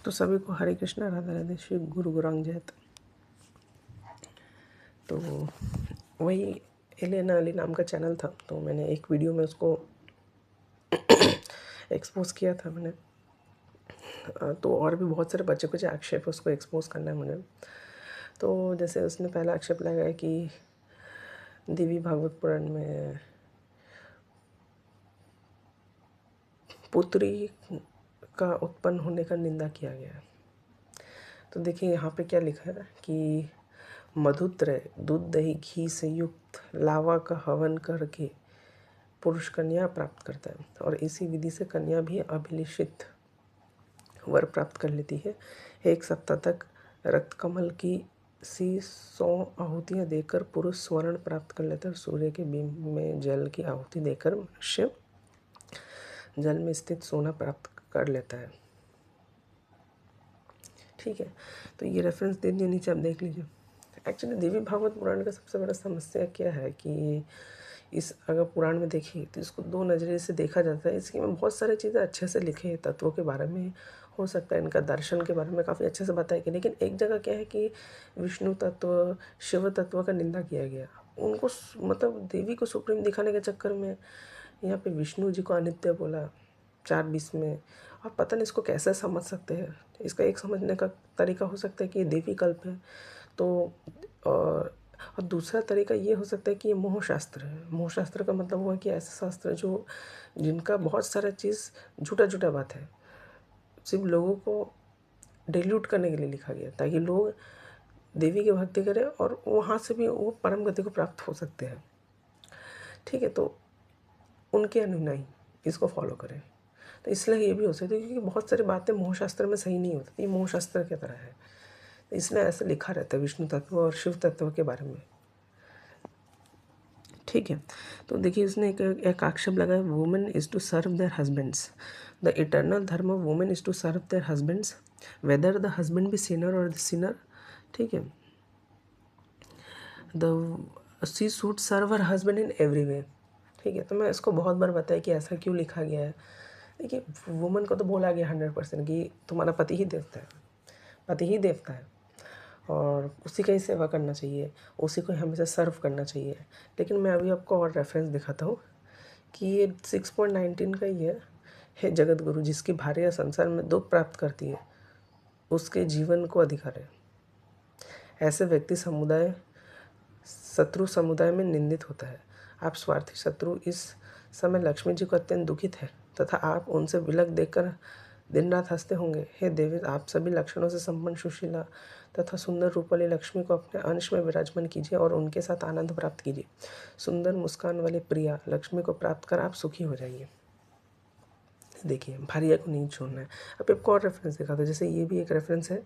तो सभी को हरे कृष्णा, राधे राधे, श्री गुरु गौरांग जयत। तो वही एलेना अली नाम का चैनल था, तो मैंने एक वीडियो में उसको एक्सपोज किया था मैंने। तो और भी बहुत सारे बच्चे कुछ आक्षेप उसको एक्सपोज करना है मुझे। तो जैसे उसने पहला आक्षेप लगाया कि देवी भागवत पुराण में पुत्री का उत्पन्न होने का निंदा किया गया है। तो देखिए यहाँ पे क्या लिखा है कि मधुत्रय दूध दही घी से युक्त लावा का हवन करके पुरुष कन्या प्राप्त करता है, और इसी विधि से कन्या भी अभिलिषित वर प्राप्त कर लेती है। एक सप्ताह तक रक्तकमल की सी 100 आहुतियाँ देकर पुरुष स्वर्ण प्राप्त कर लेता है। सूर्य के बिंब में जल की आहुति देकर मनुष्य जल में स्थित सोना प्राप्त कर लेता है। ठीक है, तो ये रेफरेंस दे दिया, नीचे आप देख लीजिए। एक्चुअली देवी भागवत पुराण का सबसे बड़ा समस्या क्या है कि इस अगर पुराण में देखिए तो इसको दो नज़रिए से देखा जाता है। इसकी में बहुत सारी चीज़ें अच्छे से लिखे हैं, तत्वों के बारे में हो सकता है, इनका दर्शन के बारे में काफ़ी अच्छे से बताया गया, लेकिन एक जगह क्या है कि विष्णु तत्व शिव तत्व का निंदा किया गया। उनको मतलब देवी को सुप्रीम दिखाने के चक्कर में यहाँ पे विष्णु जी को अनित्य बोला 4:20 में। और पता नहीं इसको कैसे समझ सकते हैं। इसका एक समझने का तरीका हो सकता है कि ये देवी कल्प है, तो और दूसरा तरीका ये हो सकता है कि ये मोह शास्त्र है। मोह शास्त्र का मतलब हुआ कि ऐसे शास्त्र जो जिनका बहुत सारा चीज़ झूठा झूठा बात है, सिर्फ लोगों को डिल्यूट करने के लिए लिखा गया, ताकि लोग देवी की भक्ति करें और वहाँ से भी वो परम गति को प्राप्त हो सकते हैं। ठीक है, तो उनके अनुयायी इसको फॉलो करें। तो इसलिए ये भी हो सकता है क्योंकि बहुत सारी बातें मोह शास्त्र में सही नहीं होती, ये मोह शास्त्र की तरह है, तो इसलिए ऐसे लिखा रहता है विष्णु तत्व और शिव तत्व के बारे में। ठीक है, तो देखिए इसने एक आक्षेप लगाया, women is to serve their husbands. The eternal dharma of women is to serve their husbands whether the husband be sinner और द सिनर। ठीक है, the she should serve her husband in every way. ठीक है, तो मैं इसको बहुत बार बताया कि ऐसा क्यों लिखा गया है। देखिए वुमन को तो बोला गया 100% कि तुम्हारा पति ही देवता है, पति ही देवता है और उसी का ही सेवा करना चाहिए, उसी को हमेशा सर्व करना चाहिए। लेकिन मैं अभी आपको और रेफरेंस दिखाता हूँ कि ये 6.19 का ही है जगत गुरु जिसकी भार्या संसार में दुख प्राप्त करती है उसके जीवन को अधिकार है। ऐसे व्यक्ति समुदाय शत्रु समुदाय में निंदित होता है। आप स्वार्थी शत्रु इस समय लक्ष्मी जी को अत्यंत दुखित है तथा आप उनसे विलग देखकर दिन रात हंसते होंगे। हे देवी, आप सभी लक्षणों से संपन्न सुशीला तथा सुंदर रूप वाली लक्ष्मी को अपने अंश में विराजमान कीजिए और उनके साथ आनंद प्राप्त कीजिए। सुंदर मुस्कान वाली प्रिया लक्ष्मी को प्राप्त कर आप सुखी हो जाइए। देखिए भार्या को नहीं छोड़ना है। अब आपको और रेफरेंस दिखा दो, जैसे ये भी एक रेफरेंस है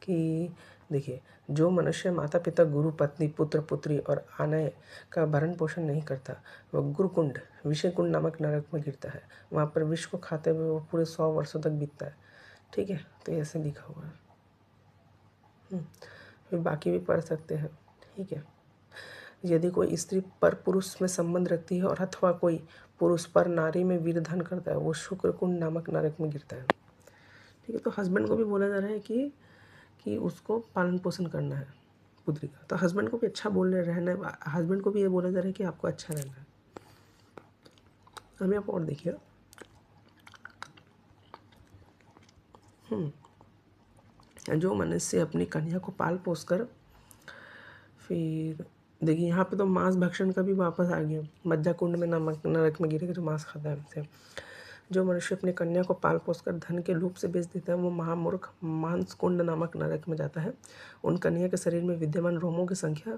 कि देखिए जो मनुष्य माता पिता गुरु पत्नी पुत्र पुत्री और आनय का भरण पोषण नहीं करता वह गुरुकुंड विषय कुंड नामक नरक में गिरता है। वहाँ पर विष को खाते हुए वो पूरे 100 वर्षों तक बीतता है। ठीक है, तो ऐसे लिखा हुआ है। फिर बाकी भी पढ़ सकते हैं। ठीक है, यदि कोई स्त्री पर पुरुष में संबंध रखती है और अथवा कोई पुरुष पर नारी में वीरधन करता है वो शुक्र कुंड नामक नरक में गिरता है। ठीक है, तो हस्बैंड को भी बोला जा रहा है कि उसको पालन पोषण करना है पुत्री का, तो हस्बैंड को भी अच्छा बोलने रहना है। हस्बैंड को भी ये बोला जा रहा है कि आपको अच्छा रहना है। अभी आप और देखिए, जो मनुष्य अपनी कन्या को पाल पोस कर फिर देखिए यहाँ पे तो मांस भक्षण का भी वापस आ गया, मज्जा कुंड में नमक नरक में गिरेगा जो मांस खाता है हमसे। जो मनुष्य अपनी कन्या को पाल पोस कर धन के लोभ से बेच देता है वो महामूर्ख मांस कुंड नामक नरक में जाता है। उन कन्या के शरीर में विद्यमान रोमों की संख्या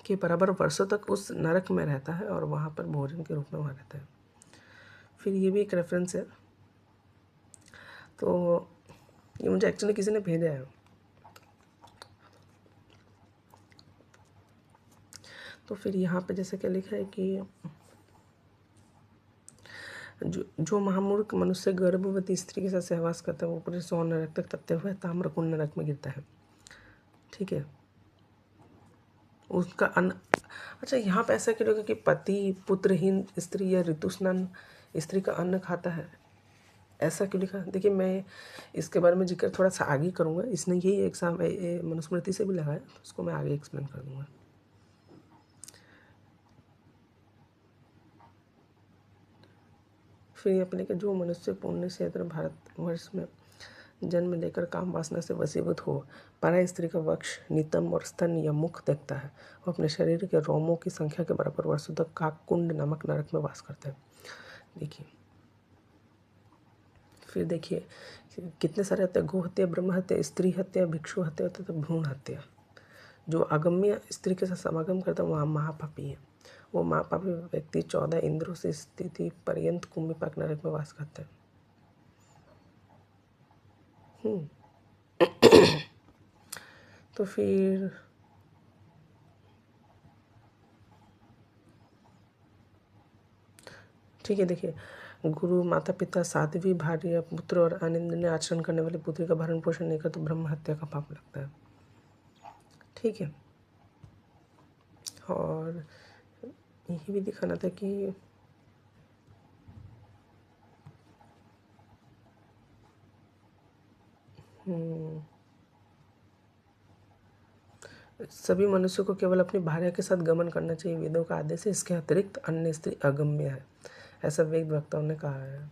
के बराबर वर्षों तक उस नरक में रहता है और वहाँ पर भोजन के रूप में वहाँ रहता है। फिर ये भी एक रेफरेंस है, तो ये मुझे एक्चुअली किसी ने भेजा है। तो फिर यहाँ पे जैसे क्या लिखा है कि जो महामूर्ख मनुष्य गर्भवती स्त्री के साथ सहवास करता है वो पूरे 100 नरक तक तपते हुए ताम्रकुंड नरक में गिरता है। ठीक है, उसका अन्न। अच्छा यहाँ पे ऐसा क्यों होगा कि पति पुत्रहीन स्त्री या ऋतुस्नान स्त्री का अन्न खाता है, ऐसा क्यों लिखा? देखिए, मैं इसके बारे में जिक्र थोड़ा सा आगे करूँगा। इसने यही एग्ज़ाम मनुस्मृति से भी लगाया, तो उसको मैं आगे एक्सप्लेन कर दूँगा। फिर अपने के जो मनुष्य पुण्य क्षेत्र भारतवर्ष में जन्म लेकर काम वासना से वशीभूत हो, पराई स्त्री का वक्ष, नितंब और स्तन या मुख देखता है, वो अपने शरीर के रोमों की संख्या के बराबर वर्षों तक काककुंड नामक नरक में वास करते हैं। देखिए, फिर देखिए कितने सारे हत्या, गो हत्या, ब्रह्म हत्या, स्त्री हत्या, भिक्षु हत्या तथा भ्रूण हत्या। जो अगम्य स्त्री के साथ समागम करता है वहाँ महापापी है। वो महापापी व्यक्ति 14 इंद्रों से स्थिति पर्यंत कुंभीपाक नरक में वास करते हैं। तो फिर ठीक है, देखिए, गुरु, माता पिता, साध्वी, भार्य, पुत्र और अनिंदनीय आचरण करने वाली पुत्री का भरण पोषण नहीं कर तो ब्रह्म हत्या का पाप लगता है। ठीक है, और यही भी दिखाना था कि सभी मनुष्यों को केवल अपनी भार्या के साथ गमन करना चाहिए, वेदों का आदेश है। इसके अतिरिक्त अन्य स्त्री अगम्य है, ऐसा वेद वक्ताओं ने कहा है।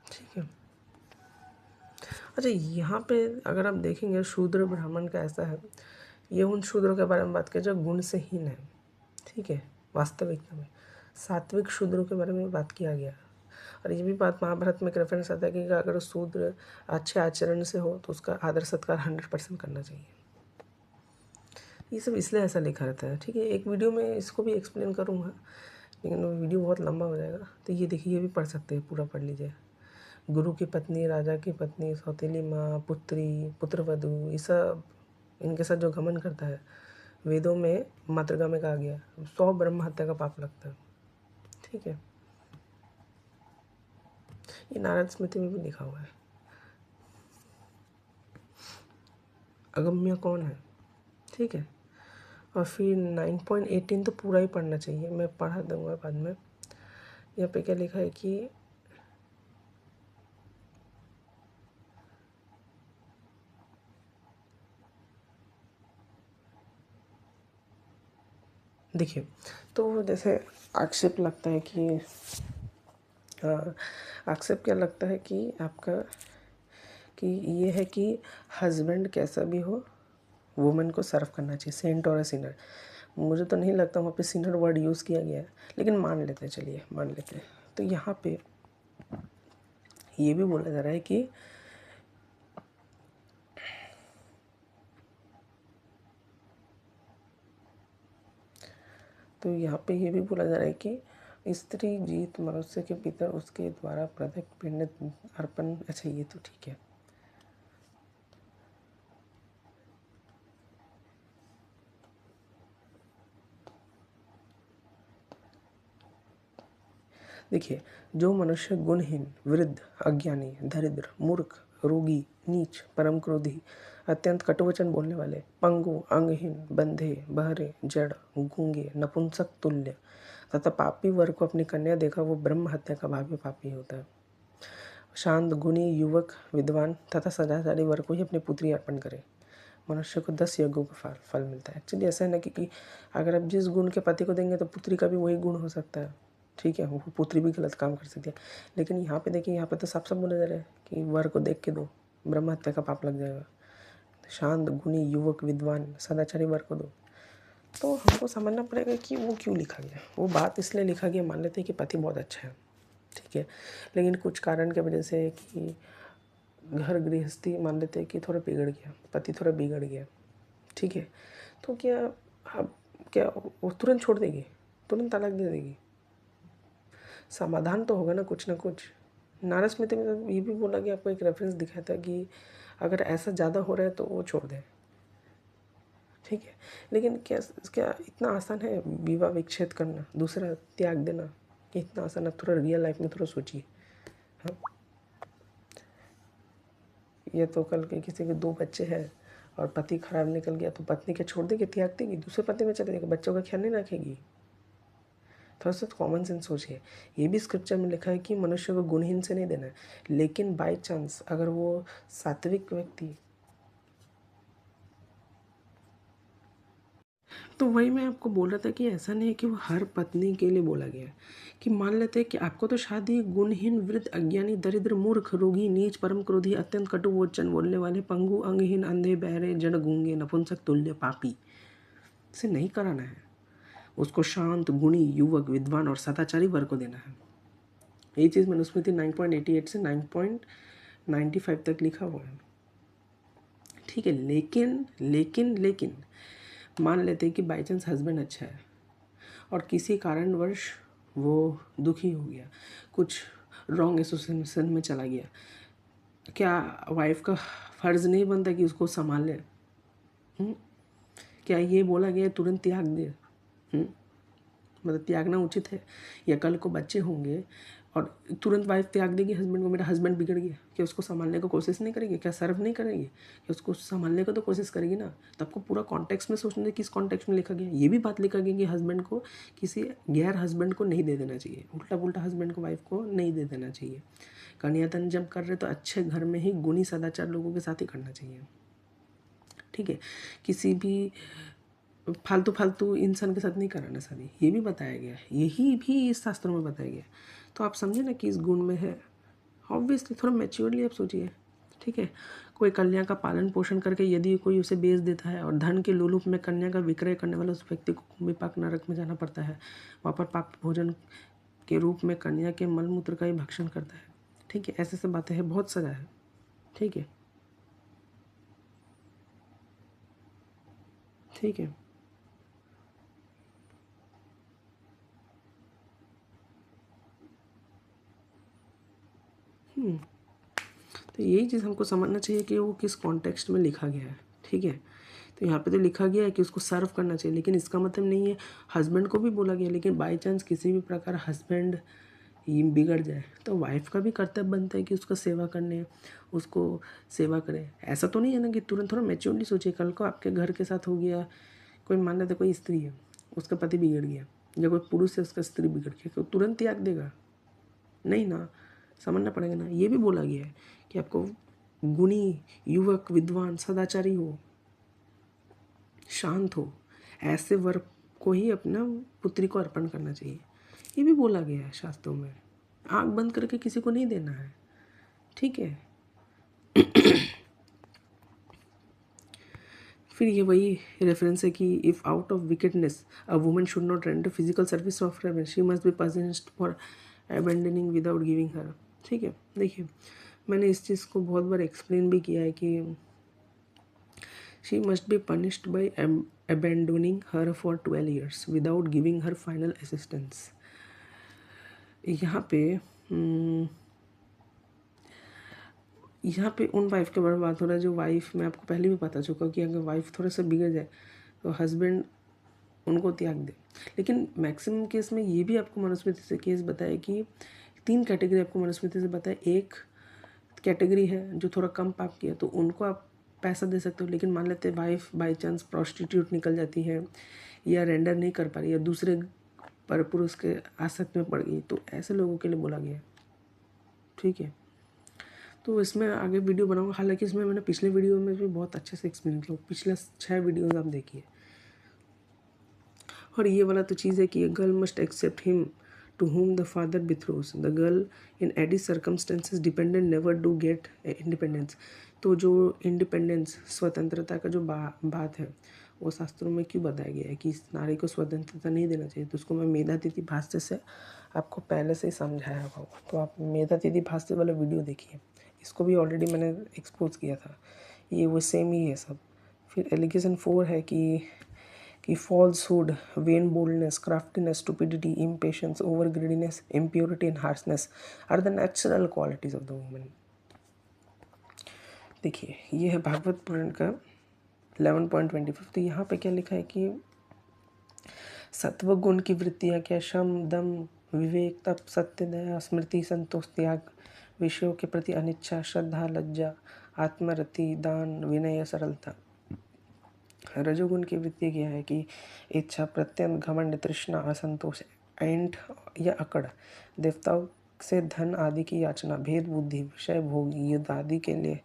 ठीक है, अच्छा, यहाँ पे अगर आप देखेंगे शूद्र ब्राह्मण का ऐसा है, ये उन शूद्रों के बारे में बात करें जो गुण से हीन है। ठीक है, वास्तविकता में सात्विक शूद्रों के बारे में बात किया गया है। और ये भी बात महाभारत में एक रेफरेंस आता है कि अगर शूद्र अच्छे आचरण से हो तो उसका आदर सत्कार 100% करना चाहिए। ये सब इसलिए ऐसा लिखा रहता है। ठीक है, एक वीडियो में इसको भी एक्सप्लेन करूँगा, लेकिन वो वीडियो बहुत लंबा हो जाएगा। तो ये देखिए, ये भी पढ़ सकते हैं, पूरा पढ़ लीजिए। गुरु की पत्नी, राजा की पत्नी, सौतेली माँ, पुत्री, पुत्रवधू, ये सब इनके साथ जो गमन करता है, वेदों में मातृका में कहा गया 100 ब्रह्म हत्या का पाप लगता है। ठीक है, ये नारद स्मृति में भी लिखा हुआ है। अगम्य कौन है? ठीक है, और फिर 9.18 तो पूरा ही पढ़ना चाहिए, मैं पढ़ा दूंगा बाद में। यहाँ पे क्या लिखा है कि देखिए, तो जैसे आक्षेप लगता है कि आक्षेप क्या लगता है कि आपका कि ये है कि हस्बैंड कैसा भी हो वुमेन को सर्व करना चाहिए, सेंट और सिनर। मुझे तो नहीं लगता वहाँ पे सिनर वर्ड यूज़ किया गया है, लेकिन मान लेते हैं, चलिए मान लेते हैं। तो यहाँ पे ये भी बोला जा रहा है कि तो यहाँ पे ये भी बोला जा रहा है कि स्त्री जीत मनुष्य के पितर उसके द्वारा प्रत्येक पिंड अर्पण। अच्छा, ये तो ठीक है। देखिए, जो मनुष्य गुणहीन, वृद्ध, अज्ञानी, दरिद्र, मूर्ख, रोगी, नीच, परम क्रोधी, अत्यंत कटुवचन बोलने वाले, पंगु, अंगहीन, बंधे, बहरे, जड़, गूंगे, नपुंसक तुल्य तथा पापी वर्ग को अपनी कन्या देखा वो ब्रह्म हत्या का भावी पापी होता है। शांत, गुणी, युवक, विद्वान तथा सदाचारी वर्ग को ही अपनी पुत्री अर्पण करे, मनुष्य को 10 यज्ञों का फल मिलता है। एक्चुअली ऐसा है ना कि अगर आप जिस गुण के पति को देंगे तो पुत्री का भी वही गुण हो सकता है। ठीक है, वो पुत्री भी गलत काम कर सकती है। लेकिन यहाँ पे देखिए, यहाँ पे तो साफ साफ बोला जा रहा है कि वर को देख के दो, ब्रह्म हत्या का पाप लग जाएगा। शांत, गुणी, युवक, विद्वान, सदाचारी वर को दो। तो हमको समझना पड़ेगा कि वो क्यों लिखा गया। वो बात इसलिए लिखा गया, मान लेते हैं कि पति बहुत अच्छा है, ठीक है, लेकिन कुछ कारण की वजह से कि घर गृहस्थी मान लेते हैं कि थोड़ा बिगड़ गया, पति थोड़ा बिगड़ गया, ठीक है, तो क्या अब क्या वो तुरंत छोड़ देगी, तुरंत तलाक दे देगी? समाधान तो होगा ना कुछ ना कुछ। नारद स्मृति में तो ये भी बोला कि आपको एक रेफरेंस दिखाया था कि अगर ऐसा ज़्यादा हो रहा है तो वो छोड़ दें। ठीक है, लेकिन क्या क्या इतना आसान है विवाह विच्छेद करना, दूसरा त्याग देना? कि इतना आसान है? थोड़ा रियल लाइफ में थोड़ा सोचिए। हाँ, ये तो कल के किसी के 2 बच्चे हैं और पति खराब निकल गया तो पत्नी क्या छोड़ देगी, त्याग देगी, दूसरे पति में चले जाएगी, बच्चों का ख्याल नहीं रखेगी? थोड़ा सा कॉमन सेंस सोचिए। ये भी स्क्रिप्चर में लिखा है कि मनुष्य को गुणहीन से नहीं देना है, लेकिन बाई चांस अगर वो सात्विक व्यक्ति, तो वही मैं आपको बोल रहा था कि ऐसा नहीं है कि वो हर पत्नी के लिए बोला गया है। कि मान लेते हैं कि आपको तो शादी गुणहीन, वृद्ध, अज्ञानी, दरिद्र, मूर्ख, रोगी, नीच, परम क्रोधी, अत्यंत कटु वचन बोलने वाले, पंगु, अंगहीन, अंधे, बहरे, जड़, गूंगे, नपुंसक, तुल्य, पापी से नहीं कराना है। उसको शांत, गुणी, युवक, विद्वान और सदाचारी वर को देना है। ये चीज़ मनुस्मृति 9.88 से 9.95 तक लिखा हुआ है। ठीक है, लेकिन लेकिन लेकिन मान लेते हैं कि बाई चांस हस्बैंड अच्छा है और किसी कारणवश वो दुखी हो गया, कुछ रॉन्ग एसोसिएशन में चला गया, क्या वाइफ का फ़र्ज़ नहीं बनता कि उसको संभाल ले? क्या ये बोला गया तुरंत त्याग दे? मतलब त्यागना उचित है? या कल को बच्चे होंगे और तुरंत वाइफ त्याग देगी हस्बैंड को, मेरा हस्बैंड बिगड़ गया, क्या उसको संभालने की कोशिश नहीं करेगी? क्या सर्व नहीं करेगी? क्या उसको संभालने को तो कोशिश करेगी ना? तो आपको पूरा कॉन्टेक्स्ट में सोचना है, किस कॉन्टेक्स्ट में लिखा गया। ये भी बात लिखा गया कि हस्बैंड को किसी गैर हस्बैंड को नहीं दे देना चाहिए, उल्टा पुल्टा हस्बैंड को वाइफ को नहीं दे देना चाहिए। कन्यादान जब कर रहे तो अच्छे घर में ही गुणी सदाचार लोगों के साथ ही करना चाहिए। ठीक है, किसी भी फालतू इंसान के साथ नहीं कराना शादी, ये भी बताया गया है, यही भी इस शास्त्रों में बताया गया है। तो आप समझे ना कि इस गुण में है। ऑब्वियसली थोड़ा मैच्योरली आप सोचिए। ठीक है, कोई कन्या का पालन पोषण करके यदि कोई उसे बेच देता है और धन के लोलुप में कन्या का विक्रय करने वाले उस व्यक्ति को विपाक नरक में जाना पड़ता है। वहाँ पर पाप भोजन के रूप में कन्या के मलमूत्र का ही भक्षण करता है। ठीक है, ऐसे बातें हैं, बहुत सजा है। ठीक है, ठीक है। तो यही चीज़ हमको समझना चाहिए कि वो किस कॉन्टेक्स्ट में लिखा गया है। ठीक है, तो यहाँ पे तो लिखा गया है कि उसको सर्व करना चाहिए, लेकिन इसका मतलब नहीं है हस्बैंड को भी बोला गया। लेकिन बाई चांस किसी भी प्रकार हस्बैंड बिगड़ जाए तो वाइफ का भी कर्तव्य बनता है कि उसका सेवा करने, उसको सेवा करे। ऐसा तो नहीं है ना कि तुरंत, थोड़ा मैच्योरली सोचिए। कल को आपके घर के साथ हो गया, कोई मान लेते कोई स्त्री है, उसका पति बिगड़ गया, या कोई पुरुष है उसका स्त्री बिगड़ गया, तो तुरंत त्याग देगा? नहीं ना, समझना पड़ेगा ना। ये भी बोला गया है कि आपको गुणी, युवक, विद्वान, सदाचारी हो, शांत हो, ऐसे वर को ही अपना पुत्री को अर्पण करना चाहिए। ये भी बोला गया है शास्त्रों में। आँख बंद करके किसी को नहीं देना है। ठीक है, फिर ये वही रेफरेंस है कि if out of wickedness a woman should not render physical service of heaven, she must be punished for abandoning without giving her. ठीक है, देखिए मैंने इस चीज़ को बहुत बार एक्सप्लेन भी किया है कि she must be punished by abandoning her for 12 years without giving her final assistance। यहाँ पे उन वाइफ के बारे में बात हो रहा है जो वाइफ, मैं आपको पहले भी बता चुका कि अगर वाइफ थोड़ा सा बिगड़ जाए तो हस्बैंड उनको त्याग दे। लेकिन मैक्सिमम केस में ये भी आपको मनुस्मृति से केस बताया कि 3 कैटेगरी आपको मनुस्मृति से बताया। एक कैटेगरी है जो थोड़ा कम पाप किया तो उनको आप पैसा दे सकते हो, लेकिन मान लेते वाइफ बाई चांस प्रॉस्टिट्यूट निकल जाती है या रेंडर नहीं कर पा रही या दूसरे पर पुरुष के आसक्त में पड़ गई, तो ऐसे लोगों के लिए बोला गया। ठीक है, तो इसमें आगे वीडियो बनाऊंगा। हालांकि इसमें मैंने पिछले वीडियो में भी बहुत अच्छे से एक्सप्लेन किया, पिछले 6 वीडियोज़ आप देखिए। और ये वाला तो चीज़ है कि girl must accept him to home the father betroths the girl in ad circumstances dependent never do get independence. तो जो इंडिपेंडेंस, स्वतंत्रता का जो बात है वो शास्त्रों में क्यों बताया गया है कि इस नारी को स्वतंत्रता नहीं देना चाहिए, तो उसको मैं मेधातिथि भाष्य से आपको पहले से ही समझाया हुआ। तो आप मेधातिथि भाष्य वाला वीडियो देखिए, इसको भी ऑलरेडी मैंने एक्सपोज किया था, ये वो सेम ही है सब। फिर एलिगेशन 4 है कि falsehood, vain boldness, craftiness, stupidity, impatience, overgreediness, impurity and harshness are the natural qualities of the woman। देखिए ये है भागवत पुराण का 11.25। तो यहाँ पे क्या लिखा है कि सत्व गुण की वृत्तियाँ क्या, शम, दम, विवेक, तप, सत्य, दया, स्मृति, संतोष, त्याग, विषयों के प्रति अनिच्छा, श्रद्धा, लज्जा, आत्मरति, दान, विनय, सरलता। रजोगुण की वृत्ति क्या है कि इच्छा, प्रत्यंत, घमंड, तृष्णा, असंतोष, ऐंठ या अकड़, देवताओं से धन आदि की याचना, भेद बुद्धि, विषय भोग, युद्ध आदि के लिए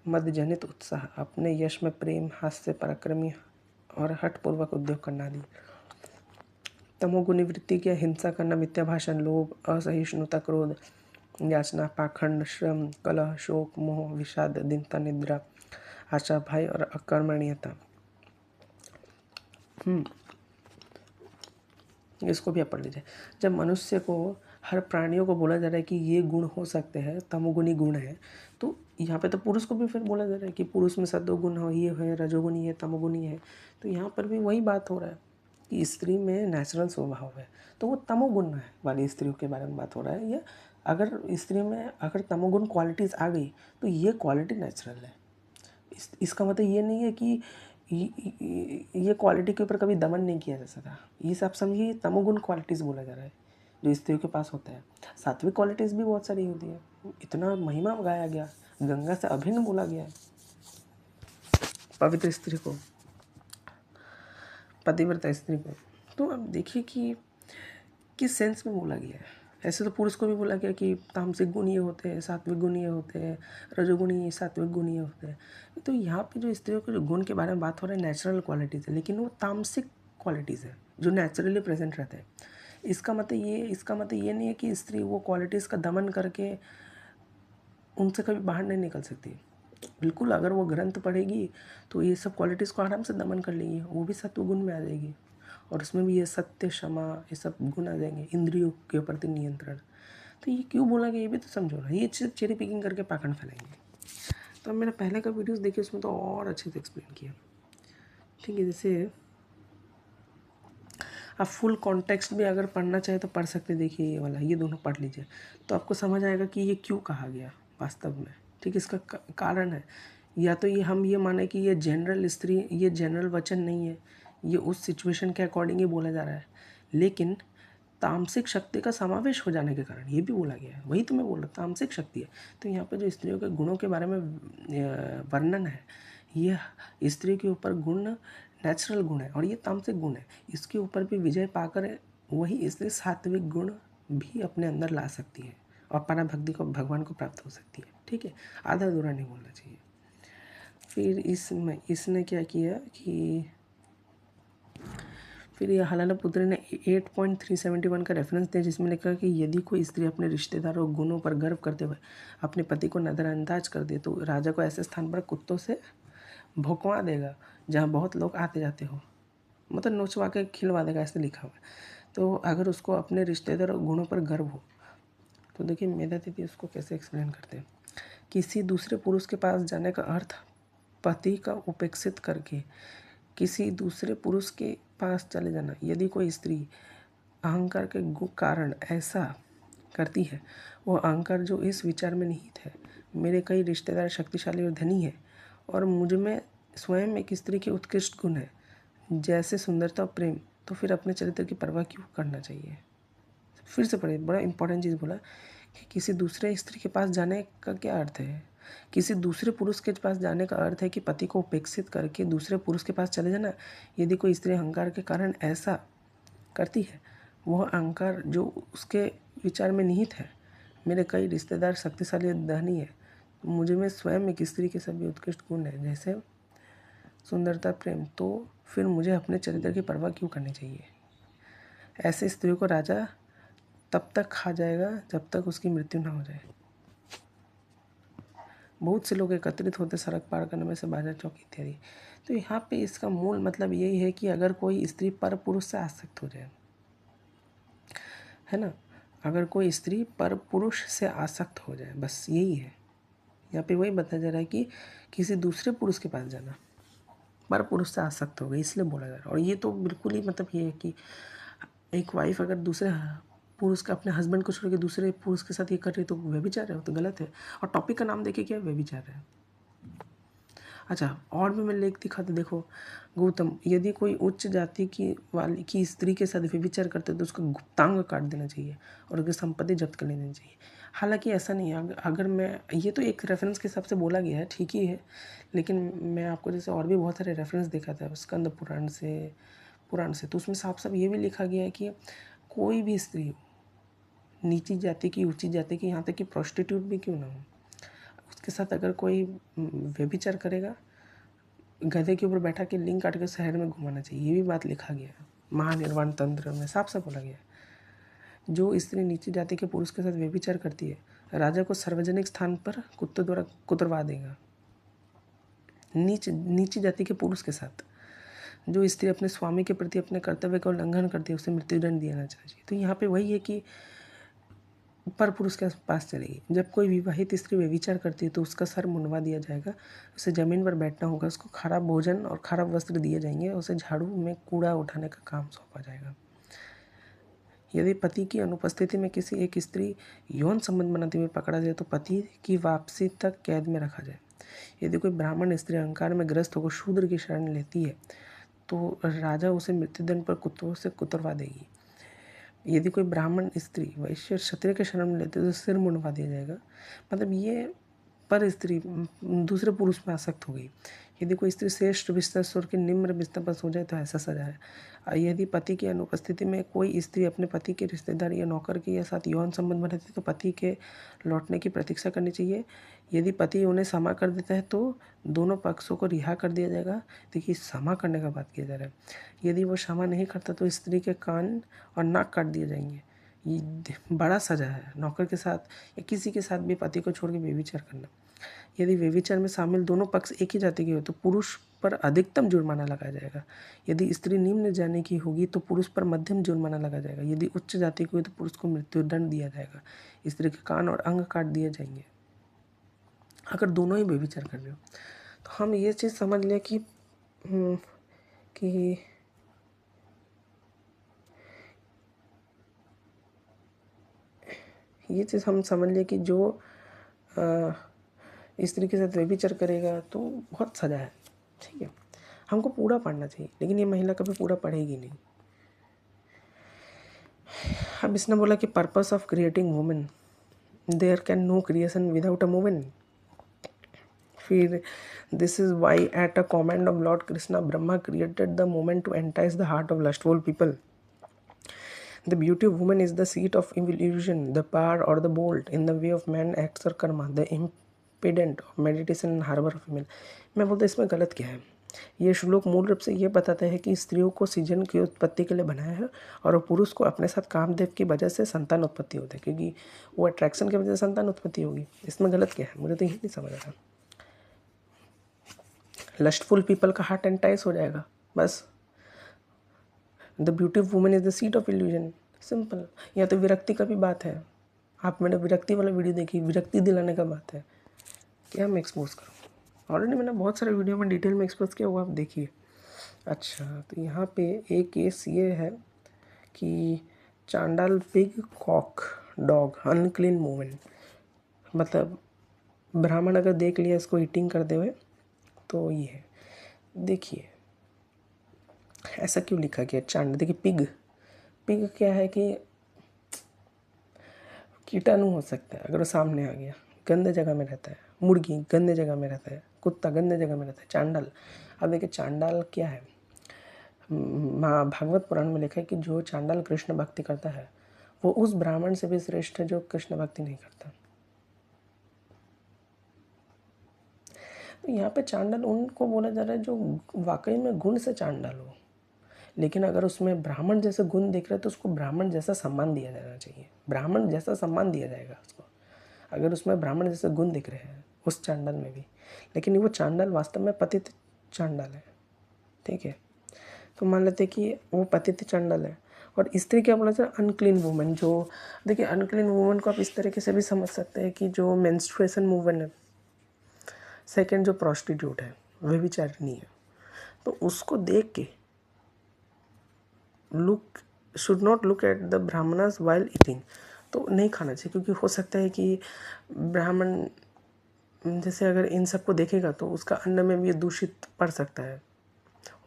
मद जनित उत्साह, अपने यश में प्रेम, हास्य, पराक्रमी और हठपूर्वक उद्योग करना आदि। तमोगुणी वृत्ति की हिंसा करना, मिथ्या भाषण, लोभ, असहिष्णुता, क्रोध, याचना, पाखंड, श्रम, कलह, शोक, मोह, विषाद, दीनता, निद्रा, आशा, भय और अकर्मण्यता। इसको भी आप पढ़ लीजिए। जब मनुष्य को, हर प्राणियों को बोला जा रहा है कि ये गुण हो सकते हैं, तमोगुणी गुण है, तो यहाँ पे तो पुरुष को भी फिर बोला जा रहा है कि पुरुष में सत्वगुण हो, ये है, रजोगुणी है, तमोगुणी है। तो यहाँ पर भी वही बात हो रहा है कि स्त्री में नेचुरल स्वभाव है, तो वो तमोगुण है वाली स्त्रियों के बारे में बात हो रहा है। या अगर स्त्री में अगर तमोगुण क्वालिटीज़ आ गई तो ये क्वालिटी नेचुरल है। इसका मतलब ये नहीं है कि ये क्वालिटी के ऊपर कभी दमन नहीं किया जा सकता। ये सब समझिए तमोगुण क्वालिटीज़ बोला जा रहा है जो स्त्रियों के पास होता है। सात्विक क्वालिटीज़ भी बहुत सारी होती है। इतना महिमा गाया गया, गंगा से अभिन्न बोला गया है पवित्र स्त्री को, पतिव्रता स्त्री को। तो अब देखिए कि किस सेंस में बोला गया है। ऐसे तो पुरुष को भी बोला गया कि तामसिक गुण ये होते हैं, सात्विक गुण ये होते हैं, रजोगुणी सात्विक गुण ये होते हैं। तो यहाँ पे जो स्त्रियों के जो गुण के बारे में बात हो रहा है नेचुरल क्वालिटीज़ है, लेकिन वो तामसिक क्वालिटीज़ है जो नेचुरली प्रेजेंट रहते हैं। इसका मतलब ये नहीं है कि स्त्री वो क्वालिटीज़ का दमन करके उनसे कभी बाहर नहीं निकल सकती। बिल्कुल, अगर वो ग्रंथ पढ़ेगी तो ये सब क्वालिटीज़ को आराम से दमन कर लेगी, वो भी सत्व गुण में आ जाएगी। और उसमें भी ये सत्य, क्षमा, ये सब गुण आ जाएंगे, इंद्रियों के प्रति नियंत्रण। तो ये क्यों बोला गया ये भी तो समझो ना, ये सिर्फ चेरी पिकिंग करके पाखंड फैलाएंगे। तो मेरा पहले का वीडियोस देखिए, उसमें तो और अच्छे से एक्सप्लेन किया। ठीक है, जैसे आप फुल कॉन्टेक्स्ट भी अगर पढ़ना चाहे तो पढ़ सकते, देखिए ये वाला, ये दोनों पढ़ लीजिए तो आपको समझ आएगा कि ये क्यों कहा गया वास्तव में। ठीक, इसका कारण है। या तो ये हम ये माने कि ये जनरल स्त्री, ये जनरल वचन नहीं है, ये उस सिचुएशन के अकॉर्डिंग ही बोला जा रहा है, लेकिन तामसिक शक्ति का समावेश हो जाने के कारण ये भी बोला गया है। वही तो मैं बोल रहा, तामसिक शक्ति है। तो यहाँ पे जो स्त्रियों के गुणों के बारे में वर्णन है, ये स्त्री के ऊपर गुण नेचुरल गुण है और ये तामसिक गुण है। इसके ऊपर भी विजय पाकर वही स्त्री सात्विक गुण भी अपने अंदर ला सकती है और पराभक्ति को, भगवान को प्राप्त हो सकती है। ठीक है, आधा अधूरा नहीं बोलना चाहिए। फिर इसने क्या किया कि फिर ये हलाला पुत्री ने 8.371 का रेफरेंस दिया, जिसमें लिखा कि यदि कोई स्त्री अपने रिश्तेदारों और गुणों पर गर्व करते हुए अपने पति को नज़रअंदाज कर दे तो राजा को ऐसे स्थान पर कुत्तों से भौंकवा देगा जहाँ बहुत लोग आते जाते हो, मतलब नोचवा के खिलवा देगा, ऐसे लिखा हुआ है। तो अगर उसको अपने रिश्तेदार और गुणों पर गर्व हो तो देखिए मेधा दीदी उसको कैसे एक्सप्लेन करते हैं। किसी दूसरे पुरुष के पास जाने का अर्थ पति का उपेक्षित करके किसी दूसरे पुरुष के पास चले जाना। यदि कोई स्त्री अहंकार के कारण ऐसा करती है, वह अहंकार जो इस विचार में निहित है, मेरे कई रिश्तेदार शक्तिशाली और धनी हैं और मुझ में स्वयं एक स्त्री के उत्कृष्ट गुण है जैसे सुंदरता और प्रेम, तो फिर अपने चरित्र की परवाह क्यों करना चाहिए। फिर से पढ़िए, बड़ा इंपॉर्टेंट चीज़ बोला कि किसी दूसरे स्त्री के पास जाने का क्या अर्थ है। किसी दूसरे पुरुष के पास जाने का अर्थ है कि पति को उपेक्षित करके दूसरे पुरुष के पास चले जाना। यदि कोई स्त्री अहंकार के कारण ऐसा करती है, वह अहंकार जो उसके विचार में निहित है, मेरे कई रिश्तेदार शक्तिशाली धनी है, मुझे में स्वयं एक स्त्री के सभी उत्कृष्ट गुण है जैसे सुंदरता, प्रेम, तो फिर मुझे अपने चरित्र की परवाह क्यों करनी चाहिए। ऐसे स्त्री को राजा तब तक खा जाएगा जब तक उसकी मृत्यु ना हो जाए। बहुत से लोग एकत्रित होते सड़क पार करने में से बाजार चौक इत्यादि। तो यहाँ पे इसका मूल मतलब यही है कि अगर कोई स्त्री पर पुरुष से आसक्त हो जाए, है ना, अगर कोई स्त्री पर पुरुष से आसक्त हो जाए, बस यही है। यहाँ पे वही बताया जा रहा है कि किसी दूसरे पुरुष के पास जाना, पर पुरुष से आसक्त हो गई, इसलिए बोला जा रहा है। और ये तो बिल्कुल ही मतलब ये है कि एक वाइफ अगर दूसरे पुरुष का, अपने हस्बैंड को छोड़ के दूसरे पुरुष के साथ ये कर रही तो व्यभिचार है, तो गलत है। और टॉपिक का नाम देखिए क्या, व्यभिचार है। अच्छा, और भी मैं लेख दिखाते, देखो गौतम, यदि कोई उच्च जाति की स्त्री के साथ व्यभिचार करते तो उसको गुप्तांग काट देना चाहिए और उसकी संपत्ति जब्त कर लेनी चाहिए। हालांकि ऐसा नहीं है, अगर मैं, ये तो एक रेफरेंस के हिसाब से बोला गया है, ठीक ही है, लेकिन मैं आपको जैसे और भी बहुत सारे रेफरेंस देखा था स्कंद पुराण से, तो उसमें साफ साफ ये भी लिखा गया है कि कोई भी स्त्री हो, नीची जाति की, ऊंची जाति की, यहाँ तक कि प्रोस्टिट्यूट भी क्यों ना हो, उसके साथ अगर कोई व्यभिचार करेगा, गधे के ऊपर बैठा के लिंग काट के शहर में घुमाना चाहिए। ये भी बात लिखा गया है महानिर्वाण तंत्र में, साफ साफ बोला गया है। जो स्त्री नीची जाति के पुरुष के साथ व्यभिचार करती है, राजा को सार्वजनिक स्थान पर कुत्तों द्वारा कुतरवा देगा। नीची जाति के पुरुष के साथ जो स्त्री अपने स्वामी के प्रति अपने कर्तव्य का उल्लंघन करती है, उसे मृत्युदंड दिया जाना चाहिए। तो यहाँ पे वही है कि पर पुरुष के पास चलेगी। जब कोई विवाहित स्त्री व्यभिचार करती है तो उसका सर मुंडवा दिया जाएगा, उसे ज़मीन पर बैठना होगा, उसको खराब भोजन और खराब वस्त्र दिए जाएंगे, उसे झाड़ू में कूड़ा उठाने का काम सौंपा जाएगा। यदि पति की अनुपस्थिति में किसी एक स्त्री यौन संबंध बनाते हुए पकड़ा जाए तो पति की वापसी तक कैद में रखा जाए। यदि कोई ब्राह्मण स्त्री अहंकार में ग्रस्त होकर शूद्र की शरण लेती है तो राजा उसे मृत्युदंड पर कुत्तों से कुतरवा देगी। यदि कोई ब्राह्मण स्त्री वैश्य क्षत्रिय के शरण में लेते तो सिर मुंडवा दिया जाएगा। मतलब ये पर स्त्री दूसरे पुरुष में आसक्त हो गई। यदि कोई स्त्री श्रेष्ठ बिस्तर स्वर के निम्न बिस्तर पर सो जाए तो ऐसा सजा है। यदि पति की अनुपस्थिति में कोई स्त्री अपने पति के रिश्तेदार या नौकर के साथ यौन संबंध बनाती है तो पति के लौटने की प्रतीक्षा करनी चाहिए। यदि पति उन्हें क्षमा कर देता है तो दोनों पक्षों को रिहा कर दिया जाएगा। देखिए, क्षमा करने का बात किया जा रहा है। यदि वो क्षमा नहीं करता तो स्त्री के कान और नाक काट दिए जाएंगे। ये बड़ा सजा है नौकर के साथ या किसी के साथ भी पति को छोड़ के व्यभिचार करना। यदि व्यभिचार में शामिल दोनों पक्ष एक ही जाति के हो तो पुरुष पर अधिकतम जुर्माना लगाया जाएगा। यदि स्त्री निम्न जाति की होगी तो पुरुष पर मध्यम जुर्माना लगाया जाएगा। यदि उच्च जाति की हुई तो पुरुष को मृत्युदंड दिया जाएगा। स्त्री के कान और अंग काट दिए जाएंगे अगर दोनों ही व्यभिचार कर रहे हो। तो हम ये चीज़ समझ लें कि ये चीज़ हम समझ लें कि जो स्त्री के साथ व्यभिचार करेगा तो बहुत सजा है। ठीक है, हमको पूरा पढ़ना चाहिए, लेकिन ये महिला कभी पूरा पढ़ेगी नहीं। अब इसने बोला कि purpose of creating women, there can no creation without a women. फिर this is why at a command of Lord Krishna Brahma created the women to entice the heart of lustful people. The beauty of woman is the seat of illusion, the power or the bolt in the way of man acts or karma, the impediment of meditation and harbor of female। मैं बोलता इसमें गलत क्या है। ये श्लोक मूल रूप से ये बताता है कि स्त्रियों को सृजन की उत्पत्ति के लिए बनाया है और पुरुष को अपने साथ कामदेव की वजह से संतान उत्पत्ति होती है, क्योंकि वो अट्रैक्शन की वजह से संतान उत्पत्ति होगी। इसमें गलत क्या है, मुझे तो यही नहीं समझ रहा। लस्टफुल पीपल का हार्ट एंटाइज हो जाएगा बस। The beauty of women is the seat of illusion, simple. या तो विरक्ति का भी बात है। आप मैंने विरक्ति वाला वीडियो देखी, विरक्ति दिलाने का बात है। क्या मैं एक्सपोज करूँ, ऑलरेडी मैंने बहुत सारे वीडियो में डिटेल में एक्सपोज किया, वो आप देखिए। अच्छा, तो यहाँ पे एक केस ये है कि चांडाल pig cock dog unclean women, मतलब ब्राह्मण अगर देख लिया इसको ईटिंग करते हुए तो ये है। देखिए ऐसा क्यों लिखा गया चांड। देखिए पिग, पिग क्या है कि कीटाणु हो सकता है अगर वो सामने आ गया, गंदे जगह में रहता है। मुर्गी गंदे जगह में रहता है, कुत्ता गंदे जगह में रहता है। चांडाल, अब देखिए चांडाल क्या है, माँ भागवत पुराण में लिखा है कि जो चांडाल कृष्ण भक्ति करता है वो उस ब्राह्मण से भी श्रेष्ठ है जो कृष्ण भक्ति नहीं करता। तो यहाँ पे चांडाल उनको बोला जा रहा है जो वाकई में गुण से चांडाल हो, लेकिन अगर उसमें ब्राह्मण जैसे गुण दिख रहे हैं तो उसको ब्राह्मण जैसा सम्मान दिया जाना चाहिए। ब्राह्मण जैसा सम्मान दिया जाएगा उसको अगर उसमें ब्राह्मण जैसे गुण दिख रहे हैं उस चांडाल में भी। लेकिन वो चांडाल वास्तव में पतित चांडाल है। ठीक है, तो मान लेते कि वो पतित चांडाल है। और स्त्री क्या बोला जाए, अनक्लीन वुमेन। जो देखिए अनक्लीन वुमेन को आप इस तरीके से भी समझ सकते हैं कि जो मेंस्ट्रुएशन वुमेन है, सेकेंड जो प्रोस्टिट्यूट है, व्यभिचारिणी है, तो उसको देख के look should not look at the Brahmanas while eating, तो नहीं खाना चाहिए। क्योंकि हो सकता है कि ब्राह्मण जैसे अगर इन सबको देखेगा तो उसका अन्न में भी दूषित पड़ सकता है,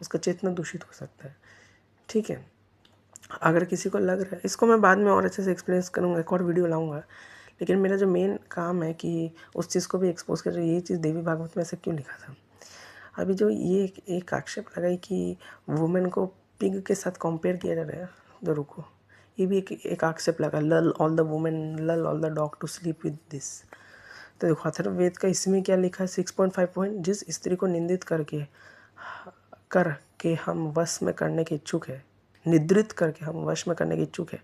उसका चेतना दूषित हो सकता है। ठीक है, अगर किसी को लग रहा है, इसको मैं बाद में और अच्छे से एक्सप्लेन करूँगा, एक और वीडियो लाऊंगा। लेकिन मेरा जो मेन काम है कि उस चीज़ को भी एक्सपोज कर, यही चीज़ देवी भागवत में ऐसे क्यों लिखा था। अभी जो ये एक आक्षेप लगाई कि वुमेन को पिग के साथ कंपेयर किया जा रहा है, तो रुको, ये भी एक आक्षेप लगा, lull all the women lull all the dog to sleep with this. तो देखो अथर्ववेद का इसमें क्या लिखा है 6.5 पॉइंट, जिस स्त्री को निंदित करके हम वश में करने के इच्छुक है, निद्रित करके हम वश में करने के इच्छुक है,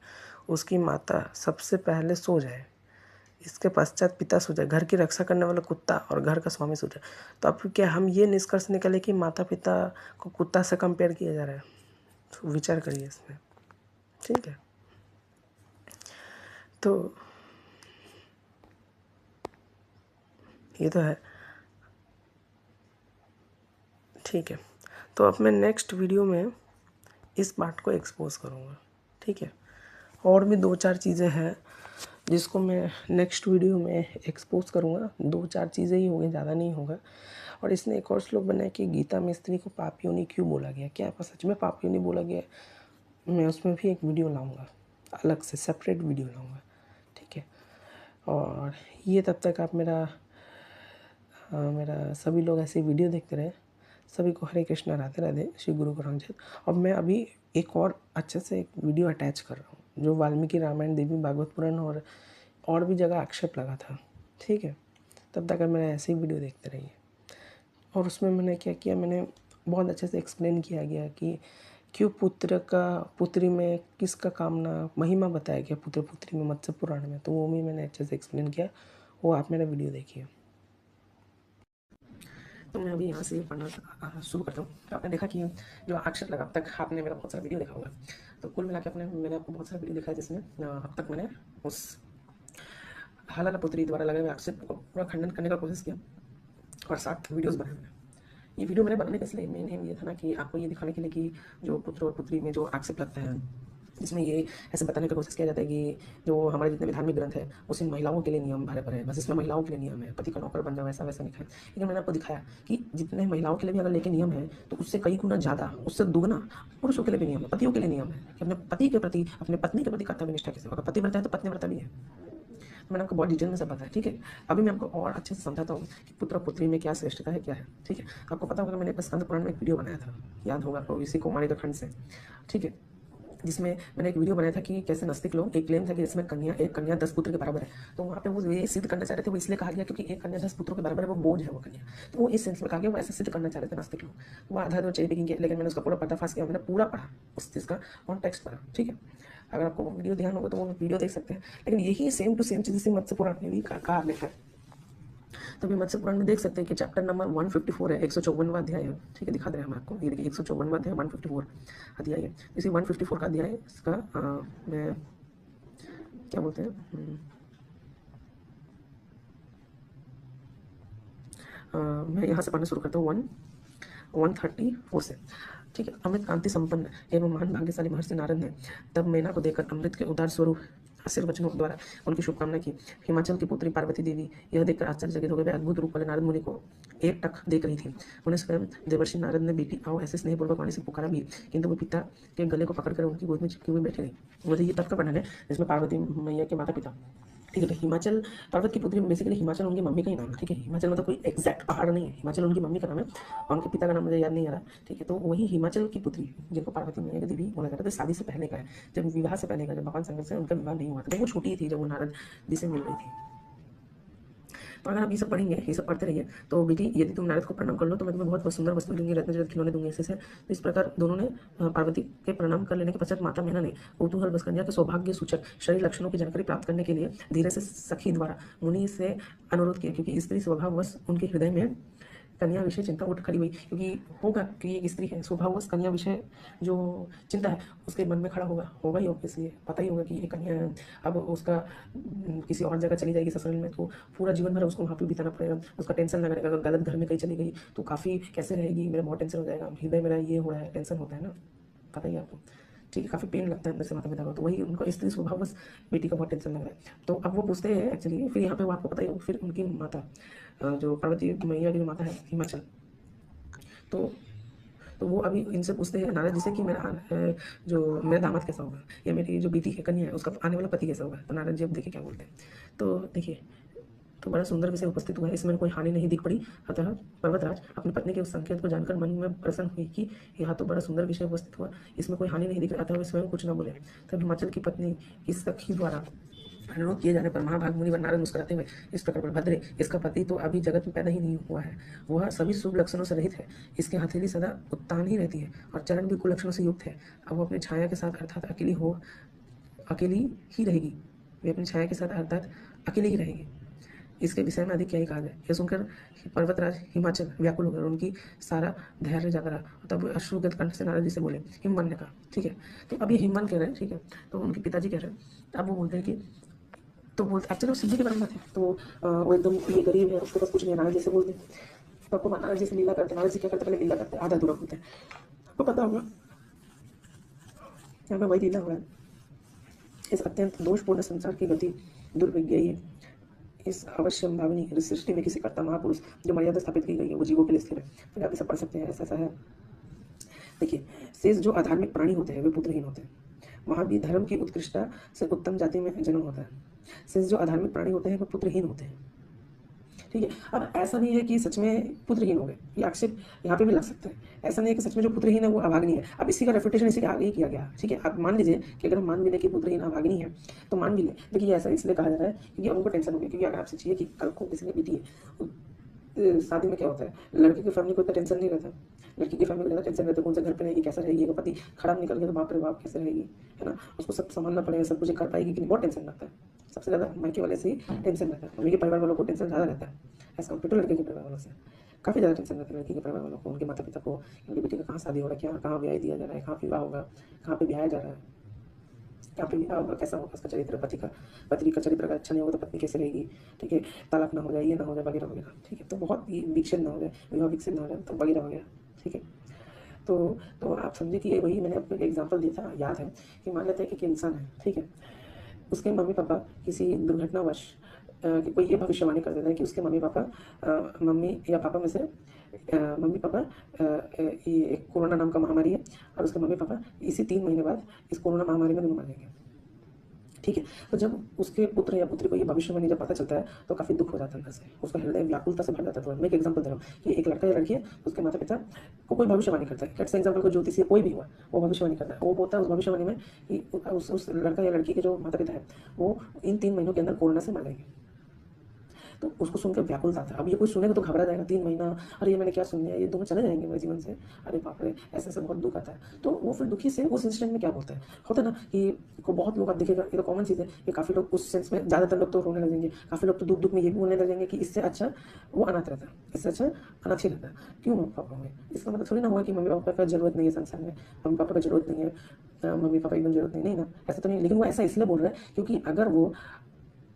उसकी माता सबसे पहले सो जाए, इसके पश्चात पिता सो जाए, घर की रक्षा करने वाला कुत्ता और घर का स्वामी सो जाए। तो अब क्या हम ये निष्कर्ष निकाले कि माता पिता को कुत्ता से कंपेयर किया जा रहा है? तो विचार करिए इसमें, ठीक है। तो ये तो है, ठीक है। तो अब मैं नेक्स्ट वीडियो में इस पार्ट को एक्सपोज करूँगा, ठीक है। और भी 2-4 चीज़ें हैं जिसको मैं नेक्स्ट वीडियो में एक्सपोज करूँगा। 2-4 चीज़ें ही होंगी, ज़्यादा नहीं होगा। और इसने एक और श्लोक बनाया कि गीता में स्त्री को पापियोनी क्यों बोला गया, क्या सच में पापियोनी बोला गया? मैं उसमें भी एक वीडियो लाऊंगा, अलग से सेपरेट वीडियो लाऊंगा, ठीक है। और ये तब तक आप मेरा सभी लोग ऐसे वीडियो देखते रहे। सभी को हरे कृष्णा, राधे राधे, श्री गुरु ग्रंथ। अब मैं अभी एक और अच्छे से एक वीडियो अटैच कर रहा हूँ जो वाल्मीकि रामायण, देवी भागवत पुराण और भी जगह आक्षेप लगा था, ठीक है। तब तक मेरा ऐसे ही वीडियो देखते रहिए। और उसमें मैंने क्या किया, मैंने बहुत अच्छे से एक्सप्लेन किया गया कि क्यों पुत्री में किसका कामना महिमा बताया गया पुत्र पुत्री में मत्स्य पुराण में, तो वो भी मैंने अच्छे से एक्सप्लेन किया। वो आप मेरा वीडियो देखिए। तो मैं अभी यहाँ से पढ़ना शुरू करता हूँ। तो आपने देखा कि जो आक्षेप लगा, अब तक आपने मेरा बहुत सारा वीडियो देखा होगा। तो कुल मिला के मैंने आपको बहुत सारा वीडियो दिखाया जिसमें अब तक मैंने उस हालाला पुत्री द्वारा लगाए हुए आक्षेप को पूरा खंडन करने का कोशिश किया और 7 वीडियोस बनाए मैंने। ये वीडियो मैंने बनाने का इसलिए मेन एम ये था ना कि आपको ये दिखाने के लिए कि जो पुत्र और पुत्री में जो आक्षेप लगता है, इसमें ये ऐसे बताने का कोशिश किया जाता है कि जो हमारे जितने भी धार्मिक ग्रंथ है उसमें महिलाओं के लिए नियम भरे पड़े हैं, बस इसमें महिलाओं के लिए नियम है, पति का नौकर बन जाओ, ऐसा वैसा लिखा है। लेकिन मैंने आपको दिखाया कि जितने महिलाओं के लिए भी अगर लेके नियम है तो उससे कई गुना ज़्यादा, उससे दुगना पुरुषों के लिए भी नियम है, पतियों के लिए नियम है कि अपने पति के प्रति, अपने पत्नी के प्रति कर्तव्य निष्ठा कैसे होगा। पति व्रता है तो पत्नी व्रता भी है। मैंने आपको बहुत डिटेल में सब बताया, ठीक है। अभी मैं आपको और अच्छे से समझाता हूँ कि पुत्र पुत्री में क्या श्रेष्ठता है, क्या है, ठीक है। आपको पता होगा मैंने स्कंद पुराण में एक वीडियो बनाया था, याद होगा आपको, इसी कुमारी का खंड से, ठीक है, जिसमें मैंने एक वीडियो बनाया था कि कैसे नास्तिक लोग, एक क्लेम था कि इसमें एक कन्या 10 पुत्र के बराबर है। तो वहाँ पे वो ये सिद्ध करना चाह रहे थे, वो इसलिए कहा गया क्योंकि एक कन्या 10 पुत्रों के बराबर है, वो बोझ है वो कन्या। तो वो इस सेंस में कहा गया, वो ऐसा सिद्ध करना चाह रहे थे नास्तिक लोग। वो आधा दो चेरी किया, लेकिन मैंने उसका पूरा पर्दाफाश किया, मैंने पूरा पढ़ा उस चीज़ का कॉन्टेक्स्ट पढ़ा, ठीक है। अगर आपको वो वीडियो ध्यान होगा तो वो वीडियो देख सकते हैं। लेकिन यही सेम टू सेम चीज़ इसी मत्स्य पुराण में भी कहा लिखा है। तो मत्स्य पुराण में देख सकते हैं कि चैप्टर नंबर 154 है, 154वां अध्याय है, ठीक है। दिखा दे रहे हैं हम आपको, ये देखिए 154वां अध्याय 154 अध्याय है। इसी 154 का अध्याय इसका मैं क्या बोलते हैं, मैं यहाँ से पढ़ना शुरू करता हूँ 134 से, ठीक है। अमृत कांति संपन्न एवं महान भाग्यशाली महर्षि नारद ने तब मैना को देखकर अमृत के उदार स्वरूप आशीर्वचनों द्वारा उनकी शुभकामना की। हिमाचल की पुत्री पार्वती देवी यह देखकर आश्चर्यचकित हो गए। वे अद्भुत रूप वाले नारद मुनि को एक टक देख रही थी। उन्हें स्वयं देवर्षि नारद ने बेटी आओ ऐसे स्नेहपूर्वक वाणी से पुकारा भी, किंतु वो पिता के गले को पकड़कर उनकी गोद में चिपकी हुई बैठी रही। मुझे ये तब का वर्णन है जिसमें पार्वती मैया के माता पिता, ठीक है। तो हिमाचल पर्वत की पुत्री, बेसिकली हिमाचल उनकी मम्मी का ही नाम है, ठीक है। हिमाचल मतलब कोई एग्जैक्ट पहाड़ नहीं है, हिमाचल उनकी मम्मी का नाम है और उनके पिता का नाम मुझे याद नहीं आ रहा, ठीक है। तो वही हिमाचल की पुत्री जिनको पार्वती मैया की देवी बोला जाता है, शादी से पहले का है, जब विवाह से पहले का, जब भगवान शंकर से उनका विवाह नहीं हुआ था, वो छोटी थी जब वो नारद जी से मिल रही थी। तो अगर आप ये सब पढ़ेंगे, ये सब पढ़ते रहिए, तो बेटी यदि तुम नारद को प्रणाम कर लो तो मैं तुम्हें बहुत सुंदर वस्तु दूंगी, रत्न जगत खिलौने दूंगी, ऐसे से। तो इस प्रकार दोनों ने पार्वती के प्रणाम कर लेने के पश्चात माता मैना ने कौतूहल बस कन्या के सौभाग्य सूचक शरीर लक्षणों की जानकारी प्राप्त करने के लिए धीरे से सखी द्वारा मुनि से अनुरोध किया, क्योंकि स्त्री स्वभाववश उनके हृदय में कन्या विषय चिंता उठ खड़ी हुई। क्योंकि होगा कि एक स्त्री है, स्वभाववश कन्या विषय जो चिंता है उसके मन में खड़ा होगा ही, ऑब्वियसली पता ही होगा कि ये कन्या है। अब उसका किसी और जगह चली जाएगी ससुराल में तो पूरा जीवन भर उसको वहाँ पे बिताना पड़ेगा, उसका टेंशन लगा रहेगा। अगर गलत घर में कहीं चली गई तो काफ़ी कैसे रहेगी, मेरा बहुत टेंशन हो जाएगा, हृदय मेरा ये हो रहा है, टेंशन होता है ना, पता ही आपको, ठीक है। काफ़ी पेन लगता है अंदर से माता पिता को, तो वही उनको स्त्री स्वभाव बस बेटी का बहुत टेंशन लग रहा है। तो अब वो पूछते हैं एक्चुअली, फिर यहाँ पे वो आपको पता ही, फिर उनकी माता जो पार्वती मैया की जो माता है हिमाचल, तो वो अभी इनसे पूछते हैं नारद जी से कि मेरा दामाद कैसा होगा, या मेरी जो बेटी है कन्या है उसका आने वाला पति कैसा होगा। तो नारद जी अब देखिए क्या बोलते हैं, तो देखिए तो बड़ा सुंदर विषय उपस्थित हुआ है, इसमें कोई हानि नहीं दिख पड़ी। अतः पर्वतराज अपनी पत्नी के उस संकेत को जानकर मन में प्रसन्न हुई कि यह तो बड़ा सुंदर विषय उपस्थित हुआ, इसमें कोई हानि नहीं दिख रही। अतः वे स्वयं कुछ न बोले। तब हिमाचल की पत्नी की सखी द्वारा अनुरोध किए जाने पर महाभाग मुनि व नारद मुस्कुराते हुए इस प्रकार बोले, भद्रे, इसका पति तो अभी जगत में पैदा ही नहीं हुआ है, वह सभी शुभ लक्षणों से रहित है, इसकी हथेली सदा उत्तान ही रहती है और चरण भी कुलक्षणों से युक्त है। अब वो अपनी छाया के साथ अर्थात अकेली ही रहेगी, वे अपनी छाया के साथ अर्थात अकेली ही रहेगी। इसके विषय में अधिक क्या ही कहा जाए। यह सुनकर पर्वतराज हिमाचल व्याकुल हो गए, उनकी सारा धैर्य जाता रहा। तब अश्रुगत कंठ से नारद जी से बोले, हिमवन ने कहा, ठीक है। तो अब ये हिमवन कह रहे हैं, ठीक है, तो उनके पिताजी कह रहे हैं। अब वो बोलते हैं कि तो बोलते एक्चुअली वो सीधे के बारे में थे, तो वो एकदम ये गरीब है, उसके पास कुछ नहीं है। नारद जी से बोलते हैं, तो आपको नारद जी से लीला करते, नारद जी क्या करते, पहले लीला करते, आधा अधूरा बोलते हैं। आपको पता होगा यहाँ पे वही लीला हुआ है। इस अत्यंत दोषपूर्ण संसार की गति दुर्विज्ञ है। इस अवश्यम भावनी सृष्टि में किसी कर्ता महापुरुष जो मर्यादा स्थापित की गई है वो जीवों के लिए स्थिर है। फिर आप इसे पढ़ सकते हैं, ऐसा है। देखिए, शेष जो अधार्मिक प्राणी होते हैं वे पुत्रहीन होते हैं, वहाँ भी धर्म की उत्कृष्टता से उत्तम जाति में जन्म होता है। शेष जो अधार्मिक प्राणी होते हैं वे पुत्रहीन होते हैं, ठीक है। अब ऐसा नहीं है कि सच में पुत्रहीन हो गए, ये आक्षेप यहाँ पे भी लग सकते हैं। ऐसा नहीं है कि सच में जो पुत्रहीन है वो अभाग्नि है। अब इसी का रेफुटेशन इसी के आगे ही किया गया, ठीक है। आप मान लीजिए कि अगर हम मान भी लें कि पुत्रहीन अभाग्नि है तो मान भी लें। देखिए, ऐसा इसलिए कहा जा रहा है क्योंकि उनको टेंशन हो गया, क्योंकि अगर आप सोचिए कि कल को किसी ने बेटी है, शादी में क्या होता है, लड़के की फैमिली को इतना टेंशन नहीं रहता, लड़की की फैमिली को ज़्यादा टेंशन रहता है, कौन सा घर पे रहेगी, कैसा रहेगी, पति खराब निकल गया तो बाप रे बाप कैसे रहेगी, है ना, उसको सब संभालना पड़ेगा, सब कुछ कर पाएगी कि नहीं, बहुत टेंशन लगता है। सबसे ज़्यादा मायके वाले से ही टेंशन रहता है, मम्मी के परिवार वालों को टेंशन ज़्यादा रहता है एज कम्पेयर टू लड़के के परिवार वालों से। काफ़ी ज़्यादा टेंशन रहता है लड़की के परिवार वालों को, उनके माता पिता को, उनकी बेटी का कहाँ शादी हो रहा है, क्या कहाँ ब्याह दिया जा रहा है, कहाँ विवाह होगा, कहाँ पे ब्याह जा रहा है, कहाँ पे विवाह होगा, कैसा होगा उसका चरित्र, पति का चरित्र अगर अच्छा नहीं होगा तो पत्नी कैसे रहेगी, ठीक है, तलाक ना हो जाए, ये ना हो जाए, वगैरह वगैरह, ठीक है। तो बहुत ही विच्छेद ना हो जाए, विवाह विच्छेद ना हो जाए, तो वगैरह वगैरह, ठीक है। तो आप समझे कि ये वही मैंने आपको एक एग्जाम्पल दिया था, याद है कि मान लेते हैं कि इंसान है, ठीक है, उसके मम्मी पापा किसी दुर्घटनावश कोई ये भविष्यवाणी कर देता है कि उसके मम्मी पापा मम्मी या पापा में से मम्मी पापा ये कोरोना नाम का महामारी है और उसके मम्मी पापा इसी 3 महीने बाद इस कोरोना महामारी में मर जाएंगे, ठीक है। तो जब उसके पुत्र या पुत्री को ये भविष्यवाणी जब पता चलता है तो काफ़ी दुख हो जाता है अंदर से, उसका हृदय व्याकुलता से भर जाता है। तो मैं एक एग्जांपल दे रहा हूँ कि एक लड़का या लड़की है, उसके माता पिता को कोई भविष्यवाणी करता है, लेट्स से एग्जांपल को ज्योतिषी कोई भी हुआ, वो भविष्यवाणी करता है, वो बोलता है उस भविष्यवाणी में कि उस लड़का या लड़की के जो माता पिता है वो इन 3 महीनों के अंदर कोरोना से मर जाएंगे। तो उसको सुनकर व्याकुल था। अब ये कोई सुनेगा तो घबरा जाएगा, 3 महीना, अरे ये मैंने क्या सुन लिया, ये दोनों चले जाएंगे मेरे जीवन से, अरे बाप रे, ऐसे ऐसे बहुत दुख आता है। तो वो फिर दुखी से उस इंसिडेंट में क्या बोलता है, होता है ना कि को बहुत लोग आप देखिएगा, ये तो कॉमन चीज़ है कि काफ़ी लोग उस सेंस में, ज़्यादातर लोग तो रोने लग जाएंगे, काफ़ी लोग तो दुख दुख में ये भी बोलने लग जाएंगे कि इससे अच्छा वो अनाथ रहता है, इससे अच्छा अनाथ ही रहता है। क्यों मम्मी पापा होंगे, इसका मतलब थोड़ी ना हुआ कि मम्मी पापा का जरूरत नहीं है संसार में, मम्मी पापा का जरूरत नहीं है, मम्मी पापा एकदम जरूरत नहीं ना, ऐसा तो नहीं। लेकिन वो ऐसा इसलिए बोल रहा है क्योंकि अगर वो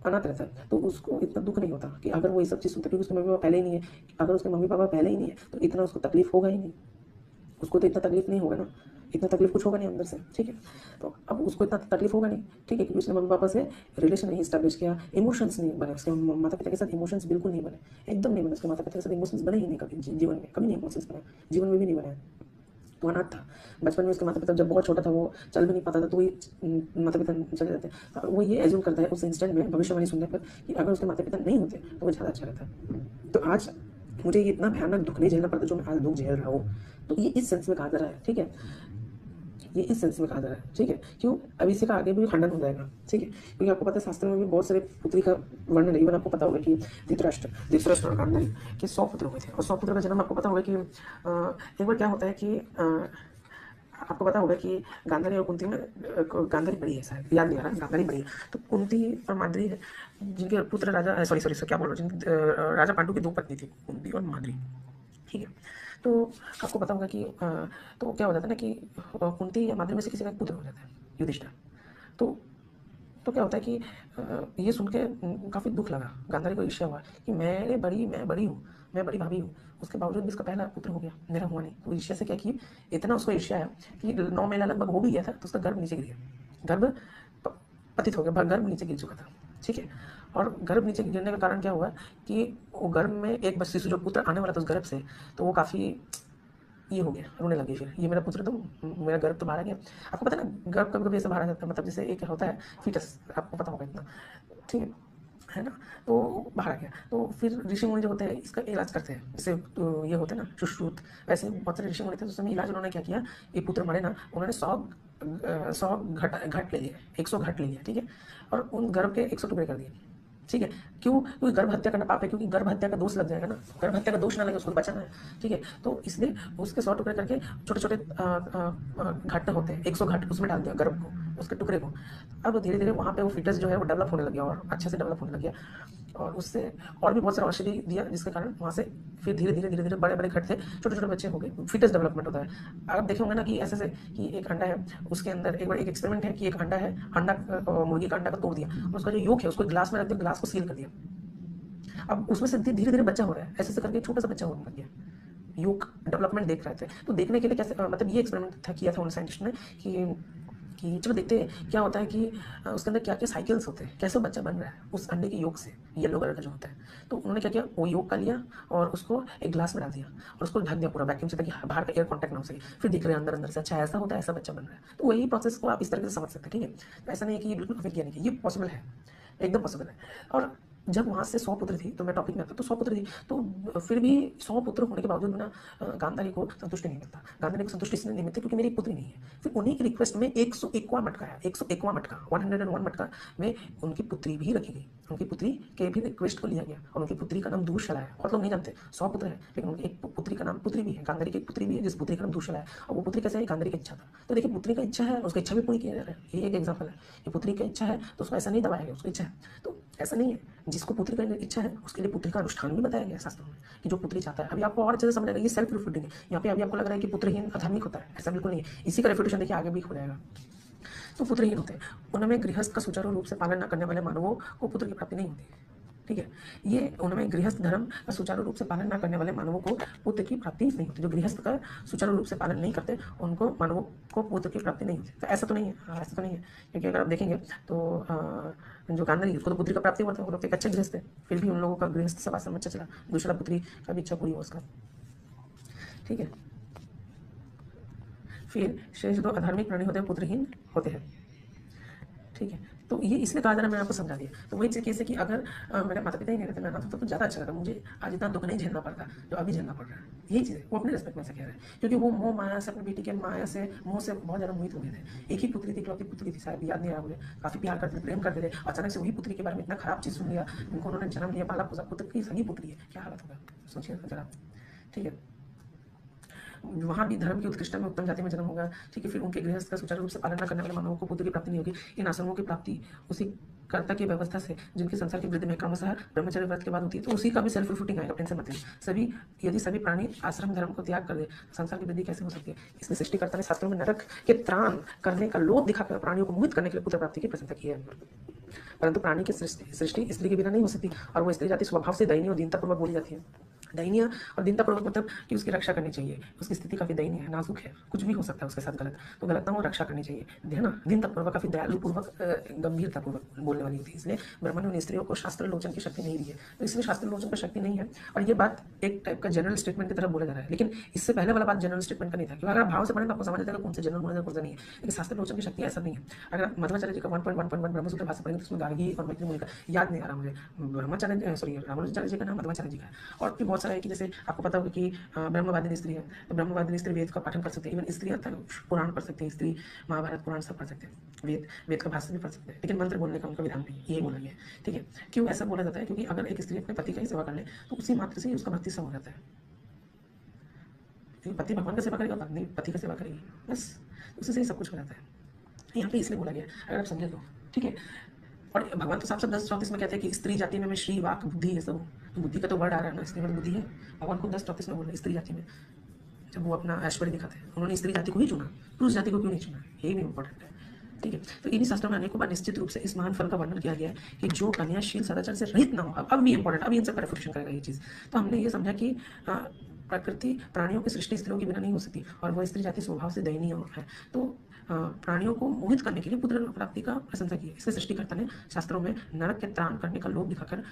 अनाथ रहता है तो उसको इतना दुख नहीं होता कि अगर वो ये सब चीज़ सुनता है, क्योंकि उसके मम्मी पापा पहले ही नहीं है, अगर उसके मम्मी पापा पहले ही नहीं है तो इतना उसको तकलीफ होगा ही नहीं, उसको तो इतना तकलीफ नहीं होगा ना, इतना तकलीफ कुछ होगा नहीं अंदर से, ठीक है। तो अब उसको इतना तकलीफ होगा नहीं, ठीक है, क्योंकि उसने मम्मी पापा से रिलेशन नहीं स्टैब्लिश किया, इमोशंस नहीं बने, उसके माता पिता के साथ इमोशंस बिल्कुल नहीं बने, एकदम नहीं बने, उसके माता पिता के साथ इमोशंस बने ही नहीं कभी जीवन में, कभी नहीं इमोशंस बने, जीवन में भी नहीं बने। वो अनाथ था, बचपन में उसके माता पिता जब बहुत छोटा था वो चल भी नहीं पाता था तो वही माता पिता चले जाते। तो वो ये एज्यूम करता है उस इंसिडेंट में भविष्यवाणी सुनने पर कि अगर उसके माता पिता नहीं होते तो वो ज़्यादा अच्छा रहता। तो आज मुझे ये इतना भयानक दुख नहीं झेलना पड़ता जो मैं आज दुख झेल रहा हूँ। तो ये इस सेंस में कहा जा रहा है, ठीक है, ये इस सेंस में कहा जा रहा है, ठीक है। क्यों, अब इसी का आगे भी खंडन हो जाएगा, ठीक है, क्योंकि आपको पता है शास्त्र में भी बहुत सारे पुत्री का वर्णन है। इवन आपको पता होगा कि धृतराष्ट्र और गांधारी के 100 पुत्र हुए थे और 100 पुत्र का जन्म आपको पता होगा कि एक बार क्या होता है कि आपको पता होगा कि गांधारी और कुंती में गांधारी बड़ी है, शायद याद नहीं आ रहा, गांधारी बड़ी है, तो कुंती और माद्री है जिनके पुत्र राजा सॉरी क्या बोल रहा हूँ, राजा पांडु की 2 पत्नी थी, कुंती और माद्री, ठीक है। तो आपको पता होगा कि तो क्या हो जाता है ना कि कुंती या माद्री में से किसी का एक पुत्र हो जाता है, युधिष्ठिर। तो क्या होता है कि ये सुन के काफ़ी दुख लगा, गांधारी को ईर्ष्या हुआ कि मैं बड़ी हूँ, मैं बड़ी भाभी हूँ, उसके बावजूद भी इसका पहला पुत्र हो गया, मेरा हुआ नहीं। तो ईर्ष्या से क्या की, इतना उसको ईर्ष्या है कि 9 महीना लगभग हो भी गया था तो उसका गर्भ नीचे गिर गया, गर्भ पतित हो गया, गर्भ नीचे गिर चुका था, ठीक है। और गर्भ नीचे गिरने का कारण क्या हुआ कि वो गर्भ में एक बस शिशु जो पुत्र आने वाला था उस गर्भ से, तो वो काफ़ी ये हो गया, रोने लगी, फिर ये मेरा पुत्र तो, मेरा गर्भ तो बाहर आ गया। आपको पता है ना गर्भ कभी कभी ऐसे बाहर आ जाता है, मतलब जैसे एक होता है फीटस, आपको पता होगा इतना, ठीक है। है ना। तो बाहर आ गया, तो फिर ऋषि मुनि जो होते हैं इसका इलाज करते हैं, जैसे तो ये होते हैं ना सुश्रुत, वैसे बहुत सारे ऋषि मुनि थे, उस समय इलाज उन्होंने क्या किया, ये पुत्र मरे ना, उन्होंने 100 घट ले लिए, 100 घट ले लिया, ठीक है, और उन गर्भ के 100 टुकड़े कर दिए, ठीक है। क्यों? क्योंकि गर्भ हत्या करना पाप है, क्योंकि गर्भ हत्या का दोष लग जाएगा ना, गर्भ हत्या का दोष ना लगे, उसको बचाना है, ठीक है। तो इसलिए उसके 100 टुकड़े करके छोटे छोटे घट होते हैं, 100 घट उसमें डाल दिया गर्भ को, उसके टुकड़े को। अब धीरे धीरे वहाँ पे वो फिटस जो है वो डेवलप होने लग गया, और अच्छे से डेवलप होने लग गया, और उससे और भी बहुत सारा औषधि दिया, जिसके कारण वहाँ से फिर धीरे धीरे बड़े बड़े घट थे, छोटे छोटे बच्चे हो गए, फिटस डेवलपमेंट होता है। आप देखे होंगे ना कि ऐसे कि एक अंडा है, उसके अंदर एक एक्सपेरिमेंट है कि एक अंडा है, अंडा मुर्गी का अंडा का तोड़ दिया, उसका जो योक है उसको ग्लास में रख दिया, ग्लास को सील कर दिया, अब उसमें से धीरे धीरे बच्चा हो रहा है, ऐसे करके छोटा सा बच्चा होने लग गया। योग डेवलपमेंट देख रहे थे, तो देखने के लिए कैसे मतलब ये एक्सपेरिमेंट था, किया था उन साइंटिस्ट ने कि चलो देखते हैं क्या होता है कि उसके अंदर क्या क्या साइकिल्स होते हैं, कैसे बच्चा बन रहा है उस अंडे के योग से, येलो कलर का जो होता है। तो उन्होंने क्या किया, वो योग का लिया और उसको एक ग्लास में डाल दिया और उसको ढक दिया पूरा वैक्यूम से, ताकि बाहर का एयर कॉन्टैक्ट ना हो सके। फिर देख रहे हैं अंदर अंदर से, अच्छा ऐसा होता है, ऐसा बच्चा बन रहा है। तो वही प्रोसेस को आप इस तरीके से समझ सकते हैं, ठीक है। तो ऐसा नहीं है कि ये बिल्कुल अविज्ञानिक नहीं है, ये पॉसिबल है, एकदम पॉसिबल है। और जब वहाँ से 100 पुत्र थी, तो मैं टॉपिक में आता, तो 100 पुत्र थी, तो फिर भी 100 पुत्र होने के बावजूद ना गांधारी को संतुष्टि नहीं मिलता। गांधारी को संतुष्टि इसलिए नहीं मिलती क्योंकि मेरी एक पुत्री नहीं है। फिर उन्हीं की रिक्वेस्ट में 101वां मटका है, 101वां मटका, 101 मटका में उनकी पुत्री भी रखी गई, उनकी पुत्री के भी रिक्वेस्ट को लिया गया, और उनकी पुत्री का नाम दूषला है। बहुत लोग नहीं जानते, 100 पुत्र है, लेकिन उनकी एक पुत्री का नाम, पुत्री भी है, गांधारी की एक पुत्री भी है, जिस पुत्री का नाम दूषला है। और वो पुत्री कैसे है, गांधारी की इच्छा था। तो देखिए, पुत्री का इच्छा है, उसका इच्छा भी पूरी किया जा रहा है, ये एक एग्जाम्पल है। ये पुत्री की इच्छा है तो उसको ऐसा नहीं दबाया गया, उसकी इच्छा है। तो ऐसा नहीं है, जिसको पुत्री का इच्छा है उसके लिए पुत्री का अनुष्ठान भी बताया गया शास्त्रों में, कि जो पुत्री चाहता है। अभी आपको और अच्छे से समझ आएगा, ये सेल्फ रिफ्यूटिंग है। यहाँ पे अभी आपको लग रहा है कि पुत्रहीन अधार्मिक होता है, ऐसा बिल्कुल नहीं है। इसी का रिफ्यूटेशन देखिए आगे भी हो जाएगा। तो पुत्रहीन होते हैं, उनमें गृहस्थ का सुचारू रूप से पालन न करने वाले मानवों को पुत्र की प्राप्ति नहीं होती, ठीक है। ये उनमें गृहस्थ धर्म का सुचारू रूप से पालन न करने वाले मानवों को पुत्र की प्राप्ति नहीं होती। जो गृहस्थ का सुचारू रूप से पालन नहीं करते, उनको मानवों को पुत्र की प्राप्ति नहीं होती। तो ऐसा तो नहीं है, ऐसा तो नहीं है, क्योंकि अगर आप देखेंगे तो जो गांधारी, उसको तो पुत्री का प्राप्ति हुआ था, वो लोग एक अच्छे गृहस्थ है, फिर भी उन लोगों का गृहस्थ सब आश्रम अच्छा चला, दूसरा पुत्री का भी इच्छा पूरी हुआ उसका, ठीक है। फिर शेष दो अधार्मिक प्राणी होते हैं, पुत्रहीन होते हैं, ठीक है। तो ये इसलिए कहा जा रहा है, मैंने आपको समझा दिया। तो वही केस है कि अगर मेरे माता पिता ही नहीं रहते, मैं अनाथ होता तो ज़्यादा अच्छा रहता, मुझे आज इतना दुख नहीं झेलना पड़ता जो अभी झेलना पड़ रहा है। यही चीज़ है, वो अपने रिस्पेक्ट में से कह रहे हैं, क्योंकि वो मोह माया से, अपनी बेटी के माया से, मोह से बहुत ज़्यादा मोहित हो गए थे। एक ही पुत्री थी, इकलौती पुत्री थी, शायद याद नहीं आ रहा मुझे, काफ़ी प्यार करते थे, प्रेम करते थे। अचानक से वही पुत्री के बारे में इतना खराब चीज़ सुन लिया, उनको उन्होंने जन्म दिया, पाला पोसा, पुत्र की सगी पुत्री है, क्या हालत होगा सोचिए जरा, ठीक है। वहाँ भी धर्म की उत्कृष्टता में उत्तम जाति में जन्म होगा, ठीक है। फिर उनके गृहस्थ का सुचारू रूप से पालन न करने वाले मानवों को पुत्र की प्राप्ति नहीं होगी। इन आश्रमों की प्राप्ति उसी कर्ता की व्यवस्था से, जिनकी संसार की वृद्धि में क्रमशः ब्रह्मचर्य व्रत के बाद होती है, तो उसी का भी सेल्फ रिफ्यूटिंग आएगा, टेंशन मत लीजिए। सभी यदि सभी प्राणी आश्रम धर्म को त्याग कर दे, संसार की वृद्धि कैसे हो सकती है। इसलिए सृष्टिकर्ता ने शास्त्रों में नरक के त्राण करने का लोभ दिखाकर प्राणियों को मोहित करने के लिए पुत्र प्राप्ति की प्रशंसा की है। परंतु प्राणी की सृष्टि स्त्री के बिना नहीं हो सकती, और वो स्त्री जाति स्वभाव से दयनीय और दीनतापूर्वक बोली जाती है। दयनीय और दीनतापूर्वक मतलब कि उसकी रक्षा करनी चाहिए, उसकी स्थिति काफ़ी दयनीय है, नाजुक है, कुछ भी हो सकता है उसके साथ गलत, तो गलत ना हो, रक्षा करनी चाहिए, है ना। दीनतापूर्वक, काफ़ी दयालुपूर्वक, गंभीरतापूर्वक बोलने वाली होती है। इसलिए ब्रह्मा ने उन स्त्रियों को शास्त्र लोचन की शक्ति नहीं दी है, तो इसलिए शास्त्र लोचन की शक्ति नहीं है। और ये बात एक टाइप का जनरल स्टेटमेंट की तरफ बोला जा रहा है, लेकिन इससे पहले वाला बात जनरल स्टेटमेंट का नहीं था, क्योंकि अगर आप भाव से पढ़ें तो आपको समझ आ जाएगा कौन से जनरल बोला जाए, कौन सा नहीं है। लेकिन शास्त्र लोचन की शक्ति ऐसा नहीं है। अगर आप मध्वाचार्य जी का 1.1.1 ब्रह्मसूत्र भाष्य पढ़ेंगे तो उसमें गार्गी और मैत्री मुनि का याद नहीं आ रहा मुझे, ब्रह्माचार्य सॉरी रामानुजाचार्य जी का नाम मध्वाचार्य जी का है। और भी बहुत सारा है कि जैसे आपको पता होगा कि ब्रह्मवादिनी स्त्री है, तो ब्रह्मवादिनी स्त्री वेद का पाठन कर सकते हैं, इवन स्त्री पुराण पढ़ सकते हैं, स्त्री महाभारत पुराण सब पढ़ सकते हैं, वेद का भाष्य भी पढ़ सकते हैं, लेकिन मंत्र बोलने का उनका विधान भी यही बोला गया है, ठीक है। क्यों ऐसा बोला जाता है, क्योंकि अगर एक स्त्री अपने पति का ही सेवा कर ले तो उसी मात्र से ही उसका भक्ति सब हो जाता है। क्योंकि पति भगवान का सेवा करेगा, पत्नी पति का सेवा करेगी, बस उसी से ही सब कुछ हो जाता है। यहाँ पे इसलिए बोला गया, अगर आप समझे तो, ठीक है। और भगवान तो साफ साफ 10:34 में कहते हैं कि स्त्री जाति में मैं श्री वाक बुद्धि है सब, तो बुद्धि का तो वर्ड आ रहा है ना, इसलिए बुद्धि है। भगवान को 10:34 में बोल रहे स्त्री जाति में, जब वो अपना ऐश्वर्य दिखाते हैं, उन्होंने स्त्री जाति को ही चुना, पुरुष जाति को क्यों नहीं चुना, ये भी इंपॉर्टेंट है, ठीक है। तो इन्हीं शास्त्रों में अनेकों बार निश्चित रूप से इस महान फल का वर्णन किया गया है कि जो कन्याशील सदाचार से रहित ना हो। अब भी इंपॉर्टेंट, अब इन सब का रेफरेंस करेगा ये चीज़। तो हमने ये समझा कि प्रकृति प्राणियों की सृष्टि स्त्रियों के बिना नहीं हो सकती, और वह स्त्री जाति स्वभाव से दयनीय है। तो प्राणियों को मोहित करने के लिए पुत्र प्राप्ति का प्रशंसा की है। इसलिए सृष्टिकर्ता ने शास्त्रों में नरक के त्राण करने का लोभ दिखाकर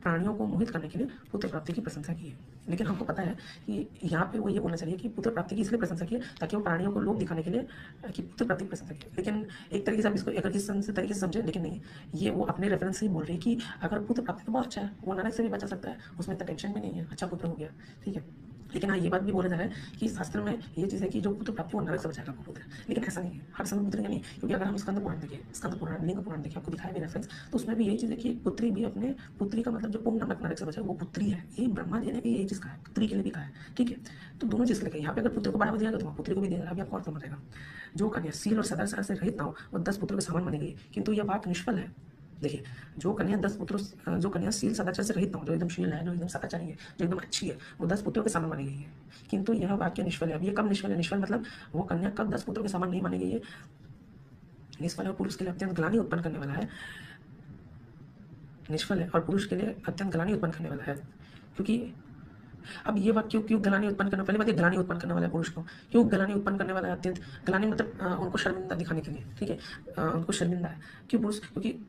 प्राणियों को मोहित करने के लिए पुत्र प्राप्ति की प्रशंसा की है। लेकिन हमको पता है कि यहाँ पे वो ये बोलना चाहिए कि पुत्र प्राप्ति की इसलिए प्रशंसा की है ताकि वो प्राणियों को लोभ दिखाने के लिए कि पुत्र प्राप्ति की प्रशंसा की। लेकिन एक तरीके से आप इसको अगर इस तरीके से समझे, लेकिन नहीं, ये वो अपने रेफरेंस से ही बोल रही है कि अगर पुत्र प्राप्ति तो बहुत अच्छा है, वो नरक से भी बचा सकता है, उसमें इतना टेंशन भी नहीं है, अच्छा पुत्र हो गया, ठीक है। लेकिन हाँ, ये बात भी बोला जा रहा है कि शास्त्र में ये चीज़ है कि जो पुत्र प्राप्ति वो नरक से बचाएगा आपको पुत्र। लेकिन ऐसा नहीं है, हर समय पुत्र नहीं, क्योंकि अगर हम स्कंद पुराण देखिए, स्कंद पुराण, लिंग पुराण देखिए, आपको दिखाया भी रेफरेंस, तो उसमें भी यही चीज़ है कि पुत्री भी अपने पुत्री का मतलब जो पुण्य नामक नरक से बचाए वो पुत्री है। ये ब्रह्मा जी ने भी यही चीज़ कहा है, पुत्री के लिए भी कहा है, ठीक है। तो दोनों चीज़ लेकर यहाँ पे अगर पुत्र को बढ़ावा दिया तो पुत्री को भी दिया, अभी आपको और समझ आएगा। जो कन्या सील और सदाचार से रहित ना हो वो 10 पुत्रों के समान मानी गई, किंतु यह बात निष्फल है। देखिए, जो कन्या 10 पुत्रों, जो कन्या शील सदाचार से रहित ना हो, जो एकदम शील है, जो एकदम सदाचारी है, जो एकदम अच्छी है, वो 10 पुत्रों के समान मानी गई है, किंतु यह वाक्य निष्फल है। अब ये कब निष्फल है? निष्फल मतलब वो कन्या कब 10 पुत्रों के समान नहीं मानी गई है? निष्फल और पुरुष के लिए अत्यंत ग्लानि उत्पन्न करने वाला है, निष्फल है और पुरुष के लिए अत्यंत ग्लानि उत्पन्न करने वाला है। क्योंकि अब ये वाक्य क्यों ग्लानि उत्पन्न करने, पहले बात ये ग्लानि उत्पन्न करने वाला है पुरुष को, क्यों ग्लानि उत्पन्न करने वाला है? अत्यंत ग्लानि मतलब उनको शर्मिंदा दिखाने के लिए, ठीक है, उनको शर्मिंदा है। क्यों पुरुष? क्योंकि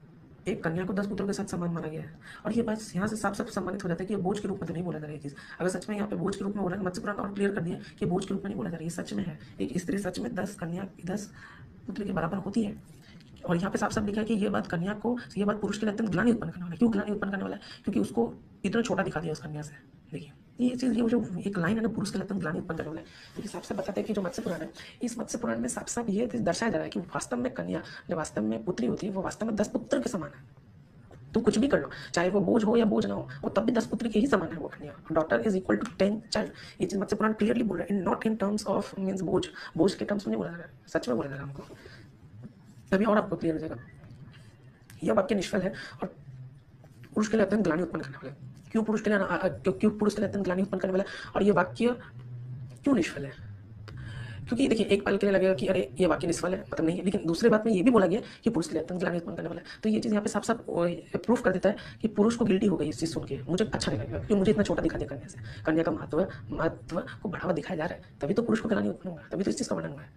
एक कन्या को 10 पुत्रों के साथ समान माना गया है। और ये बात यहाँ से साफ साफ सम्मानित हो जाता है कि ये बोझ के रूप में तो नहीं बोला जा रहा है चीज़। अगर सच में यहाँ पे बोझ के रूप में बोला है, मत्स्य पुराण और क्लियर कर दिया कि बोझ के रूप में नहीं बोला जा रहा है, ये सच में है। एक स्त्री सच में 10 कन्या 10 पुत्र के बराबर होती है। और यहाँ पे साफ साफ लिखा है कि ये बात कन्या को, ये बात पुरुष के लिए अत्यंत ग्लानि उत्पन्न करने वाला है। क्यों ग्लानि उत्पन्न करने वाला है? क्योंकि उसको इतना छोटा दिखा दिया उस कन्या से। देखिए, ये चीज़, ये जो एक लाइन है ना, पुरुष के लिए अत्यंत ग्लानि उत्पन्न करने वाला है, क्योंकि साफ साफ बताते हैं कि जो मत्स्य पुराण है, इस मत्स्य पुराण में साफ साफ ये दर्शाया जा रहा है कि वास्तव में कन्या, जो वास्तव में पुत्री होती है, वो वास्तव में 10 पुत्र के समान है। तुम कुछ भी कर लो, चाहे वो बोझ हो या बोझ ना हो, वो तब भी 10 पुत्र के ही समान है वो कन्या। Daughter is equal to 10 child. ये चीज मत्स्य पुराण क्लियरली बोल रहा है, not in terms of means बोझ, बोझ के टर्म्स में नहीं बोला जा रहा है, सच में बोला जा रहा है हमको। तभी और आपको क्लियर हो जाएगा। यह वाक्य निष्फल है और पुरुष के लिए अत्यंत ग्लानि उत्पन्न करने वाला है। क्यों पुरुष के लिए क्यों पुरुष के लिए अत्यंत ग्लानि उत्पन्न करने वाला है? और ये वाक्य क्यों निष्फल है? क्योंकि देखिए, एक पल के लिए लगेगा कि अरे ये वाक्य निष्फल है, मतलब नहीं है, लेकिन दूसरे बात में ये भी बोला गया कि पुरुष के लिए अत्यंत ग्लानि उत्पन्न करने वाला है। तो ये चीज़ यहाँ पे साफ साफ प्रूफ कर देता है कि पुरुष को गिल्टी हो गई इस चीज़ सुन के, मुझे अच्छा नहीं लगेगा क्योंकि मुझे इतना छोटा दिखा दिया कन्या से, कन्या का महत्व को बढ़ावा दिखाया जा रहा है, तभी तो पुरुष को ग्लानि उत्पन्न हुआ है, तभी तो इस चीज़ का वर्णन हुआ है।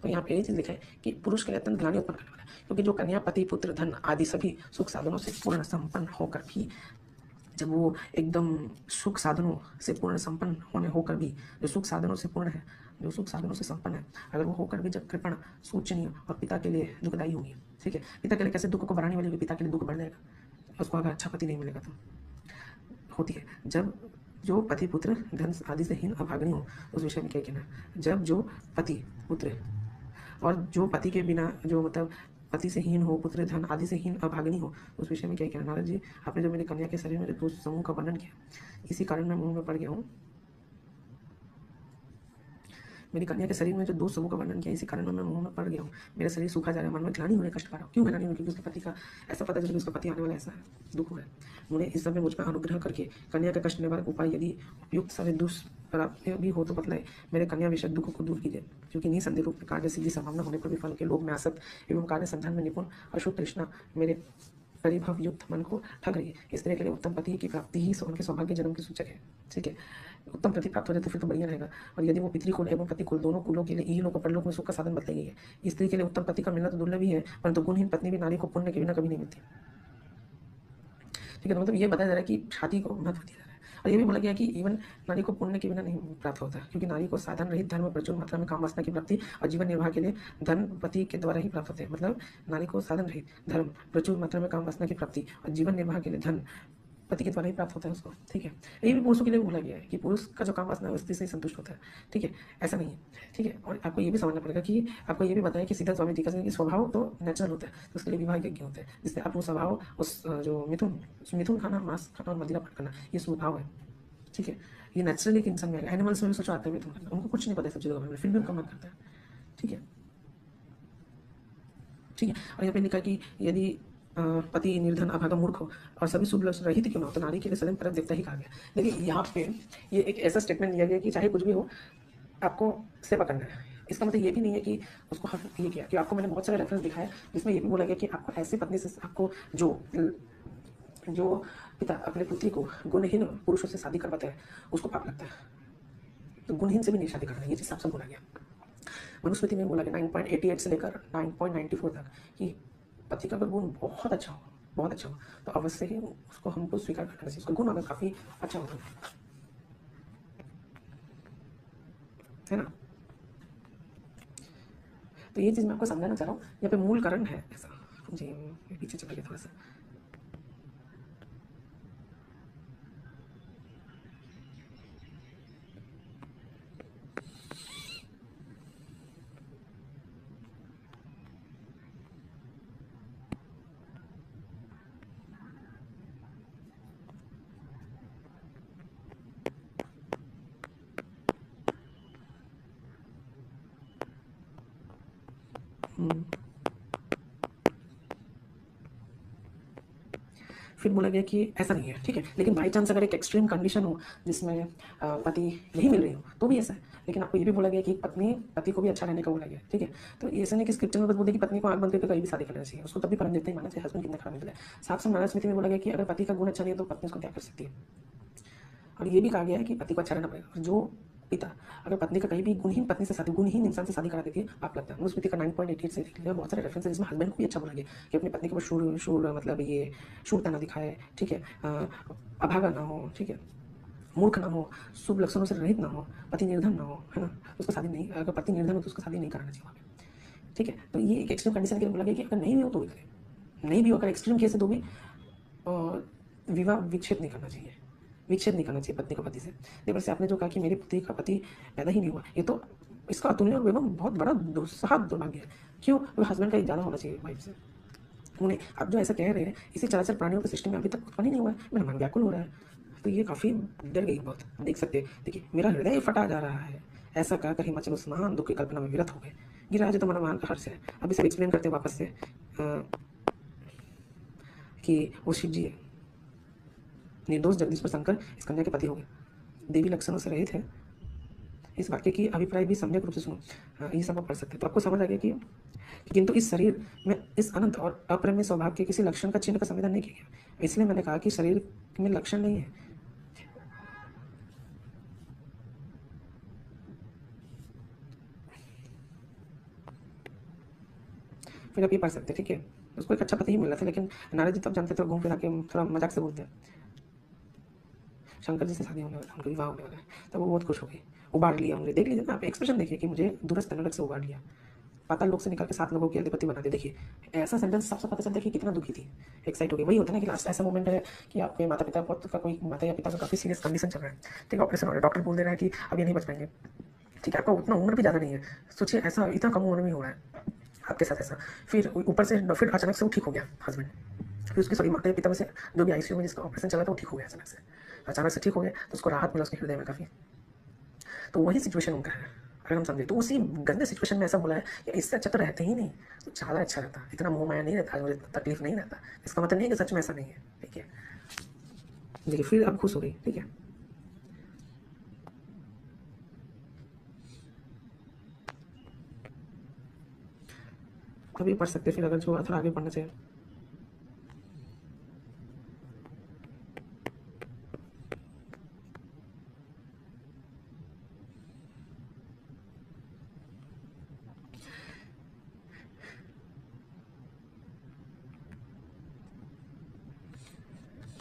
तो यहाँ पे यही चीज़ लिखा है कि पुरुष के लिए अत्यंत ग्लानि उत्पन्न करने वाला है, क्योंकि जो कन्या पति पुत्र धन आदि सभी सुख साधनों से पूर्ण संपन्न होकर भी, जब वो एकदम सुख साधनों से पूर्ण संपन्न होने होकर भी, जो सुख साधनों से पूर्ण है, जो सुख साधनों से संपन्न है, अगर वो होकर भी जब कृपण, शोचनीय और पिता के लिए दुखदायी होगी, ठीक है, पिता के लिए कैसे दुख को बढ़ाने वाली होगी, पिता के लिए दुख बढ़ जाएगा उसको अगर अच्छा पति नहीं मिलेगा तो। होती है जब जो पति पुत्र धन आदि से हीन अभाग्नि हो, उस विषय में क्या कहना है? जब जो पति पुत्र और जो पति के बिना, जो मतलब पति से हीन हो, पुत्र धन आदि से हीन अभाग्नि हो, उस विषय में क्या कहना? नारद जी, आपने जो मेरी कन्या के शरीर में जो 2 समूह का वर्णन किया, इसी कारण मैं मुंह में पड़ गया हूँ। मेरी कन्या के शरीर में जो 2 समूह का वर्णन किया, इसी कारण मैं मुंह में पड़ गया हूँ। मेरा शरीर सूखा जा रहा है, मन में ग्लानि होने, कष्ट पा रहा हूँ। क्यों ग्लानि होने? क्योंकि उसके पति का ऐसा पता चला कि उसका पति आने वाला, ऐसा दुख हुआ है। मुझे इस समय मुझ पर अनुग्रह करके कन्या का कष्ट निवारक उपाय यदि उपयुक्त समय दुष्प्राप्य भी हो तो बतलाए, मेरे कन्या विषय दुख को दूर कीजिए, क्योंकि निसंदेह रूप में कार्य सिद्धि संभावना होने पर भी फल के लोभ में आसक्त एवं कार्य संधान में निपुण अशुद्ध तृष्णा मेरे परिभव युक्त मन को ठग रही है। स्त्री के लिए उत्तम पति की प्राप्ति ही उनके सौभाग्य जन्म की सूचक है, ठीक है। उत्तम पति प्राप्त हो जाए तो फिर तो बढ़िया रहेगा। और यदि वो पितृकुल एवं पतिकुल दोनों कुलों के लिए इहलोक और परलोक में सुख का साधन बताई गई है। स्त्री के लिए उत्तम पति का मिलना तो दुर्लभ ही है, परंतु गुणहीन पत्नी भी नारी को पुण्य के बिना कभी नहीं मिलती, ठीक है। तो मतलब ये बताया जा रहा है कि शादी को महत्व दिया जा रहा है। और ये भी बोला गया कि इवन नारी को पुण्य के बिना नहीं प्राप्त होता, क्योंकि नारी को साधन रहित धर्म प्रचुर मात्रा में काम वासना की प्राप्ति और जीवन निर्वाह के लिए धन पति के द्वारा ही प्राप्त होते हैं। मतलब नारी को साधन रहित धर्म प्रचुर मात्रा में काम वासना की प्राप्ति और जीवन निर्वाह के लिए धन पति के द्वारा ही प्राप्त होता है उसको, ठीक है। ये भी पुरुषों के लिए बोला गया है कि पुरुष का जो काम वासना है स्त्री से ही संतुष्ट होता है, ठीक है, ऐसा नहीं है, ठीक है। और आपको ये भी समझना पड़ेगा कि आपको ये भी बताया कि सीधा स्वामी टीका कि स्वभाव तो नेचुरल होता है, तो उसके लिए विवाह यज्ञ होता है, जिससे आप वो स्वभाव, उस जो मिथुन खाना, मांस खाना और मदिरा पान करना, ये स्वभाव है, ठीक है। ये नेचुरली एक इंसान में, एनिमल्स में भी सोचो आते हैं मिथुन करना, उनको कुछ नहीं पता है सब चीज़ों के बारे में, फिर भी उनका मन करता है, ठीक है, ठीक है। और यहाँ पे लिखा कि यदि पति निर्धन अभागा मूर्ख हो और सभी शुभ लक्षण रहित क्यों ना हो तो नारी के लिए सदैव परम देवता ही कहा गया। देखिए, यहाँ पे ये एक ऐसा स्टेटमेंट दिया गया कि चाहे कुछ भी हो आपको सेवा करना है। इसका मतलब ये भी नहीं है कि उसको हम ये किया, कि आपको मैंने बहुत सारे रेफरेंस दिखाए जिसमें ये भी बोला गया कि आपको ऐसी पत्नी से, आपको जो पिता अपने पुत्री को गुणहीन पुरुषों से शादी करवाता है उसको पाप लगता है, तो गुणहीन से भी नहीं शादी करना है, ये चीज़ आपसे बोला गया। मनुस्मृति में बोला गया 9.88 से लेकर 9.94 तक कि पति का अगर गुण बहुत अच्छा हो, बहुत अच्छा हो, तो अवश्य ही उसको हमको स्वीकार करना चाहिए। उसका गुण अगर काफ़ी अच्छा हो है ना। तो ये चीज़ मैं आपको समझाना चाह रहा हूँ, यहाँ पे मूल कारण है ऐसा। जी पीछे चला गया थोड़ा सा। फिर बोला गया कि ऐसा नहीं है, ठीक है, लेकिन बाई चांस अगर एक एक्सट्रीम कंडीशन हो जिसमें पति नहीं मिल रही हो तो भी ऐसा है। लेकिन आपको ये भी बोला गया कि पत्नी पति को भी अच्छा रहने का बोला गया, ठीक है। तो ऐसा नहीं कि स्क्रिप्चर में बस बोलते कि पत्नी को आंख बंद करके कहीं भी शादी कर लेना चाहिए, उसको तभी परम देते ही माना चाहिए हस्बैंड कितना खराब निकले। साफ साफ नाराज स्मृति में बोला गया कि अगर पति का गुण अच्छा नहीं है तो पत्नी उसको क्या कर सकती है। और ये भी कहा गया है कि पति को अच्छा रहना पड़ेगा। जो पिता अगर पत्नी का कहीं भी गुणहीन पत्नी से शादी, गुणहीन इंसान से शादी करा देती है, आप लगता है मनुस्मृति का 9.88 से देख लिया, बहुत सारे रेफरेंस है जिसमें हस्बैंड को भी अच्छा बोला गया कि अपनी पत्नी के ऊपर शूर शूर मतलब ये शूरता ना दिखाए, ठीक है, अभागा ना हो, ठीक है, मूर्ख ना हो, शुभ लक्षणों से रहित ना हो, पति निर्धन ना हो, है ना, उसको शादी नहीं, अगर पति निर्धन हो तो उसको शादी नहीं कराना चाहिए वहाँ पे, ठीक है। तो ये एक एक्सट्रीम कंडीशन के लिए बोला गया कि अगर नहीं भी हो तो भी करे, नहीं भी हो अगर एक्सट्रीम केस है तो भी विवाह विच्छेद नहीं करना चाहिए, विच्छेद नहीं करना चाहिए पत्नी को पति से। देखो से आपने जो कहा कि मेरी पुत्री का पति पैदा ही नहीं हुआ, ये तो इसका अतुलनीय और एवं बहुत बड़ा दुस्साहत दुर्भाग्य है। क्यों? हस्बैंड का ज़्यादा होना चाहिए वाइफ से। उन्हें आप जो ऐसा कह रहे हैं इसी चराचर प्राणियों के सृष्टि में अभी तक उत्पन्न ही नहीं हुआ है, मेरा मन व्याकुल हो रहा है। तो ये काफ़ी डर गई बहुत, देख सकते हैं। देखिए मेरा हृदय फटा जा रहा है, ऐसा कहकर हिमाचल उस महान दुख की कल्पना में विरत हो गए। गिरिराज तो मन महान हर्ष है। अभी सब एक्सप्लेन करते हैं वापस से कि वो शिव जी निर्दोष जगदीश्वर शंकर इस कन्या के पति हो गए, देवी लक्षणों से रहित है। इस वाक्य की अभिप्राय भी सम्यक रूप से सुनो, ये सब आप पढ़ सकते हैं तो आपको समझ आ गया कि किंतु इस शरीर में इस अनंत और अप्रेम्य स्वभाव के किसी लक्षण का चिन्ह का संविधान नहीं किया गया। इसलिए मैंने कहा कि शरीर में लक्षण नहीं है। फिर आप ये पढ़ सकते हैं, ठीक है। उसको एक अच्छा पति ही मिल रहा था, लेकिन नारद जी तब जानते थे, घूम फिरा के थोड़ा मजाक से बोलते हैं शंकर जी से शादी होने वाला, उनका विवाह होने वाला है। तब वो बहुत खुश हो गई, उबार लिया मुझे। देख लीजिए ना आप एक्सप्रेशन देखिए कि मुझे दूरस्थ नरक से उबार लिया, पाताल लोक से निकाल के 7 लोगों के अधिपति बना दे। देखिए ऐसा सेंटेंस सबसे पता चलता है कि कितना दुखी थी, एक्साइट हो गई। वही होता है ना कि लास्ट ऐसा मोमेंट है कि आपके माता पिता का कोई माता या पिता का काफ़ी सीरियस कंडीशन चल रहा है, ठीक है, ऑपरेशन हो रहा है, डॉक्टर बोल दे रहा है कि अब ये नहीं बच पाएंगे, ठीक है, आपका उतना उम्र भी ज़्यादा नहीं है, सोचिए ऐसा इतना कम उम्र में हो रहा है आपके साथ ऐसा। फिर ऊपर से फिर अचानक से वो ठीक हो गया हस्बैंड, फिर उसकी सभी माता पिता में से जो भी आईसीयू में जिसका ऑपरेशन चला था वो ठीक हो गया अचानक से ठीक हो गया, तो उसको राहत मिला उसके हृदय में काफ़ी। तो वही सिचुएशन उनका है अगर हम समझे तो। उसी गंदे सिचुएशन में ऐसा बोला है कि इससे अच्छा तो रहते ही नहीं, तो ज़्यादा अच्छा रहता, इतना मोह माया नहीं रहता, मुझे तकलीफ नहीं रहता। इसका मतलब नहीं है कि सच में ऐसा नहीं है, ठीक है। देखिए फिर अब खुश हो गई, ठीक है। तभी पढ़ सकते फिर अगर जो थोड़ा आगे पढ़ना चाहिए।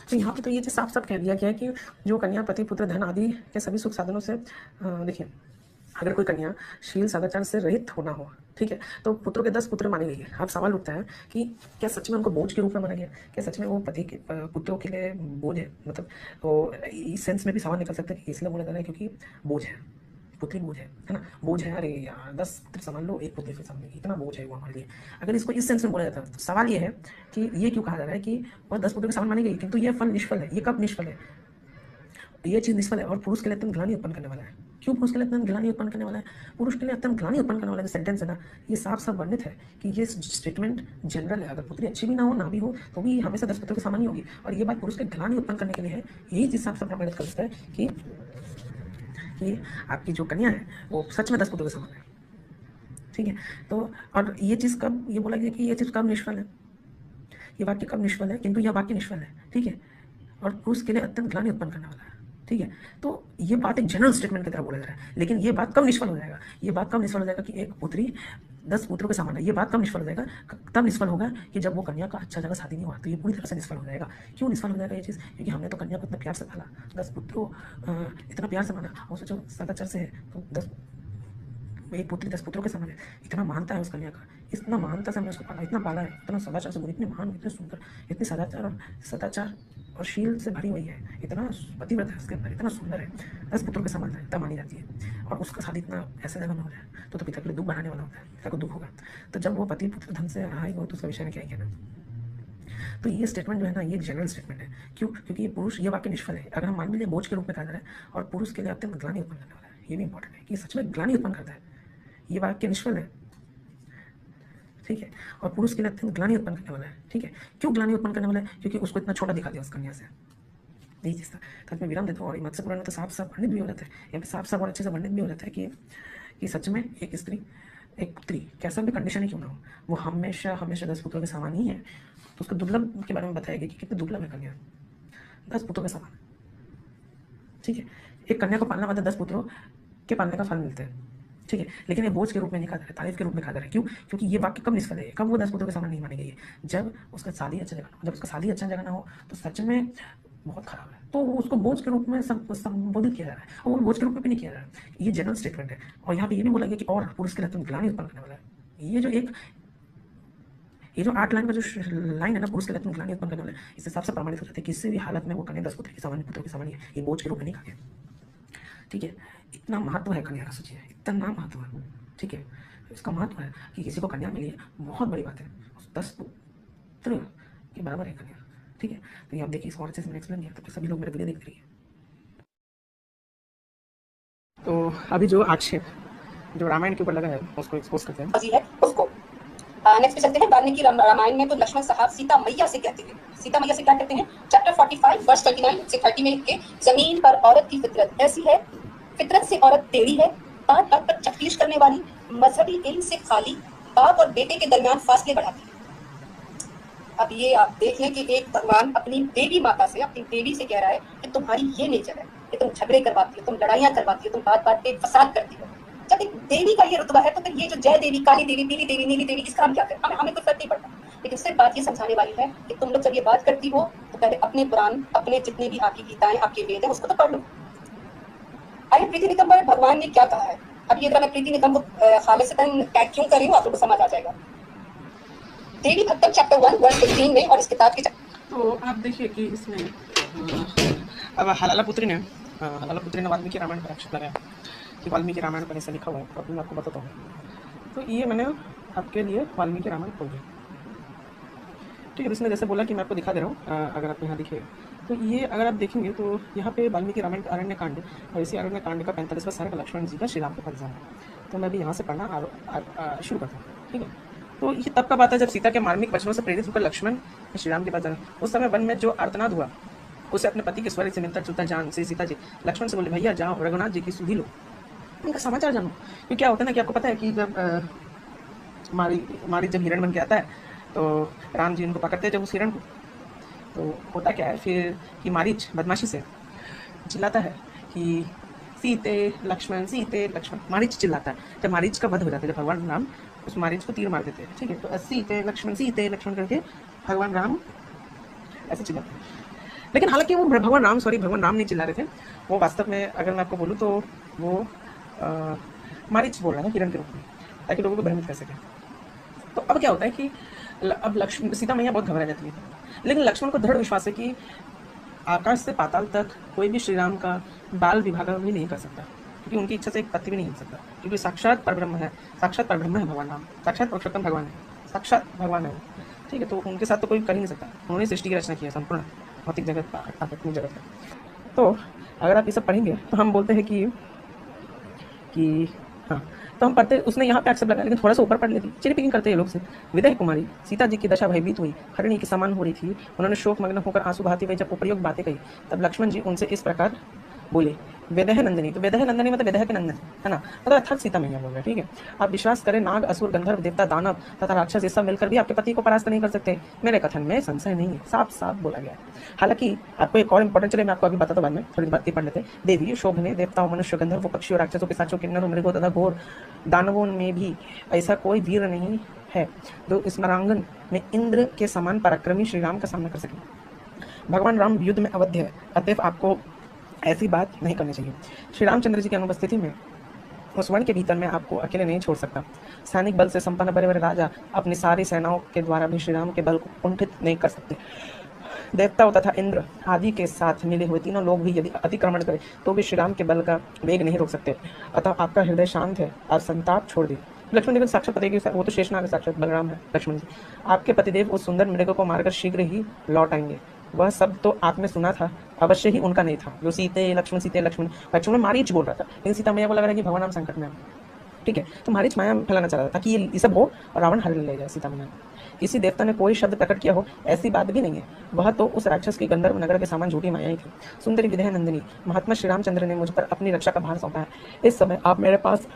तो यहाँ पे तो ये चीज़ साफ साफ कह दिया गया है कि जो कन्या पति पुत्र धन आदि के सभी सुख साधनों से देखिए अगर कोई कन्या शील सदाचार से रहित होना हो, ठीक है, तो पुत्रों के 10 पुत्र माने गए हैं। अब सवाल उठता है कि क्या सच में उनको बोझ के रूप में माना गया, क्या सच में वो पति के पुत्रों के लिए बोझ है, मतलब वो इस सेंस में भी सवाल निकल सकता है कि इसलिए बोला जा रहा है क्योंकि बोझ है, पुत्री बोझ है ना, बोझ है। अरे यार 10 पुत्र संभाल लो, एक पुत्री फिर संभाल, इतना बोझ है वो हमारे लिए। अगर इसको इस सेंस में बोला जाता है तो सवाल ये है कि ये क्यों कहा जा रहा है कि वह 10 पुत्रों के समान मानी गई, किंतु ये फल निष्फल है। ये कब निष्फल है? ये चीज़ निष्फल है और पुरुष के लिए अत्यंत ग्लानि उत्पन्न करने वाला है। क्यों पुरुष के लिए अत्यंत ग्लानि उत्पन्न करने वाला है? पुरुष के लिए अत्यंत ग्लानि उत्पन्न करने वाला जो सेंटेंस है ना, ये साफ साफ वर्णित है कि ये स्टेटमेंट जनरल है। अगर पुत्री अच्छी भी ना भी हो तो भी हमेशा 10 पुत्रों के समान ही होगी, और ये बात पुरुष के ग्लानि उत्पन्न करने के लिए है। यही चीज़ साफ साफ वर्णित करता है कि आपकी जो कन्या है वो सच में 10 पुत्रों के समान है, ठीक है। तो और ये चीज़ कब ये बोला गया कि ये चीज़ कब निष्फल है, ये वाक्य कब निष्फल है, किंतु यह वाक्य निष्फल है, ठीक है, और पुरुष के लिए अत्यंत ग्लानि उत्पन्न करने वाला है। ठीक है। तो ये बात एक जनरल स्टेटमेंट की तरह बोला जा रहा है, लेकिन ये बात कब निष्फल हो जाएगा, ये बात कब निष्फल हो जाएगा कि एक पुत्री 10 पुत्रों के समान है, ये बात कब निष्फल हो जाएगा, तब निष्फल होगा कि जब वो कन्या का अच्छा जगह शादी नहीं हुआ, तो ये पूरी तरह से निष्फल हो जाएगा। क्यों निष्फल हो जाएगा ये चीज़, क्योंकि हमने तो कन्या को इतना प्यार से पाला, 10 पुत्रों इतना प्यार से माना, और सोचो सदाचार से है तो 10 एक पुत्री 10 पुत्रों के समान है, इतना मानता है उस कन्या का, इतना मानता से हमने उसको पाला, इतना पाला है, इतना सदाचार से, इतनी महान, इतनी सुंदर, इतनी सदाचार और शील से भरी हुई है, इतना पतिव्रत है उसके अंदर, इतना सुंदर है, 10 पुत्रों के समान है, इतना मानी जाती है, और उसका शादी इतना ऐसे जगह में हो जाए तो पिता के लिए दुख बढ़ाने वाला होता है, पिता को दुख होगा। तो जब वो पति पुत्र धन से आएगा तो उसका विषय में क्या ही कहना। तो ये स्टेटमेंट जो है ना, ये जनरल स्टेटमेंट है। क्यों, क्योंकि ये पुरुष, ये वाक्य निष्फल है। अगर हम मान लीजिए बोझ के रूप में कहा जा रहा है और पुरुष के लिए अत्यंत ग्लानि उत्पन्न करने वाला है, ये भी इंपॉर्टेंट है कि सच में ग्लानि उत्पन्न करता है, ये वाक्य निष्फल है, ठीक है, और पुरुष के लिए अत्यंत ग्लानि उत्पन्न करने वाला है। ठीक है, क्यों ग्लानि उत्पन्न करने वाला है, क्योंकि उसको इतना छोटा दिखा दिया उस कन्या से। यही चीज़ था। तो मैं विराम देता हूँ, और मत्स्य पुराण में तो साफ साफ वर्णित भी हो जाता है, यहाँ पे साफ साफ और अच्छे से वर्णित भी हो जाता है कि सच में एक स्त्री, एक पुत्री, कैसा भी कंडीशन ही क्यों ना हो, वो हमेशा हमेशा 10 पुत्रों के समान ही है। तो उसके दुर्लभ के बारे में बताया गया कि कितने दुर्लभ है कन्या, 10 पुत्रों के समान। ठीक है, एक कन्या को पालना मतलब 10 पुत्रों के पालने का फल मिलता है। ठीक है, लेकिन ये बोझ के रूप में नहीं कहा जा रहा है, तारीफ के रूप में कहा जा रहा है। क्यों, क्योंकि ये वाक्य कब निष्फल है, कब वो 10 पुत्रों के समान नहीं मानी गई है, जब उसका शादी अच्छा जगह ना हो। जब उसका शादी अच्छा जगह ना हो तो सच में बहुत खराब है, तो उसको बोझ के रूप में संबोधित किया जा रहा है, और वो बोझ के रूप में भी नहीं किया जा रहा है। ये जनरल स्टेटमेंट है, और यहाँ पे ये भी बोला गया कि और पुरुष के लिए तुम ग्लानि उत्पन्न करने वाला है। ये जो 8 लाइन का जो लाइन है ना, पुरुष के लिए तुम ग्लानि उत्पन्न करने वाला है, इससे सबसे प्रमाणित हो जाता है कि किसी भी हालत में वो कन्या 10 पुत्र के समान, पुत्रों के समान है, ये बोझ के रूप में नहीं कहा गया। ठीक है, इतना महत्व है कन्या का, सोचिए इतना महत्व है। ठीक है, इसका महत्व है कि किसी को कन्या मिली है, बहुत बड़ी बात है, 10 पुत्र के बराबर है कन्या। ठीक है, तो ये आप देखिए, इसको और अच्छे से मैंने एक्सप्लेन किया, तो सभी लोग मेरे वीडियो देख रही है। तो अभी जो आक्षेप जो रामायण के ऊपर लगा है उसको एक्सपोज करते हैं उसको। नेक्स्ट पे चलते हैं। वाल्मीकि रामायण में तो लक्ष्मण साहब सीता मैया से कहते हैं, सीता मैया से क्या कहते हैं, चैप्टर 45 वर्स 29 से 30 में के, जमीन पर औरत की फितरत ऐसी है, फितरत से औरत टेढ़ी है, बात बात पर चकलीश करने वाली, मजहबी इल्म से खाली, बाप और बेटे के दरमियान फासले बढ़ाती है। अब ये आप देख लें कि एक भगवान अपनी देवी माता से, अपनी देवी से कह रहा है कि तुम्हारी ये नेचर है कि तुम झगड़े करवाती हो, तुम लड़ाइयाँ करवाती हो, तुम बात बात पे फसाद करती हो। जब एक देवी का ये रुतबा है तो फिर ये जो जय देवी, काली देवी, पीली देवी, नीली देवी, इसका हम क्या करें, हमें कोई फर्क नहीं पड़ता। लेकिन सिर्फ बात ये समझाने वाली है कि तुम लोग जब ये बात करती हो तो पहले अपने पुराण, अपने जितने भी आपकी गीताएं, आपके वेद है, उसको तो पढ़ लो। आइए प्रीति निगम पर भगवान ने क्या कहा है। अब ये मैं प्रीति निगम को खालिसतन टैग क्यों कर रही हूँ, आप लोग को समझ आ जाएगा। देवी भक्तम चैप्टर 1 वर्स 15 में, और इस किताब के तो आप देखिए कि इसमें अब हलाला पुत्री ने वाल्मीकि रामायण पर आक्षेप लगाया कि वाल्मीकि रामायण पर ऐसा लिखा हुआ है, तो मैं आपको बताता हूँ। तो ये मैंने आपके लिए वाल्मीकि रामायण खोल दिया। ठीक है, इसने जैसे बोला कि मैं आपको दिखा दे रहा हूँ, अगर आप यहाँ देखिए तो ये अगर आप देखेंगे तो यहाँ पे वाल्मीकि रामायण का अरण्य कांड, और इसी अरण्य कांड का 45वां सर्ग लक्ष्मण जी का श्री राम के पास जाना है। तो मैं भी यहाँ से पढ़ना शुरू करता हूँ। ठीक है, तो ये तब का बात है जब सीता के मार्मिक वचनों से प्रेरित होकर लक्ष्मण श्री राम के पास जाना। उस समय वन में जो आर्तनाद हुआ उसे अपने पति के स्वर से मिलता जुलता जान से सीता जी लक्ष्मण से बोले, भैया जाओ रघुनाथ जी की सुधी लो, उनका समाचार जानो। क्योंकि क्या होता है ना कि आपको पता है कि जब मारी जब हिरण बन के आता है तो राम जी उनको पकड़ते हैं जब उस हिरण को, तो होता क्या है फिर कि मारीच बदमाशी से चिल्लाता है कि सीते लक्ष्मण, मारीच चिल्लाता है। जब मारीच का वध हो जाता है, जब भगवान राम उस मारीच को तीर मार देते हैं। ठीक है, तो सीते लक्ष्मण करके भगवान राम ऐसे चिल्लाते हैं। लेकिन हालांकि वो भगवान राम नहीं चिल्ला रहे थे, वो वास्तव में अगर मैं आपको बोलूँ तो वो मारीच बोल रहा था हिरण के रूप में, ताकि लोगों को भ्रमित कर सके। तो अब क्या होता है कि अब सीता मैया बहुत घबरा जाती है, लेकिन लक्ष्मण को दृढ़ विश्वास है कि आकाश से पाताल तक कोई भी श्री राम का बाल विभाग भी नहीं कर सकता, क्योंकि उनकी इच्छा से एक पति भी नहीं मिल सकता, क्योंकि साक्षात परब्रह्म है भगवान राम, साक्षात पुरुषोत्तम भगवान है, साक्षात भगवान है। ठीक है, तो उनके साथ तो कोई कर ही नहीं सकता, उन्होंने सृष्टि की रचना की है, संपूर्ण भौतिक जगत आध्यात्मिक जगत है। तो अगर आप ये सब पढ़ेंगे तो हम बोलते हैं कि हाँ, तो हम पढ़ते, उसने यहाँ पे आक्षेप लगाया, लेकिन थोड़ा सा ऊपर पढ़ लेती, चिरी पिकिंग करते हैं लोग से। विदय कुमारी सीता जी की दशा भयभीत हुई, हरिणी के समान हो रही थी, उन्होंने शोक मग्न होकर आंसू बहाते हुए जब उपयोग बातें कही, तब लक्ष्मण जी उनसे इस प्रकार बोले वेदह नंदिनी, तो वेदह नंदिनी मतलब वेदह के नंदन है ना, मतलब अर्थात सीता मैया बोल रहे हैं। ठीक है, आप विश्वास करें, नाग, असुर, गंधर्व, देवता, दानव तथा राक्षस ये सब मिलकर भी आपके पति को परास्त नहीं कर सकते। मेरे कथन में संशय नहीं है, साफ साफ बोला गया है। हालांकि आपको एक और इंपॉर्टेंट, चले मैं आपको अभी बताता बाद में, थोड़ी बातें पढ़ लेते हैं। देवी, शोभने, देवताओं, मनुष्य, गंधर्व, पक्षियों, राक्षसों, पिशाचों, किन्नरों, मृगों तथा घोर दानवों में भी ऐसा कोई वीर नहीं है जो इस रणांगन में इंद्र के समान पराक्रमी श्री राम का सामना कर सके। भगवान राम युद्ध में अवध्य है, अतएव आपको ऐसी बात नहीं करनी चाहिए। श्री रामचंद्र जी की अनुपस्थिति में उस वन के भीतर में आपको अकेले नहीं छोड़ सकता। सैनिक बल से संपन्न बड़े बड़े राजा अपनी सारी सेनाओं के द्वारा भी श्री राम के बल को कुंठित नहीं कर सकते। देवताओं तथा इंद्र आदि के साथ मिले हुए तीनों लोग भी यदि अतिक्रमण करें तो भी श्री राम के बल का वेग नहीं रोक सकते। अतः आपका हृदय शांत है, आप संताप छोड़ दिए। लक्ष्मण जी साक्षात पति के, वो तो शेषनाग साक्षात बलराम है। लक्ष्मण जी, आपके पतिदेव उस सुंदर मृग को मारकर शीघ्र ही लौट आएंगे। वह सब तो आपने सुना था, अवश्य ही उनका नहीं था। जो सीते लक्ष्मण सीते लक्ष्मण, लक्ष्मण मारीच बोल रहा था, लेकिन सीता मैया को लग रहा है कि भगवान राम संकट में है। ठीक है, तो मारीच माया फैलाना चाह रहा था कि ये सब हो और रावण हर ले जाए सीता मैया। किसी देवता ने कोई शब्द प्रकट किया हो ऐसी बात भी नहीं है। वह तो उस राक्षस की गंधर्व नगर के सामान झूठी माया ही थी। सुंदरी विदेह नंदिनी, महात्मा श्री रामचंद्र ने मुझ पर अपनी रक्षा का भार सौंपा है। इस समय आप मेरे पास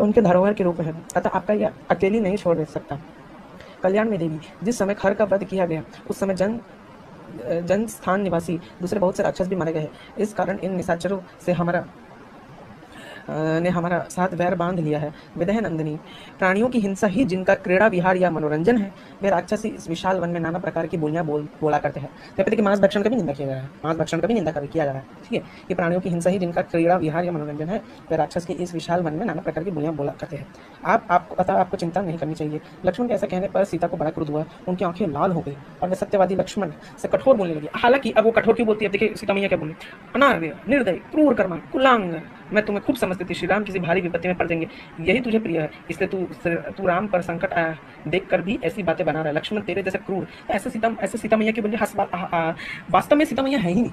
उनके धरोहर के रूप में है, अतः आपका यह अकेली नहीं छोड़ सकता। कल्याण में देवी, जिस समय खर का वध किया गया उस समय जन स्थान निवासी दूसरे बहुत से राक्षस भी मारे गए। इस कारण इन निशाचरों से हमारा साथ वैर बांध लिया है। विदेह नंदिनी, प्राणियों की हिंसा ही जिनका क्रीड़ा विहार या मनोरंजन है, वे राक्षसी इस विशाल वन में नाना प्रकार की बोलियां बोला करते हैं। कहते कि मांस भक्षण का भी निंदा किया जा रहा है, मांस भक्षण का भी निंदा किया जा रहा है। ठीक है, ये प्राणियों की हिंसा ही जिनका क्रीड़ा विहार या मनोरंजन है, वे राक्षस के इस विशाल वन में नाना प्रकार की बोलियां बोला करते हैं। आपको चिंता नहीं करनी चाहिए। लक्ष्मण के ऐसा कहने पर सीता को बड़ा क्रोध हुआ, उनकी आंखें लाल हो गई और वे सत्यवादी लक्ष्मण से कठोर बोलने लगी। हालांकि अब वो कठोर क्यों बोलती है, देखिए सीता मैया क्या बोली, अनार्य, निर्दयी, क्रूर कर्मा, कुलांग, मैं तुम्हें खूब समझती थी। श्री राम किसी भारी विपत्ति में पड़ जाएंगे, यही तुझे प्रिय है, इसलिए तू राम पर संकट आया देखकर भी ऐसी बातें बना रहा है। लक्ष्मण तेरे जैसे क्रूर, ऐसे सीता मैया की बोली। वास्तव में सीता मैया है ही नहीं,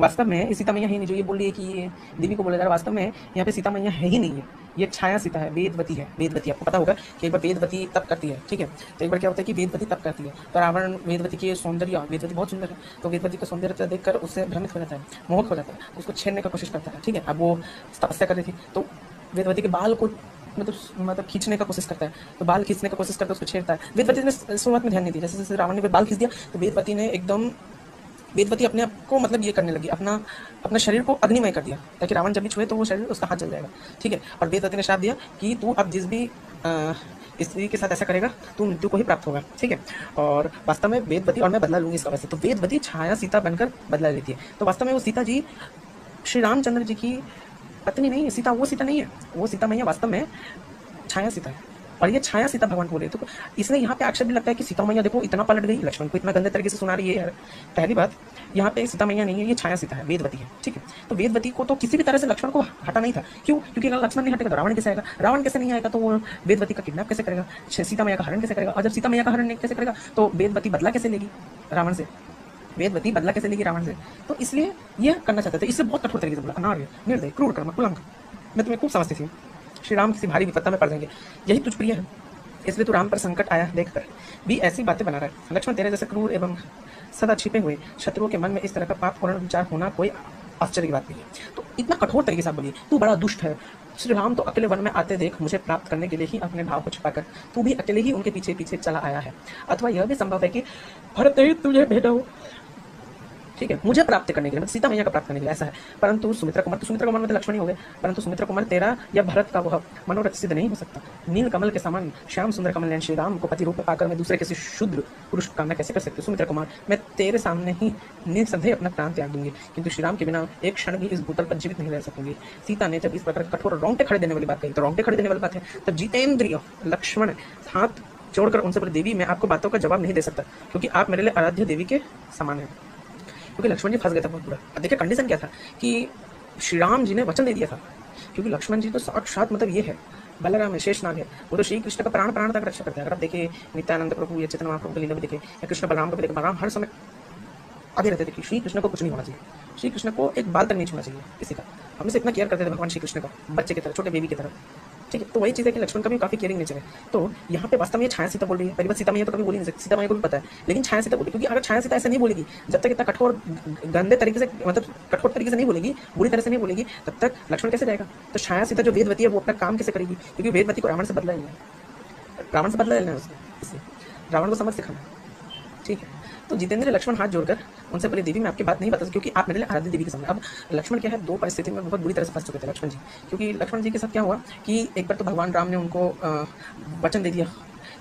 वास्तव में सीता मैया है नहीं। जो ये बोल रही है कि ये देवी को बोला जा रहा है, वास्तव में यहाँ पे सीता मैया है ही नहीं है, ये छाया सीता है, वेदवती है। वेदवती आपको पता होगा कि एक बार वेदवती तप करती है। ठीक है, तो एक बार क्या होता है कि वेदवती तप करती है, तो रावण वेदवती के सौंदर्य, वेदवती बहुत सुंदर है, तो वेदवती का सौंदर्य देखकर उससे भ्रमित हो जाता है, मोहित हो जाता है, उसको छेड़ने का कोशिश करता है। ठीक है, अब वो तपस्या कर रही थी तो वेदवती के बाल को मतलब खींचने का कोशिश करता है, तो बाल खींचने का कोशिश करता है, उसको छेड़ता है। वेदवती ने शुरुआत में ध्यान नहीं दिया, जैसे जैसे रावण ने बाल खींच दिया तो वेदवती अपने आप को मतलब ये करने लगी, अपना शरीर को अग्निमय कर दिया, ताकि रावण जब भी छुए तो वो शरीर उसका हाथ जल जाएगा। ठीक है, और वेदवती ने श्राप दिया कि तू अब जिस भी स्त्री के साथ ऐसा करेगा तू मृत्यु को ही प्राप्त होगा। ठीक है, और वास्तव में वेदवती, और मैं बदला लूंगी इसका वैसे, तो वेदवती छाया सीता बनकर बदला लेती है। तो वास्तव में वो सीता जी श्री रामचंद्र जी की पत्नी नहीं है। सीता वो सीता नहीं है, वो सीता मैया वास्तव में छाया सीता है, और ये छाया सीता भगवान बोले। तो इसलिए यहाँ पे आक्षेप भी लगता है कि सीता मैया देखो इतना पलट गई, लक्ष्मण को इतना गंदे तरीके से सुना रही है। पहली बात, यहाँ पे सीता मैया नहीं है, ये छाया सीता है, वेदवती है। ठीक है, तो वेदवती को तो किसी भी तरह से लक्ष्मण को हटा नहीं था। क्यों? क्योंकि अगर लक्ष्मण नहीं हटेगा तो रावण कैसे आएगा, रावण कैसे नहीं आएगा तो वो वेदवती का किडनैप कैसे करेगा, सीता मैया का हरण कैसे करेगा, और जब सीता मैया का हरण कैसे करेगा तो वेदवती बदला कैसे लेगी रावण से, वेदवती बदला कैसे लेगी रावण से। तो इसलिए यह करना चाहते थे, इससे बहुत कठोर तरीके से बोला, अनार्य, निर्दय, क्रूर कर्म, कुलंक, मैं तुम्हें खूब समझती थी। श्री राम किसी भारी विपत्ता में पड़ जाएंगे, यही तुझ प्रिय है, इसलिए तू राम पर संकट आया देखकर भी ऐसी बातें बना रहा है। लक्ष्मण तेरे जैसे क्रूर एवं सदा छिपे हुए शत्रुओं के मन में इस तरह का पापपूर्ण विचार होना कोई आश्चर्य की बात नहीं है। तो इतना कठोर तरीके से आप बोलिए, तू बड़ा दुष्ट है, श्री राम तो अकेले वन में आते देख मुझे प्राप्त करने के लिए ही अपने भाव को छिपाकर तू भी अकेले ही उनके पीछे पीछे चला आया है। अथवा यह भी संभव है कि भरत ही तुझे भेजा हो, ठीक है, मुझे प्राप्त करने के लिए, मतलब सीता मैया का प्राप्त करने के लिए, ऐसा है। परंतु सुमित्रा कुमार में तो लक्ष्मण ही हो गए, परंतु सुमित्रा कुमार तेरा या भरत का वह मनोरथ सिद्ध नहीं हो सकता। नील कमल के समान श्याम सुंदर कमल ने श्री राम को पति रूप में पाकर मैं दूसरे किसी शुद्र पुरुष कामना कैसे कर सकती? सुमित्रा कुमार, मैं तेरे सामने ही निसंदेह अपना प्राण त्याग दूंगी, किंतु श्री राम के बिना एक क्षण भी इस भूतल पर जीवित नहीं रह सकूंगी। सीता ने जब इस प्रकार कठोर रोंगटे खड़े देने वाली बात कही, तो रोंगटे खड़े देने वाली बात है, तब जितेंद्रिय लक्ष्मण हाथ जोड़कर उनसे बोले, देवी मैं आपको बातों का जवाब नहीं दे सकता, क्योंकि आप मेरे लिए आराध्य देवी के समान है। क्योंकि लक्ष्मण जी फंस गया था बहुत बुरा। अब देखिए कंडीशन क्या था कि श्री राम जी ने वचन दे दिया था, क्योंकि लक्ष्मण जी तो साक्षात मतलब ये है, बलराम है, शेषनाग है, वो तो श्री कृष्ण का प्राण तक रक्षा करते हैं। अगर आप देखिए नित्यानंद प्रभु या चैतन्य महाप्रभु की लीला भी देखे, या कृष्ण बलराम को भी देखे, बलराम हर समय आगे रहते थे कि श्री कृष्ण को कुछ नहीं होना चाहिए, श्री कृष्ण को एक बाल तक नहीं छूना चाहिए किसी का, हमें से इतना केयर करते थे भगवान श्री कृष्ण का, बच्चे की तरह, छोटे बेबी की तरह। ठीक ठीक है। तो वही चीज़ है कि लक्ष्मण का भी काफ़ी केयरिंग नेचर है। तो यहाँ पे वास्तव में छाया सीता बोल रही है। पहली बात, सीता मैया तो कभी बोली नहीं सकती, सीता मैया को भी पता है, लेकिन छाया सीता बोली, क्योंकि अगर छाया सीता ऐसे नहीं बोलेगी, जब तक इतना कठोर गंदे तरीके से, मतलब कठोर तरीके से नहीं बोलेगी, बुरी तरह से नहीं बोलेगी, तब तक लक्ष्मण कैसे जाएगा। तो छाया सीता जो वेदवती है वो अपना काम कैसे करेगी, क्योंकि वेदवती को रावण से बदला लेना है, रावण से बदला लेना है उसने, इसलिए रावण को समझ सिखाना है, ठीक है। तो जितेंद्र लक्ष्मण हाथ जोड़कर उनसे बोले, देवी मैं आपकी बात नहीं बता सकती, क्योंकि आप मेरे लिए आराध्य देवी के सामने। अब लक्ष्मण क्या है, दो परिस्थिति में बहुत बुरी तरह से फंस चुके थे लक्ष्मण जी, क्योंकि लक्ष्मण जी के साथ क्या हुआ कि एक बार तो भगवान राम ने उनको वचन दे दिया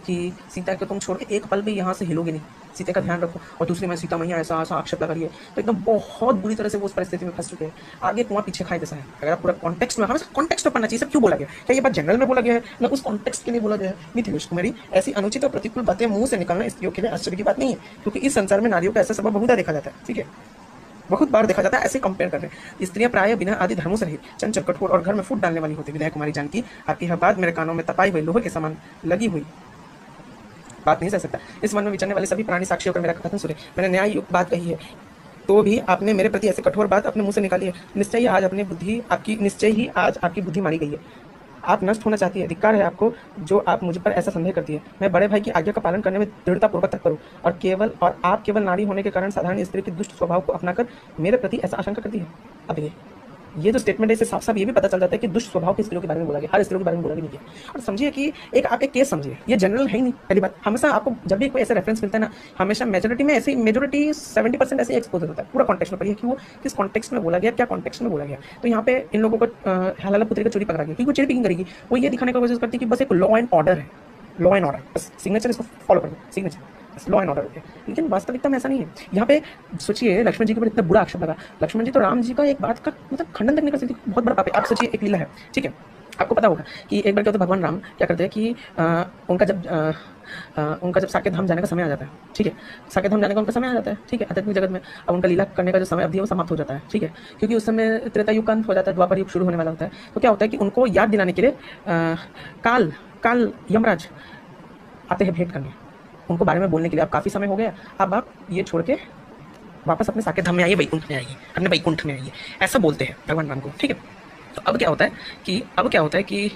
कि सीता को तुम छोड़ के एक पल भी यहाँ से हिलोगे नहीं, सीता का ध्यान रखो, और दूसरी में सीता मैया ऐसा ऐसा आक्षेप लगा रही है। तो एकदम बहुत बुरी तरह से वो उस परिस्थिति में फंस चुके हैं। आगे कुआं पीछे खाए जैसा है। अगर आप पूरा कॉन्टेक्स्ट में, हमें कॉन्टेक्स्ट में पढ़ना चाहिए सब क्यों बोला गया, क्या ये बात जनरल में बोला गया है, ना उस कॉन्टेक्स्ट के लिए बोला गया है। मिथिलेश कुमारी, ऐसी अनुचित और प्रतिकूल बातें मुंह से निकालना स्त्रियों के लिए आश्चर्य की बात नहीं है, क्योंकि इस संसार में नारियों का ऐसा स्वभाव बहुधा देखा जाता है, ठीक है, बहुत बार देखा जाता है। ऐसे कंपेयर कर रहे हैं, स्त्रियां प्राय बिना आदि धर्मों से रहित, चंचल, कठोर और घर में फूट डालने वाली होती। विधायक कुमारी जानकी, आपकी यह बात मेरे कानों में तपाई हुई लोहे के समान लगी हुई बात नहीं सह सकता। इस वन में विचरने वाले सभी प्राणी साक्षी होकर मेरा कथन सुने। मैंने न्याय युक्त बात कही है, तो भी आपने मेरे प्रति ऐसे कठोर बात अपने मुंह से निकाली है। निश्चय ही आज आपकी बुद्धि मारी गई है। आप नष्ट होना चाहती है, धिक्कार है आपको जो आप मुझ पर ऐसा संदेह करती है। मैं बड़े भाई की आज्ञा का पालन करने में दृढ़तापूर्वक तत्पर हूँ, और आप केवल नारी होने के कारण साधारण स्त्री के दुष्ट स्वभाव को अपनाकर मेरे प्रति ऐसा आशंका करती है। अब ये जो स्टेटमेंट है, इससे साफ साफ ये भी पता चल जाता है कि दुष्ट स्वभाव की स्त्रियों के बारे में बोला गया, हर स्त्रियों के बारे में बोला भी नहीं गया। और समझिए कि आप एक केस समझिए, ये जनरल है ही नहीं। पहली बात, हमेशा आपको जब भी कोई ऐसा रेफरेंस मिलता है ना, हमेशा मेजोरिटी 70% ऐसे एक्सपोज होता है। पूरा कॉन्टेक्स्ट में पढ़िए कि वो किस कॉन्टेक्स्ट में बोला गया, क्या कॉन्टेक्स्ट में बोला गया। तो यहाँ पे इन लोगों को हलाला पुत्री का चोरी पकड़ा गया, क्योंकि वो चोरी पिकिंग करेगी, वो ये दिखाने की कोशिश करती है कि बस एक लॉ एंड ऑर्डर है, लॉ एंड ऑर्डर, बस सिग्नेचर इसको फॉलो कर दो, सिग्नेचर लॉ एंड ऑर्डर होते हैं। लेकिन वास्तविकता में ऐसा नहीं है। यहाँ पे सोचिए, लक्ष्मण जी के ऊपर इतना बुरा आक्षेप लगा, लक्ष्मण जी तो राम जी का एक बात का मतलब खंडन तक नहीं कर सकती, बहुत बड़ा पाप है। आप सोचिए, एक लीला है, ठीक है, आपको पता होगा कि एक बार क्या होता है, भगवान राम क्या करते हैं कि उनका जब साकेत धाम जाने का समय आ जाता है, ठीक है, साकेत धाम जाने का उनका समय आ जाता है, ठीक है, आध्यात्मिक जगत में। अब उनका लीला करने का जो समय अवधि है वो समाप्त हो जाता है, ठीक है, क्योंकि उस समय त्रेता युग का अंत हो जाता है, द्वापर युग शुरू होने वाला होता है। तो क्या होता है कि उनको याद दिलाने के लिए काल यमराज आते हैं भेंट करने, उनको बारे में बोलने के लिए। अब काफ़ी समय हो गया, अब आप ये छोड़ के वापस अपने साकेत धाम में आइए, वैकुंठ में आइए, अपने वैकुंठ में आइए, ऐसा बोलते हैं भगवान राम को, ठीक है। तो अब क्या होता है कि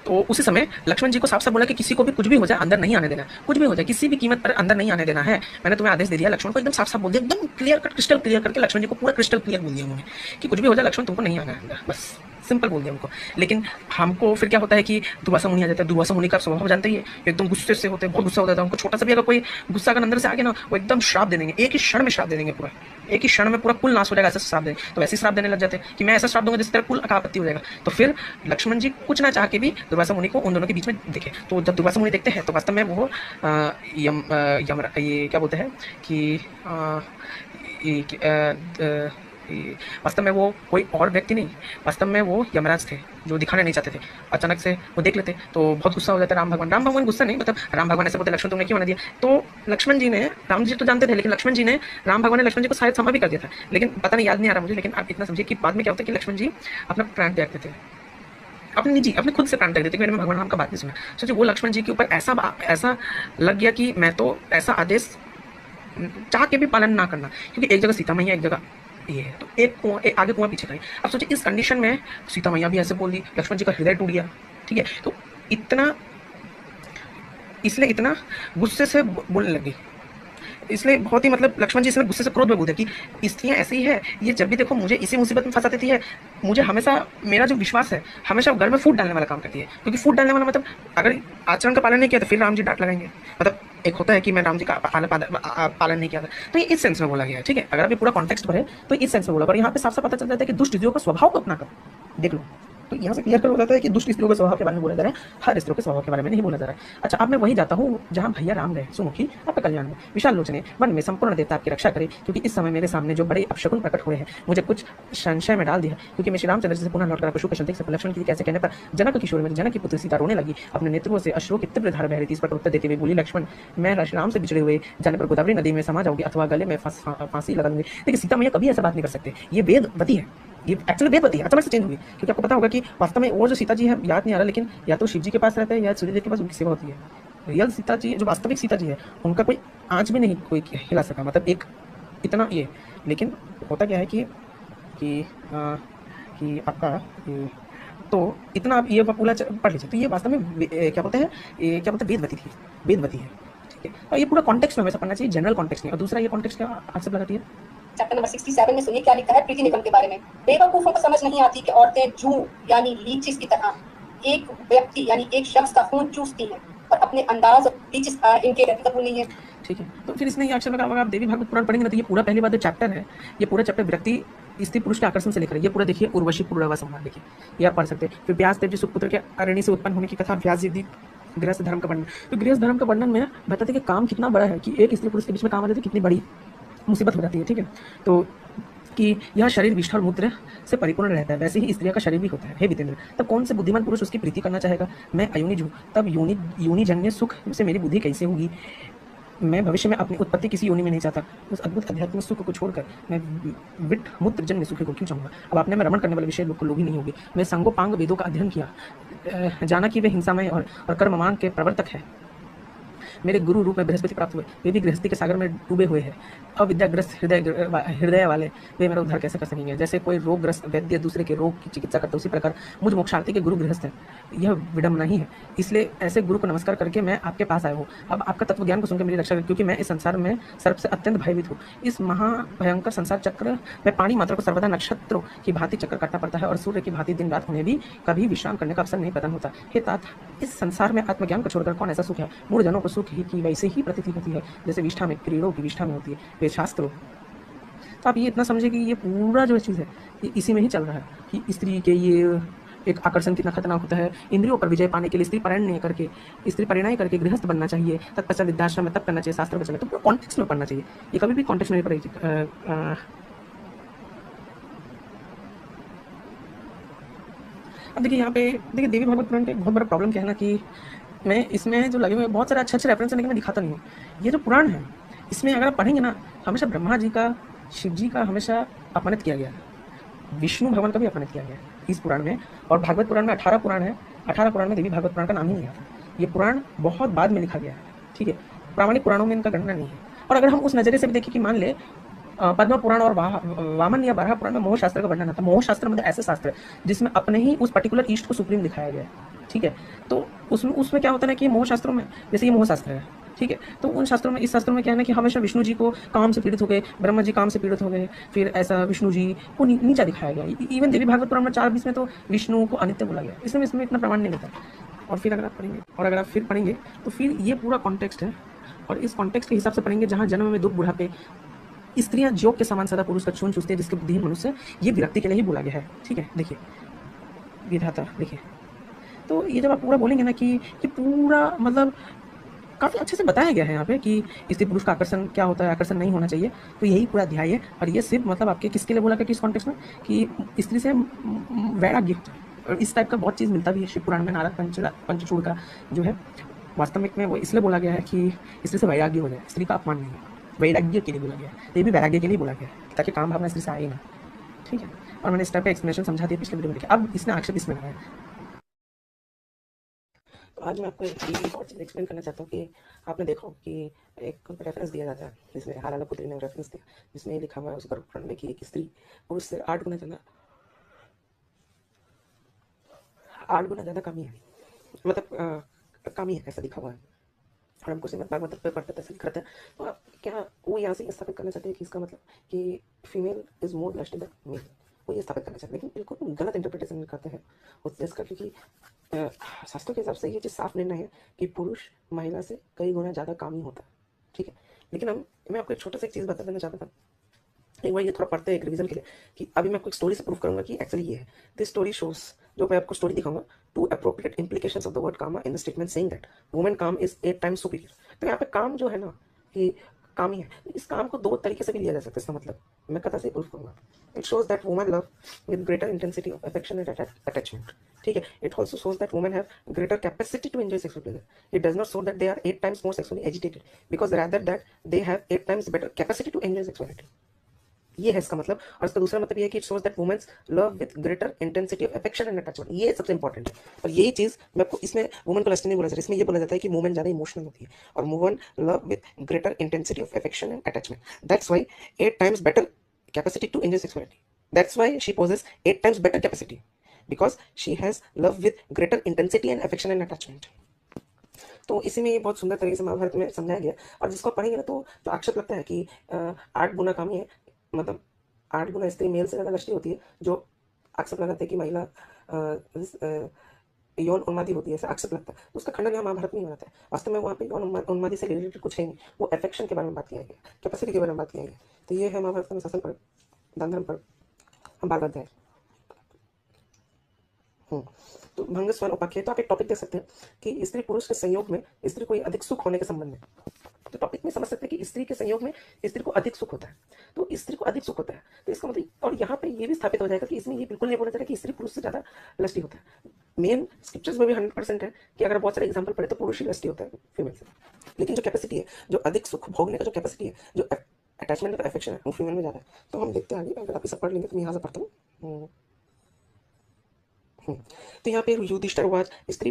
तो उसी समय लक्ष्मण जी को साफ साफ बोला कि किसी को भी कुछ भी हो जाए अंदर नहीं आने देना, कुछ भी हो जाए किसी भी कीमत पर अंदर नहीं आने देना है। मैंने तुम्हें आदेश दे दिया। लक्ष्मण को एकदम साफ साफ बोल दिया, एकदम क्लियर कट, क्रिस्टल क्लियर करके लक्ष्मण जी को पूरा क्रिस्टल क्लियर बोल दिया उन्होंने कि कुछ भी हो जाए लक्ष्मण तुमको नहीं आना है अंदर, बस सिंपल बोल दिया उनको। लेकिन हमको फिर क्या होता है कि दुर्वासा मुनि आ जाता है। दुर्वासा मुनि का स्वभाव जानते ही है, एकदम गुस्से से होते हैं, बहुत गुस्सा होता है उनको। छोटा सा भी अगर कोई गुस्सा अगर अंदर से आ गया ना, वो एकदम श्राप दे देंगे, एक ही क्षण में श्राप दे देंगे, पूरा एक ही क्षण में पूरा कुल नाश हो जाएगा, ऐसा श्राप देंगे। तो वैसे श्राप देने लग जाते हैं कि मैं ऐसा श्राप दूंगा जिस तरह कुल आपत्ति हो जाएगा। तो फिर लक्ष्मण जी कुछ ना चाह के भी दुर्वासा मुनि को उन दोनों के बीच में देखे। तो जब दुर्वासा मुनि देखते हैं तो वास्तव में वो ये क्या बोलते हैं कि वास्तव में वो कोई और व्यक्ति नहीं, वास्तव में वो यमराज थे जो दिखाने नहीं चाहते थे। अचानक से वो देख लेते तो बहुत गुस्सा हो जाता है राम भगवान गुस्सा नहीं, मतलब राम भगवान ऐसे बोलते, लक्ष्मण तुमने क्यों बना दिया। तो लक्ष्मण जी ने, राम जी तो जानते थे, लेकिन राम भगवान ने लक्ष्मण जी को शायद क्षमा भी कर दिया था, लेकिन पता नहीं, याद नहीं आ रहा मुझे। लेकिन आप इतना समझिए कि बाद में क्या होता है कि लक्ष्मण जी अपना प्राण त्यागते थे, अपने खुद से प्राण त्याग देते। मैंने भगवान राम का बात नहीं सुना। सोचिए, वो लक्ष्मण जी के ऊपर ऐसा लग गया कि मैं तो ऐसा आदेश चाह के भी पालन ना करना, क्योंकि एक जगह सीता मैया, एक जगह ये है, तो एक आगे कुआं पीछे करें। अब सोचिए, इस कंडीशन में सीता मैया भी ऐसे बोल दी, लक्ष्मण जी का हृदय टूट गया, ठीक है। तो इसलिए इतना गुस्से से बोलने लगी, इसलिए बहुत ही मतलब लक्ष्मण जी इसमें गुस्से से क्रोध में बोलते कि स्त्रियाँ ऐसी ही है, ये जब भी देखो मुझे इसी मुसीबत में फंसा देती है। मुझे हमेशा, मेरा जो विश्वास है, हमेशा घर में फूट डालने वाला काम करती है, क्योंकि फूट डालने वाला मतलब अगर आचरण का पालन नहीं किया तो फिर राम जी डांट लगाएंगे। मतलब एक होता है कि मैं राम जी का पालन नहीं किया था, तो ये इस सेंस में बोला गया है, ठीक है। अगर अभी पूरा कॉन्टेक्स्ट पर है तो इस सेंस में बोला, पर यहाँ पे साफ साफ पता चल जाता है कि दुष्ट स्त्रियों का स्वभाव को अपना कर देख लो। तो यहाँ से क्लियर कर हो जाता है कि दुष्ट स्त्रियों के स्वभाव के बारे में बोला जा रहा है, हर स्त्रियों के स्वभाव के बारे में नहीं बोला जा रहा है। अच्छा, अब मैं वही जाता हूँ जहाँ भैया राम गए, सुमुखी आपका कल्याण में, विशाल लोचने वन में संपूर्ण देवता आपकी रक्षा करे, क्योंकि इस समय मेरे सामने जो बड़े अपशकुन प्रकट हुए हैं मुझे कुछ संशय में डाल दिया, क्योंकि मैं श्री रामचंद्र जी से पुनः लौटकर पशु देख सकता। लक्ष्मण की कैसे कहने पर जनक किशोर में जनक की पुत्री सीता रोने लगी, अपने नेत्रों से अश्रुओं की तीव्र धारा बह रही थी। इस पर उत्तर देते हुए बोली, लक्ष्मण मैं राम से बिछड़े हुए जाने पर गोदावरी नदी में समा जाऊंगी अथवा गले में फांसी लगा दूंगी। लेकिन सीता मैया कभी ऐसा बात नहीं कर सकते, ये वेदवती है, ये एक्चुअली वेदवती है, अचानक से चेंज हुई। क्योंकि आपको पता होगा कि वास्तव में वो जो सीता जी है, याद नहीं आ रहा, लेकिन या तो शिव जी के पास रहते हैं या सूर्य देव के पास उनकी सेवा होती है। रियल सीता जी, जो वास्तविक सीता जी है, उनका कोई आँच भी नहीं कोई हिला सका, मतलब एक इतना ये। लेकिन होता क्या है कि आपका तो इतना आप ये पूरा पढ़ लीजिए। तो ये वास्तव में क्या बोलते हैं, ये क्या बोलते हैं, वेदवती थी, वेदवती है, ठीक है। और ये पूरा कॉन्टेक्स्ट में हमेशा पढ़ना चाहिए, जनरल कॉन्टेक्स्ट में। और दूसरा ये कॉन्टेक्स्ट क्या आंसर लगाती है, चैप्टर नंबर 67 में सुनिए क्या लिखा है प्रीति निगम के बारे में। बेवकूफों को समझ नहीं आती कि औरतें जू यानी लीचिस की तरह एक व्यक्ति यानी एक शख्स का खून चूसती हैं और अपने अंदाज और लीचिस इनके कबूल नहीं है। ठीक है। तो फिर इसमें ये अक्षर लगा होगा, आप देवी भागवत पुराण पढ़ेंगे ना, तो ये पूरा पहली बार जो चैप्टर है, ये पूरा चैप्टर व्यक्ति स्त्री पुरुष के आकर्षण से लेकर ये पूरा देखिए, उर्वशी पूर्वा संवाद देखिए, ये आप पढ़ सकते हैं। फिर व्यास देव जी सुपुत्र के अरण्य से उत्पन्न होने की कथा, व्यास जी गृहस्थ धर्म का वर्णन। तो गृहस्थ धर्म का वर्णन में बताते कि काम कितना बड़ा है, कि एक स्त्री पुरुष के बीच में काम आ जाती है, कितनी बड़ी मुसीबत हो जाती है, ठीक है। तो कि यह शरीर विष्ठा और मूत्र से परिपूर्ण रहता है, वैसे ही स्त्रियों का शरीर भी होता है। हे वितेंद्र, तब कौन से बुद्धिमान पुरुष उसकी प्रीति करना चाहेगा? मैं अयोनिज हूँ, तब योनि जन्य सुख से मेरी बुद्धि कैसे होगी? मैं भविष्य में अपनी उत्पत्ति किसी योनि में नहीं चाहता। उस अद्भुत आध्यात्मिक सुख को छोड़कर मैं विट मूत्र जन्य सुख को क्यों चाहूँगा? अब अपने में रमण करने वाले विषय लोग को लोभी नहीं होगी। मैं संगोपांग वेदों का अध्ययन किया, जाना कि वे हिंसामय और कर्ममान के प्रवर्तक है। मेरे गुरु रूप में बृहस्पति प्राप्त हुए, वे भी गृहस्थी के सागर में डूबे हुए हैं। अविद्याग्रस्त हृदय वाले वे मेरा उद्धार कैसे कर सकेंगे? जैसे कोई रोगग्रस्त वैद्य दूसरे के रोग की चिकित्सा करता है, उसी प्रकार मुझ मोक्षार्थी के गुरु गृहस्थ हैं। यह विडम्बना ही है, इसलिए ऐसे गुरु को नमस्कार करके मैं आपके पास आया हूँ। अब आपका तत्व ज्ञान को सुनकर मेरी रक्षा करें, क्योंकि मैं इस संसार में सर्प से अत्यंत भयभीत हूँ। इस महाभयंकर संसार चक्र में पानी मात्र को सर्वदा नक्षत्रों की भांति चक्कर काटना पड़ता है, और सूर्य की भांति दिन रात होने भी कभी विश्राम करने का अवसर नहीं प्रदान होता। हे तात, इस संसार में आत्मज्ञान को छोड़कर कौन ऐसा सुख है? मूढ़ जनों को सुख ही की वैसे ही प्रतीति होती है जैसे विष्ठा में क्रीड़ों की विष्ठा में होती है, वे शास्त्रों। तो आप ये इतना समझे कि ये पूरा जो चीज़ है ये इसी में ही चल रहा है, कि स्त्री के ये एक आकर्षण कितना खतरनाक होता है। इंद्रियों पर विजय पाने के लिए स्त्री परिणय करके गृहस्थ बनना चाहिए, तत्पश्चात विद्याश्रम में तप करना चाहिए, शास्त्र बचना, तो पूरा कॉन्टेक्स्ट में पढ़ना चाहिए। ये कभी भी कॉन्टेक्स्ट में नहीं पढ़ेगी। अब देखिए यहाँ पे देखिए, देवी भागवत पुराण का एक बहुत बड़ा प्रॉब्लम क्या है ना, कि मैं इसमें जो लगे हुए बहुत सारे अच्छे रेफरेंस है, लेकिन मैं दिखाता नहीं हूँ। ये जो पुराण है इसमें अगर आप पढ़ेंगे ना, हमेशा ब्रह्मा जी का, शिव जी का हमेशा अपमानित किया गया है, विष्णु भगवान का भी अपमानित किया गया है इस पुराण में। और भागवत पुराण में 18 पुराण है, 18 पुराण में देवी भागवत पुराण का नाम ही नहीं आता। ये पुराण बहुत बाद में लिखा गया है, ठीक है। प्रामाणिक पुराणों में इनका गणना नहीं है। और अगर हम उस नजरिए से भी देखें कि मान ले पद्म पुराण और वामन या बारह पुराण में मोह शास्त्र का वर्णन आता है। मोह शास्त्र मतलब ऐसे शास्त्र है जिसमें अपने ही उस पर्टिकुलर ईस्ट को सुप्रीम दिखाया गया है, ठीक है। तो उसमें क्या होता है ना कि मोह शास्त्रों में, जैसे ये मोह शास्त्र है, ठीक है, तो उन शास्त्रों में, इस शास्त्रों में क्या है ना कि हमेशा विष्णु जी को काम से पीड़ित हो गए, ब्रह्मा जी काम से पीड़ित हो गए, फिर ऐसा विष्णु जी को नीचा दिखाया गया। इवन देवी भागवत पुराण में 4:20 में तो विष्णु को अनित्य बोला गया। इसमें इतना प्रमाण नहीं मिलता। और फिर अगर आप पढ़ेंगे तो फिर ये पूरा कॉन्टेक्स्ट है, और इस कॉन्टेक्स्ट के हिसाब से पढ़ेंगे जहाँ जन्म में दुख बुढ़ापे स्त्रियां जोग के समान सदा पुरुष का खून चूसती है, जिसके बुद्धिहीन मनुष्य, ये विरक्ति के लिए ही बोला गया है, ठीक है। देखिए विधाता, देखिए, तो ये जब आप पूरा बोलेंगे ना कि पूरा मतलब काफ़ी अच्छे से बताया गया है यहाँ पे कि स्त्री पुरुष का आकर्षण क्या होता है, आकर्षण नहीं होना चाहिए। तो यही पूरा अध्याय है, और ये सिर्फ मतलब आपके किसके लिए बोला गया, किस कॉन्टेक्स्ट में, कि स्त्री से वैराग्य होता है। और इस टाइप का बहुत चीज़ मिलता भी है शिव पुराण में। नारद पंचचूड़ का जो है वास्तविक में वो इसलिए बोला गया है कि स्त्री से वैराग्य हो जाए, स्त्री का अपमान नहीं है, वैराग्य के लिए बोला गया है। तो ये भी वैराग्य के लिए बोला गया है, ताकि काम भावना स्त्री से आए ना, ठीक है। और मैंने इस टाइप का एक्सप्लेनेशन समझा दिया पिछले वीडियो में। देखिए अब इसने आक्षेप इसमें लगाया। तो आज मैं आपको एक और चीज़ एक्सप्लेन करना चाहता हूँ कि आपने देखो कि एक रेफरेंस दिया जाता है, जिसमें हालाला पुत्री ने रेफरेंस दिया, जिसमें ये लिखा हुआ है उस गरुड़ पुराण में कि एक स्त्री पुरुष से 8 गुना ज़्यादा कमी है, मतलब कमी है, ऐसा लिखा हुआ है। और हमको श्रीमद् भागवत पे पढ़ते ऐसा लिखा रहता है। तो आप क्या वो यहाँ से स्थापित करना चाहते हैं कि इसका मतलब कि female is more lusty than male, वो ये स्थापित करना चाहते हैं, लेकिन बिल्कुल गलत इंटरप्रिटेशन करते हैं उस चीज़ का। क्योंकि शास्त्रों के हिसाब से ये चीज़ साफ निर्णय है कि पुरुष महिला से कई गुना ज़्यादा कामी होता है, ठीक है। लेकिन मैं आपको एक छोटा सा एक चीज़ बता देना चाहता था, एक बार ये थोड़ा पढ़ते हैं एक रिवीजन के लिए, कि अभी मैं आपको एक स्टोरी से प्रूव करूंगा कि एक्चुअली ये है। दिस स्टोरी शोज, जो मैं आपको स्टोरी दिखाऊंगा, 2 appropriate implications of the word karma in the statement saying that woman काम is 8 times superior। तो यहाँ पे काम जो है ना कि कामी है, इस काम को 2 तरीके से भी लिया जा सकता है। इसका मतलब मैं कथा से प्रूव करूंगा। It shows that women love with greater intensity of affection and attachment, ठीक है। It also shows that women have greater capacity to enjoy sexual pleasure. It does not show that they are 8 times more sexually agitated, because rather that they have 8 times better capacity to enjoy sexuality। ये है इसका मतलब। और इसका दूसरा मतलब ये है कि it shows that women's love with greater intensity of affection and attachment. ये सबसे इंपॉर्टेंट है। और यही चीज मैं आपको, इसमें वुमेन को लस्टी नहीं बोला जाता, इसमें ये बोला जाता है कि वुमेन ज्यादा इमोशनल होती है और women love with greater intensity of affection and attachment. That's why 8 times better capacity to enjoy sexuality. That's why she possesses 8 times better capacity. Because she has love with greater intensity and affection and attachment. तो इसी में ये बहुत सुंदर तरीके से महाभारत में समझाया गया। और जिसको पढ़ेंगे ना तो जो आक्षेप लगता है कि 8 गुना कम है, मतलब 8 गुना स्त्री मेल से ज़्यादा लष्टी होती है, जो आक्षेप लगाते हैं कि महिला यौन उन्मादी होती है, ऐसा आक्षेप लगता है, उसका खंडन यहाँ महाभारत में ही हो जाता है। वास्तव में वहाँ पे यौन उन्मादी से रिलेटेड कुछ है नहीं, वो अफेक्शन के बारे में बात किया गया, कैपेसिटी के बारे में बात किया गया। तो ये है महाभारत का शासन पर दान धर्म पर बागवत है। तो भंग स्वन उपाख्याय, तो आप एक टॉपिक देख सकते हैं कि स्त्री पुरुष के संयोग में स्त्री को अधिक सुख होने के संबंध में। तो टॉपिक में समझ सकते हैं कि स्त्री के संयोग में स्त्री को अधिक सुख होता है, तो स्त्री को अधिक सुख होता है, तो इसका मतलब, और यहाँ पे ये भी स्थापित हो जाएगा कि इसमें ये बिल्कुल नहीं बोला जाएगा कि स्त्री पुरुष से ज़्यादा लस्टी होता है। मेन स्क्रिप्चर्स में भी 100% है कि अगर बहुत सारे एग्जाम्पल पढ़े तो पुरुष ही लस्टी होता है फीमेल से, लेकिन जो कैपेसिटी है, जो अधिक सुख भोगने का जो कैपेसिटी है, जो अटैचमेंट का अफेक्शन है, वो फीमेल में ज़्यादा है। तो हम देखते हैं आगे, अगर आप इसे पढ़ लेंगे तो मैं यहाँ से पढ़ता हूँ। तो यहाँ पे युधिष्ठिरवाच स्त्री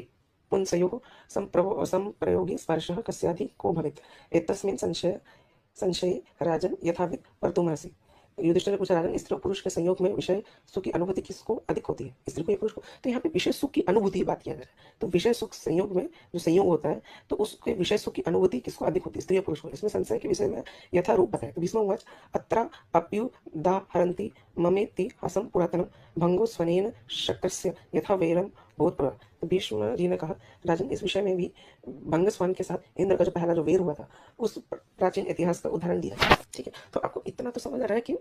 पुंसयोः संप्रयोगे स्पर्शः कस्याधि को भवेत् एतस्मिन् संशये राजन यथाविध परतुमर्हसि। युधिष्ठिर ने पूछा, राजन स्त्री और पुरुष के संयोग में विषय सुख की अनुभूति किसको अधिक होती है, स्त्री को या पुरुष को? तो यहाँ पे विषय सुख की अनुभूति की बात किया जा रहा है। तो विषय सुख संयोग में जो संयोग होता है, तो उसके विषय सुख की अनुभूति किसको अधिक होती है, स्त्री या पुरुष को? इसमें संशय के विषय में यथारूप बताया। तो भीष्मोवाच अत्र अप्युदाहरन्ति ममेति हसं पुरातनं भंगो स्वनेन शक्रस्य यथा वैरम भूतपूर्व। तो भीष्म जी ने कहा, राजन इस विषय में भी भंग स्वन के साथ इंद्र का जो पहला जो वेर हुआ था, उस प्राचीन इतिहास का उदाहरण दिया। ठीक है, तो आपको इतना तो समझ आ रहा है कि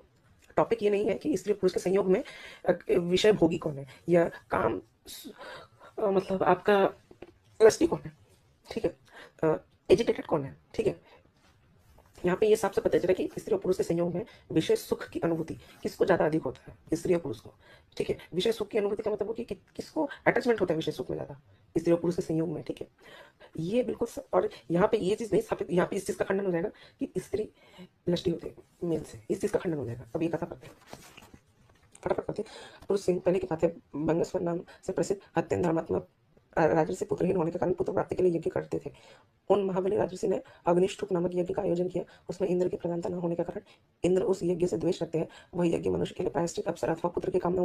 टॉपिक ये नहीं है कि स्त्री पुरुष के संयोग में विषय भोगी कौन है या काम मतलब आपका लस्टी कौन है, ठीक है, एजिटेटेड कौन है। ठीक है, यहाँ पे ये साफ से पता चला कि स्त्री और पुरुष के संयोग में विषय सुख की अनुभूति किसको ज़्यादा अधिक होता है, स्त्री और पुरुष को। ठीक है, विषय सुख की अनुभूति का मतलब कि किसको अटैचमेंट होता है विषय सुख में ज़्यादा, स्त्री और पुरुष के संयोग में। ठीक है, ये बिल्कुल और यहाँ पे ये चीज़ नहीं स्थापित, यहाँ पे इस चीज़ का खंडन हो जाएगा कि स्त्री लष्टी होती है मेल से, इस चीज़ का खंडन हो जाएगा। अब ये कथा पढ़ते हैं, फटाफट पढ़ते हैं। पुरुष सिंह पहले की बात है, भंगस्वर नाम से प्रसिद्ध अत्यंत धर्मात्मक राजर्षि पुत्रहीन होने के कारण पुत्र प्राप्ति के लिए यज्ञ करते थे। उन महाबली राजर्षि ने अग्निष्ठुप नामक यज्ञ का आयोजन किया। उसमें इंद्र की प्रधानता न होने के कारण इंद्र उस यज्ञ से द्वेष रखते हैं। वह यज्ञ मनुष्य के लिए प्रायश्चित अवसर अथवा पुत्र की कामना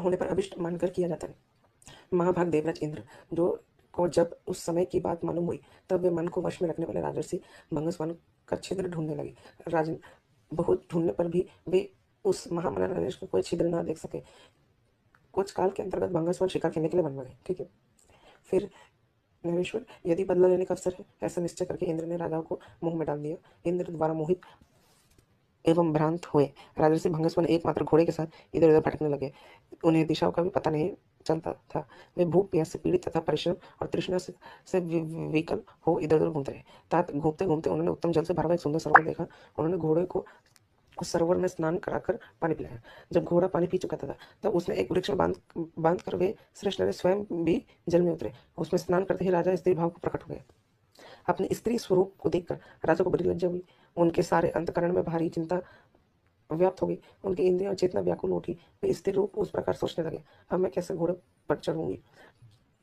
होने पर अभिष्ट मानकर किया जाता है। महाभाग देवराज इंद्र जो को जब उस समय की बात मालूम हुई, तब वे मन को वश में रखने वाले राजर्षि भंगस्वन का छिद्र ढूंढने लगे। राजन, बहुत ढूंढने पर भी वे उस महामना नरेश को कोई छिद्र न देख सके। कुछ काल के अंतर्गत भंगस्वन शिकार खेलने के लिए वन में गए। ठीक है, फिर नरेश्वर, यदि बदला लेने का अवसर है, ऐसा निश्चय करके इंद्र ने राजाओं को मुंह में डाल दिया। इंद्र द्वारा मोहित एवं भ्रांत हुए राजर्षि भंगस्वन एकमात्र घोड़े के साथ इधर उधर भटकने लगे। उन्हें दिशाओं का भी पता नहीं चलता था। वे भूख प्यास से पीड़ित तथा परिश्रम और तृष्णा से विकल हो इधर उधर घूमते रहे। तात घूमते घूमते उन्होंने उत्तम जल से भरा हुआ एक सुंदर सरोवर देखा। उन्होंने घोड़े को उस सरोवर में स्नान कराकर पानी पिलाया। जब घोड़ा पानी पी चुका था, तब उसने एक वृक्ष में बांध कर वे श्रेष्ठ नरेश स्वयं भी जल में उतरे। उसमें स्नान करते ही राजा स्त्री भाव को प्रकट हो गए। अपने स्त्री स्वरूप को देखकर राजा को बड़ी लज्जा हुई। उनके सारे अंतकरण में भारी चिंता व्याप्त हो गई। उनकी इंद्रियां चेतना व्याकुल उठी। वे स्त्री रूप उस प्रकार सोचने लगे, अब मैं कैसे घोड़े पर चढ़ूंगी,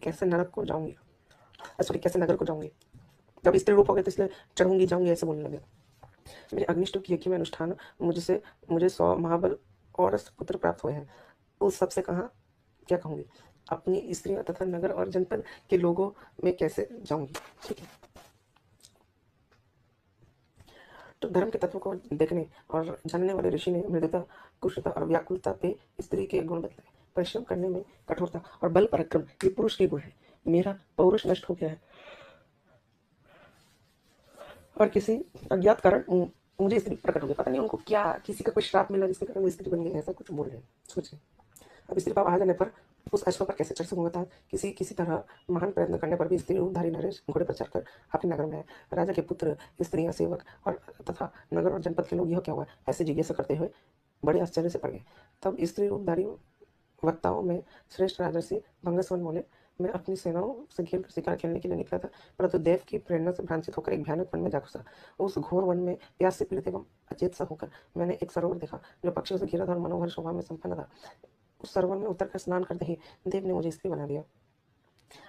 कैसे नरक को जाऊंगी, सॉरी कैसे नगर को जाऊंगी। जब स्त्री रूप हो गए तो इसलिए चढ़ूंगी जाऊंगी ऐसे बोलने लगे। मेरे अग्निष्ट यज्ञ में अनुष्ठान मुझे 100 महाबल और पुत्र प्राप्त हुए हैं। उस सबसे कहाँ क्या कहूँगी, अपनी स्त्रियों तथा नगर और जनपद के लोगों में कैसे जाऊंगी। ठीक है, तो धर्म के तत्व को देखने और जानने वाले ऋषि ने मृदुता, कुशलता और व्याकुलता पे स्त्री के गुण बतलाए। परिश्रम करने में कठोरता और बल पराक्रम ये पुरुष के गुण है। मेरा पौरुष नष्ट हो गया है और किसी अज्ञात कारण मुझे स्त्री प्रकट हो गया। पता नहीं उनको क्या, किसी का कोई श्राप मिला जिसके कारण वो स्त्री बन गई, ऐसा कुछ बोल रहे हैं। सोचिए, अब स्त्री भाव आ जाने पर उस अश्व पर कैसे चढ़ सकूंगा था। किसी तरह महान प्रयत्न करने पर भी स्त्री रूपधारी नरेश घोड़े पर चढ़कर अपने नगर में आए। राजा के पुत्र, स्त्रियां, सेवक और तथा नगर और जनपद के लोग यह क्या हुआ ऐसे जिज्ञासा करते हुए बड़े आश्चर्य से पड़ गए। तब स्त्री रूपधारी वक्ताओं में श्रेष्ठ राजर्षि भंगस्वन बोले, मैं अपनी सेनाओं से घिर कर शिकार खेलने के लिए निकला था, परंतु देव की प्रेरणा से भ्रांतित होकर एक भयानक वन में जा घुसा। उस घोर वन में प्यास से पीड़ित एवं अचेत सा होकर मैंने एक सरोवर देखा जो पक्षियों से घिरा था और मनोहर शोभा में संपन्न था। उस सरोवर में उतरकर स्नान करते ही देव ने मुझे स्त्री बना दिया।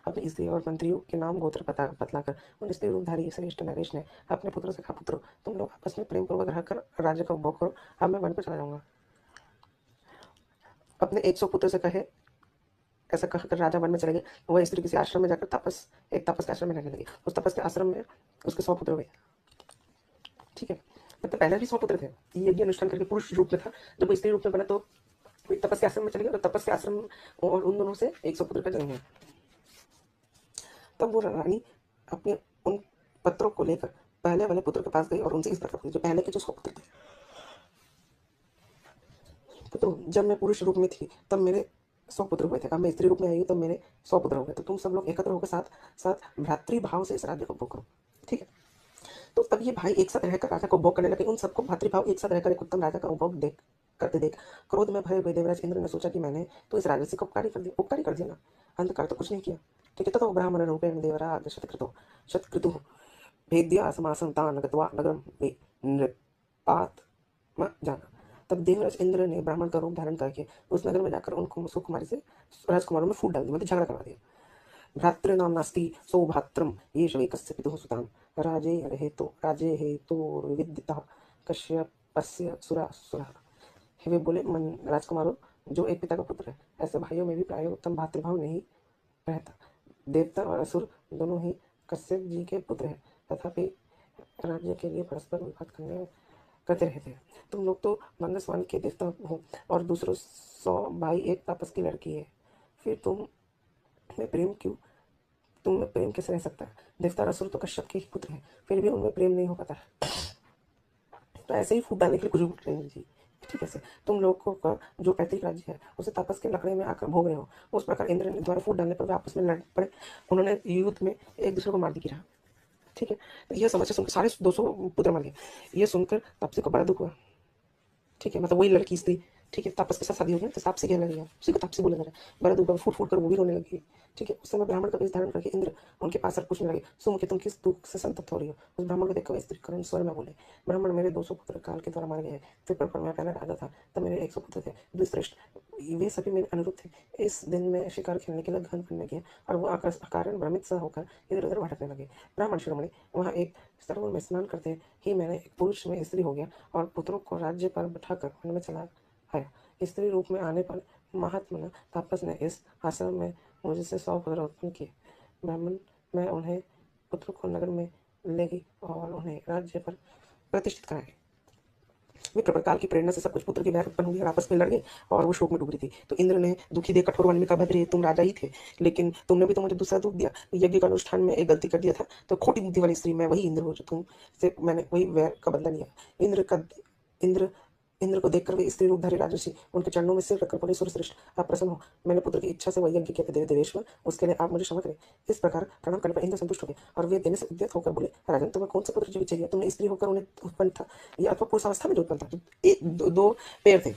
अपनी स्त्री और मंत्रियों के नाम गोत्र बतलाकर उन स्त्री रूपधारी श्रेष्ठ नरेश ने अपने पुत्रों से कहा, पुत्रों तुम लोग आपस में प्रेम पूर्वक रहकर राज्य का उपभोग करो, अब मैं वन पर चला जाऊंगा। अपने 100 पुत्र से कहे, ऐसा कहकर राजा वन में चले गए। वह स्त्री किसी आश्रम में जाकर एक तपस के आश्रम में रहने लगी। उस तपस के आश्रम में उसके 100 पुत्र हुए। ठीक है, मतलब पहले भी 100 पुत्र थे। ये यज्ञ अनुष्ठान करके पुरुष रूप में था। जब वो स्त्री रूप में बना तो तपस के आश्रम में चले गए, और तपस के आश्रम और उन दोनों से 100 पुत्र का जन्म हुआ। तब वो रानी अपने उन पत्रों को लेकर पहले वाले पुत्र के पास गई और उनसे इस प्रकार पूछी, जो पहले के जो 100 पुत्र थे, तो जब मैं पुरुष रूप में थी तब मेरे 100 पुत्र हुए थे, अब मैं स्त्री रूप में आई हूँ तब मेरे 100 पुत्र हो गए। तो तुम सब लोग एकत्र होकर साथ साथ भ्रातृभाव से इस राज्य को भोग करो। ठीक है, तो तब ये भाई एक साथ रहकर राजा को उपभोग करने लगे। उन सबको भातृभाव एक साथ रहकर एक उत्तम राजा का उपभोग देख क्रोध में भय हुए देवराज इंद्र ने सोचा कि मैंने तो इस राजसी को उपकारी कर दिया ना, अंधकार तो कुछ नहीं किया। ठीक है, तो ब्राह्मण रूपेण देवराज शतक्रतु भेद्य असमासंतान गत्वा नगरम नृपात जाना। तब देवराज इंद्र ने ब्राह्मण का रूप धारण करके उस नगर में जाकर उनको सुकुमारी से राजकुमारों में फूट डाल दिया, मतलब झगड़ा करवा दिया। भ्रातृनाम नास्ति सौभात्रम ये शवेकस्य पितुः सुताम राजे हेतु विदितः कश्यपस्य सुरासुरः। वे बोले, मन राजकुमारों, जो एक पिता का पुत्र है, ऐसे भाइयों में भी प्राय उत्तम भातृभाव नहीं रहता। देवता और असुर दोनों ही कश्यप जी के पुत्र हैं, तथापि राज्य के लिए परस्पर विवाद करते रहते हैं। तुम लोग तो मंगसवान के देवता हो और दूसरों 100 भाई एक तापस की लड़की है, फिर तुम में प्रेम कैसे रह सकता है? देवता और असुर तो कश्यप के ही पुत्र हैं, फिर भी उनमें प्रेम नहीं हो पाता। तो ऐसे ही फूट डालने के लिए कुछ भी नहीं जी। ठीक है, तुम लोगों का जो पैतृक राज्य है उसे तापस के लकड़े में आकर भोग रहे हो। उस प्रकार इंद्र ने द्वारा फूट डालने पर वे आपस में लड़ पड़े। उन्होंने युद्ध में एक दूसरे को मार दी गिरा। ठीक है, तो यह समाचार सुनकर सारे 200 पुत्र मर गए। यह सुनकर तापसी को बड़ा दुख हुआ। ठीक है, मतलब वही लड़की स्त्री, ठीक है, तापस के साथ शादी हो गई तो तापसी कहने लगी, उसी को तापसी बोला जा रहा है। बड़ा दुख फूट फूट कर वो भी रोने लगी। ठीक है, उस समय ब्राह्मण का वेश धारण करके इंद्र उनके पास पूछने लगे, सुमुखे तुम किस दुख से संतप्त हो रही हो? उस ब्राह्मण को देखकर स्त्री करुण स्वर में बोले, ब्राह्मण, मेरे 200 पुत्र काल के द्वारा मारे गए हैं। फिर पर मैं पहला राजा था तब मेरे 100 पुत्र थे, द्विश्रेष्ठ, वे सभी मेरे अनुरूप थे। इस दिन में शिकार खेलने के लिए घन बनने गए और वो कारण भ्रमित सा होकर इधर उधर भटकने लगे। ब्राह्मण शिरोमणि, वहाँ एक सरोवर में स्नान करते ही मैंने एक पुरुष में स्त्री हो गया और पुत्रों को राज्य पर बैठाकर वन में चला आया। स्त्री रूप में आने पर महात्मा तापस ने इस आश्रम में मुझसे 100 पुत्र उत्पन्न किए। ब्राह्मण, मैं उन्हें पुत्रों को नगर में ले गई और उन्हें राज्य पर प्रतिष्ठित कराए। विप्र प्रकार की प्रेरणा से सब कुछ पुत्र की वैर उत्पन्न हुई और आपस में लड़ गए और वो शोक में डूब रही थी। तो इंद्र ने दुखी देख कठोर वाणी में कहा, भद्रे, तुम राजा ही थे, लेकिन तुमने भी तो मुझे दूसरा दुख दिया। यज्ञ का अनुष्ठान में एक गलती कर दिया था, तो खोटी बुद्धि वाली स्त्री मैं वही इंद्र हूँ जो तुम से मैंने वही वैर का बदला लिया। इंद्र को देखकर वे स्त्री रूपधारी राजर्षि उनके चरणों में सिर रखकर बोले, सूर्यश्रेष्ठ, आप प्रसन्न हो। मैंने पुत्र की इच्छा से वह यज्ञ किया था देवेश्वर, उसके लिए आप मुझे क्षमा करें। इस प्रकार प्रणाम करने पर इंद्र संतुष्ट हो गए और वे देने से उद्यत होकर बोले, राजन, तुम्हें कौन सा पुत्र जीवित चाहिए? तुमने स्त्री होकर उन्हें उत्पन्न था या अथवा पुरुष अवस्था में जो उत्पन्न था? दो पेड़ थे,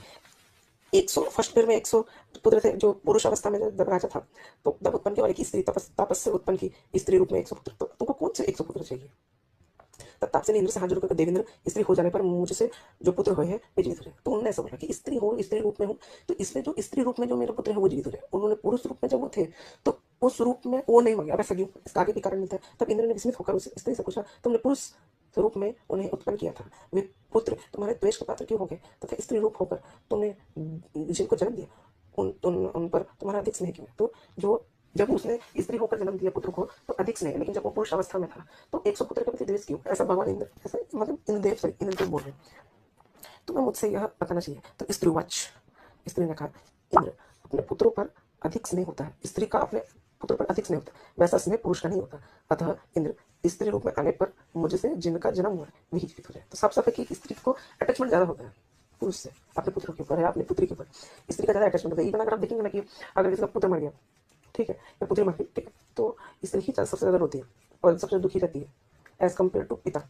100 फर्स्ट पेड़ में 100 पुत्र थे जो पुरुष अवस्था में जब राजा था, तो जब उत्पन्न किया, और एक स्त्री तापस से उत्पन्न की स्त्री रूप में 100 पुत्र। तो तुमको कौन से 100 पुत्र चाहिए? तब तापसी ने इंद्र से हाथ जोड़कर, देवेंद्र, स्त्री हो जाने पर मुझसे जो पुत्र हुए हैं वे जीवित हो जाए। तो उन्होंने ऐसा बोला कि स्त्री रूप में हूँ, तो इसमें जो स्त्री रूप में जो मेरे पुत्र है वो जीवित हो जाए। उन्होंने पुरुष रूप में जब वो थे तो उस रूप में वो नहीं मांगे। अब ऐसा क्यों? इसका आगे भी कारण नहीं था। तब इंद्र ने विस्मित होकर उस स्त्री से पूछा, तुमने पुरुष रूप में उन्हें उत्पन्न किया था, वे पुत्र तुम्हारे द्वेष के पात्र क्यों हो गए? तथा स्त्री रूप होकर तुमने जिनको जन्म दिया उन पर तुम्हारा अधिक स्नेह क्यों है? तो जो जब उसने स्त्री होकर जन्म दिया पुत्र को तो अधिक स्नेह, लेकिन जब वो पुरुष अवस्था में था तो 100 पुत्र के प्रति द्वेष क्यों? ऐसा भगवान इंद्र, ऐसा मतलब इंद्रदेव बोल रहे, तुम्हें मुझसे यह बताना चाहिए। तो स्त्री ने कहा, इंद्र, अपने पुत्रों पर अधिक स्नेह होता है, स्त्री का अपने पुत्र पर अधिक स्नेह होता है, वैसा स्नेह पुरुष का नहीं होता। अतः इंद्र, स्त्री रूप में आने पर मुझसे जिनका जन्म हुआ है वही जीवित हो जाए। तो साफ साफ है कि स्त्री को अटैचमेंट ज्यादा होता है पुरुष से, अपने पुत्रों के ऊपर या अपनी पुत्री के ऊपर स्त्री का ज्यादा अटैचमेंट होता है। इवन अगर आप देखेंगे ना कि अगर किसी का पुत्र मर गया, ठीक है, या पुत्री मर गई, ठीक है, तो स्त्री ही सबसे ज्यादा रोती है और सबसे दुखी रहती है एज कम्पेयर टू पिता।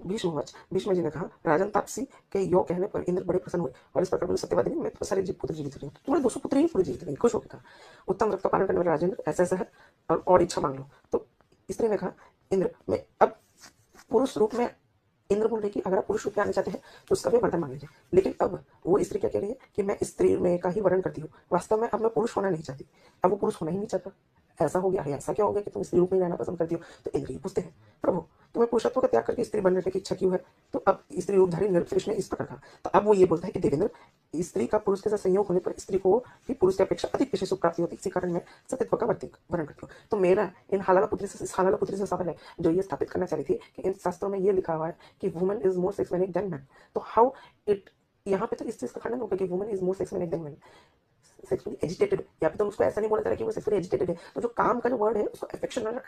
भीष्म जी ने कहा, राजन, तापसी के यो कहने पर इंद्र बड़े प्रसन्न हुए और इस प्रकार बोले, सत्यवादी, मैं तो सारे पुत्र जीवित हुए, तुम्हारे 200 पुत्र ही पूरे जीवित हुए। खुश हो गया। उत्तम व्रत का पालन करने वाले राजेंद्र, ऐसा है और इच्छा मांग लो। तो स्त्री ने कहा, इंद्र, मैं अब पुरुष रूप में, इंद्र बोल रहे कि अगर आप पुरुष रूप में आना चाहते हैं तो उसका भी वरदान मांग लीजिए। लेकिन अब वो स्त्री क्या कह रही है कि मैं स्त्री में का ही वर्ण करती हूँ, वास्तव में अब मैं पुरुष होना नहीं चाहती, अब वो पुरुष होना ही नहीं चाहता। ऐसा हो गया है, ऐसा क्या हो गया कि तुम स्त्री रूप में रहना पसंद करती हो? तो इंद्र पूछते हैं, प्रभु, तुम्हें पुरुषत्व का त्याग करके स्त्री बनने की इच्छा क्यों है? तो अब स्त्री रूपधारी निरपेक्ष ने इस प्रकार कहा। तो अब वो ये बोलता है कि देवेंद्र, स्त्री का पुरुष के साथ संयोग होने पर स्त्री को भी पुरुष की अपेक्षा अधिक विशेष सुख प्राप्ति होती है, इसी कारण मैं सतीत्व का वर्ण करती हूँ। तो मेरा इन हालाला पुत्री से सवाल है जो ये स्थापित करना चाह रही थी कि इन शास्त्रों में ये लिखा हुआ है कि woman is more sexual than man, तो हाउ इट, यहाँ पे तो इस चीज का खंडन होगा कि woman is more sexual than man, sexually agitated, या फिर तुम उसको ऐसा नहीं बोला जा रहा कि वो सेक्सुअली एजिटेटेड है, तो जो काम का जो वर्ड है उसको अफेक्शन और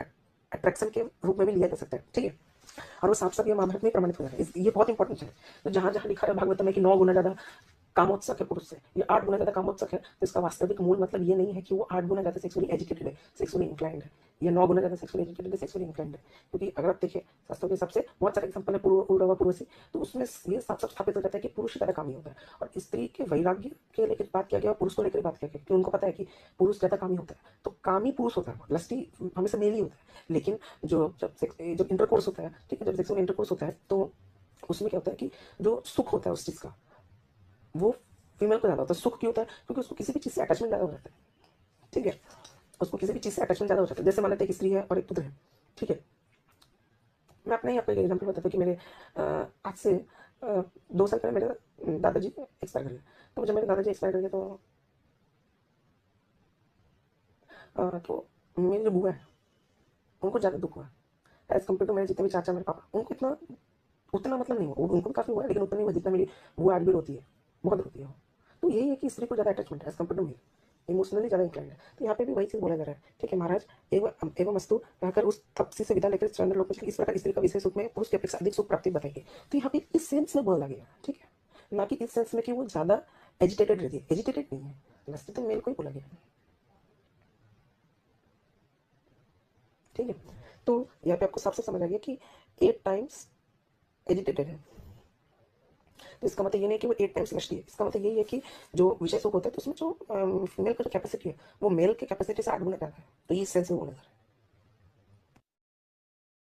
अट्रैक्शन के रूप में भी लिया जा सकता है, ठीक है। और वो साफ साफ ये महाभारत में प्रमाणित हो जाता है, ये बहुत इंपॉर्टेंट है। तो जहां जहां लिखा है भागवत में कि 9 गुना ज्यादा कामोत्सक है पुरुष से, ये 8 गुना ज्यादा कामोत्सक है, तो इसका वास्तविक मूल मतलब ये नहीं है कि वो 8 गुना ज्यादा सेक्सुअली एजिटेटेड है, सेक्सुअली इंक्लाइंड है, या 9 गुना ज्यादा सेक्सुअली एजिटेटेड है, सेक्सुअली इंक्लाइंड है। क्योंकि अगर आप देखिए शास्त्रों के सबसे बहुत सारे एग्जाम्पल है पूर्वसी, तो उसमें ये साफ साफ स्थापित हो जाता है कि पुरुष ज्यादा कामी होता है। और स्त्री के वैराग्य के लेकर बात किया गया और पुरुष को लेकर बात किया गया, क्योंकि उनको पता है कि पुरुष ज्यादा कामी होता है, तो कामी पुरुष होता है, लस्टी हमेशा मेल ही होता है। लेकिन जब इंटरकोर्स होता है, ठीक है, जब सेक्सुअल इंटरकोर्स होता है तो उसमें क्या होता है कि जो सुख होता है उस चीज का वो फीमेल को ज्यादा होता है। सुख क्यों होता है? क्योंकि उसको किसी भी चीज से अटैचमेंट ज्यादा हो जाता है, ठीक है, उसको किसी भी चीज से अटैचमेंट ज्यादा हो जाता है। जैसे मान लेते हैं एक स्त्री है और एक पुत्र है, ठीक है। मैं अपने ही आपको एक एग्जाम्पल बताता हूँ कि मेरे आज से 2 साल पहले मेरे दादाजी एक्सपायर कर गए। तो जब मेरे दादाजी एक्सपायर कर गए तो मेरी जो बुआ है उनको ज़्यादा दुख हुआ एज कम्पेयर टू मेरे जितने भी चाचा मेरे पापा, उनको उतना मतलब नहीं हुआ, उनको भी काफ़ी हुआ है लेकिन उतना नहीं हुआ जितना मेरी बुआ आज भी रोती है, बहुत रोती है वो। तो यही है कि स्त्री को ज़्यादा अटैचमेंट है as compare to male, emotionally ज़्यादा इंक्लाइंड है। तो यहाँ पे भी वही चीज़ बोला जा रहा है, ठीक है महाराज, एवं अस्तु कहकर उस तपसी से विदा लेकर चंद्र लोक में इस प्रकार स्त्री का विशेष सुख में पुरुष की अपेक्षा अधिक सुख प्राप्ति बताइए। तो यहाँ पे इस सेंस में बोला गया, ठीक है, ना कि इस सेंस में कि वो ज़्यादा एजिटेटेड रहती है, एजिटेटेड नहीं है, वैसे तो मेल को ही बोला गया, ठीक है। तो यहाँ पे आपको सबसे समझ आ गया कि 8 टाइम्स एजिटेटेड है, तो इसका मतलब ये नहीं कि वो 8 टाइम्स लस्टी है, इसका मतलब यही है कि जो विषय सुख होता है तो उसमें जो फीमेल का जो कैपेसिटी है वो मेल के कैपेसिटी से 8 गुना ज़्यादा है, तो ये सेंस में बोला जा रहा है।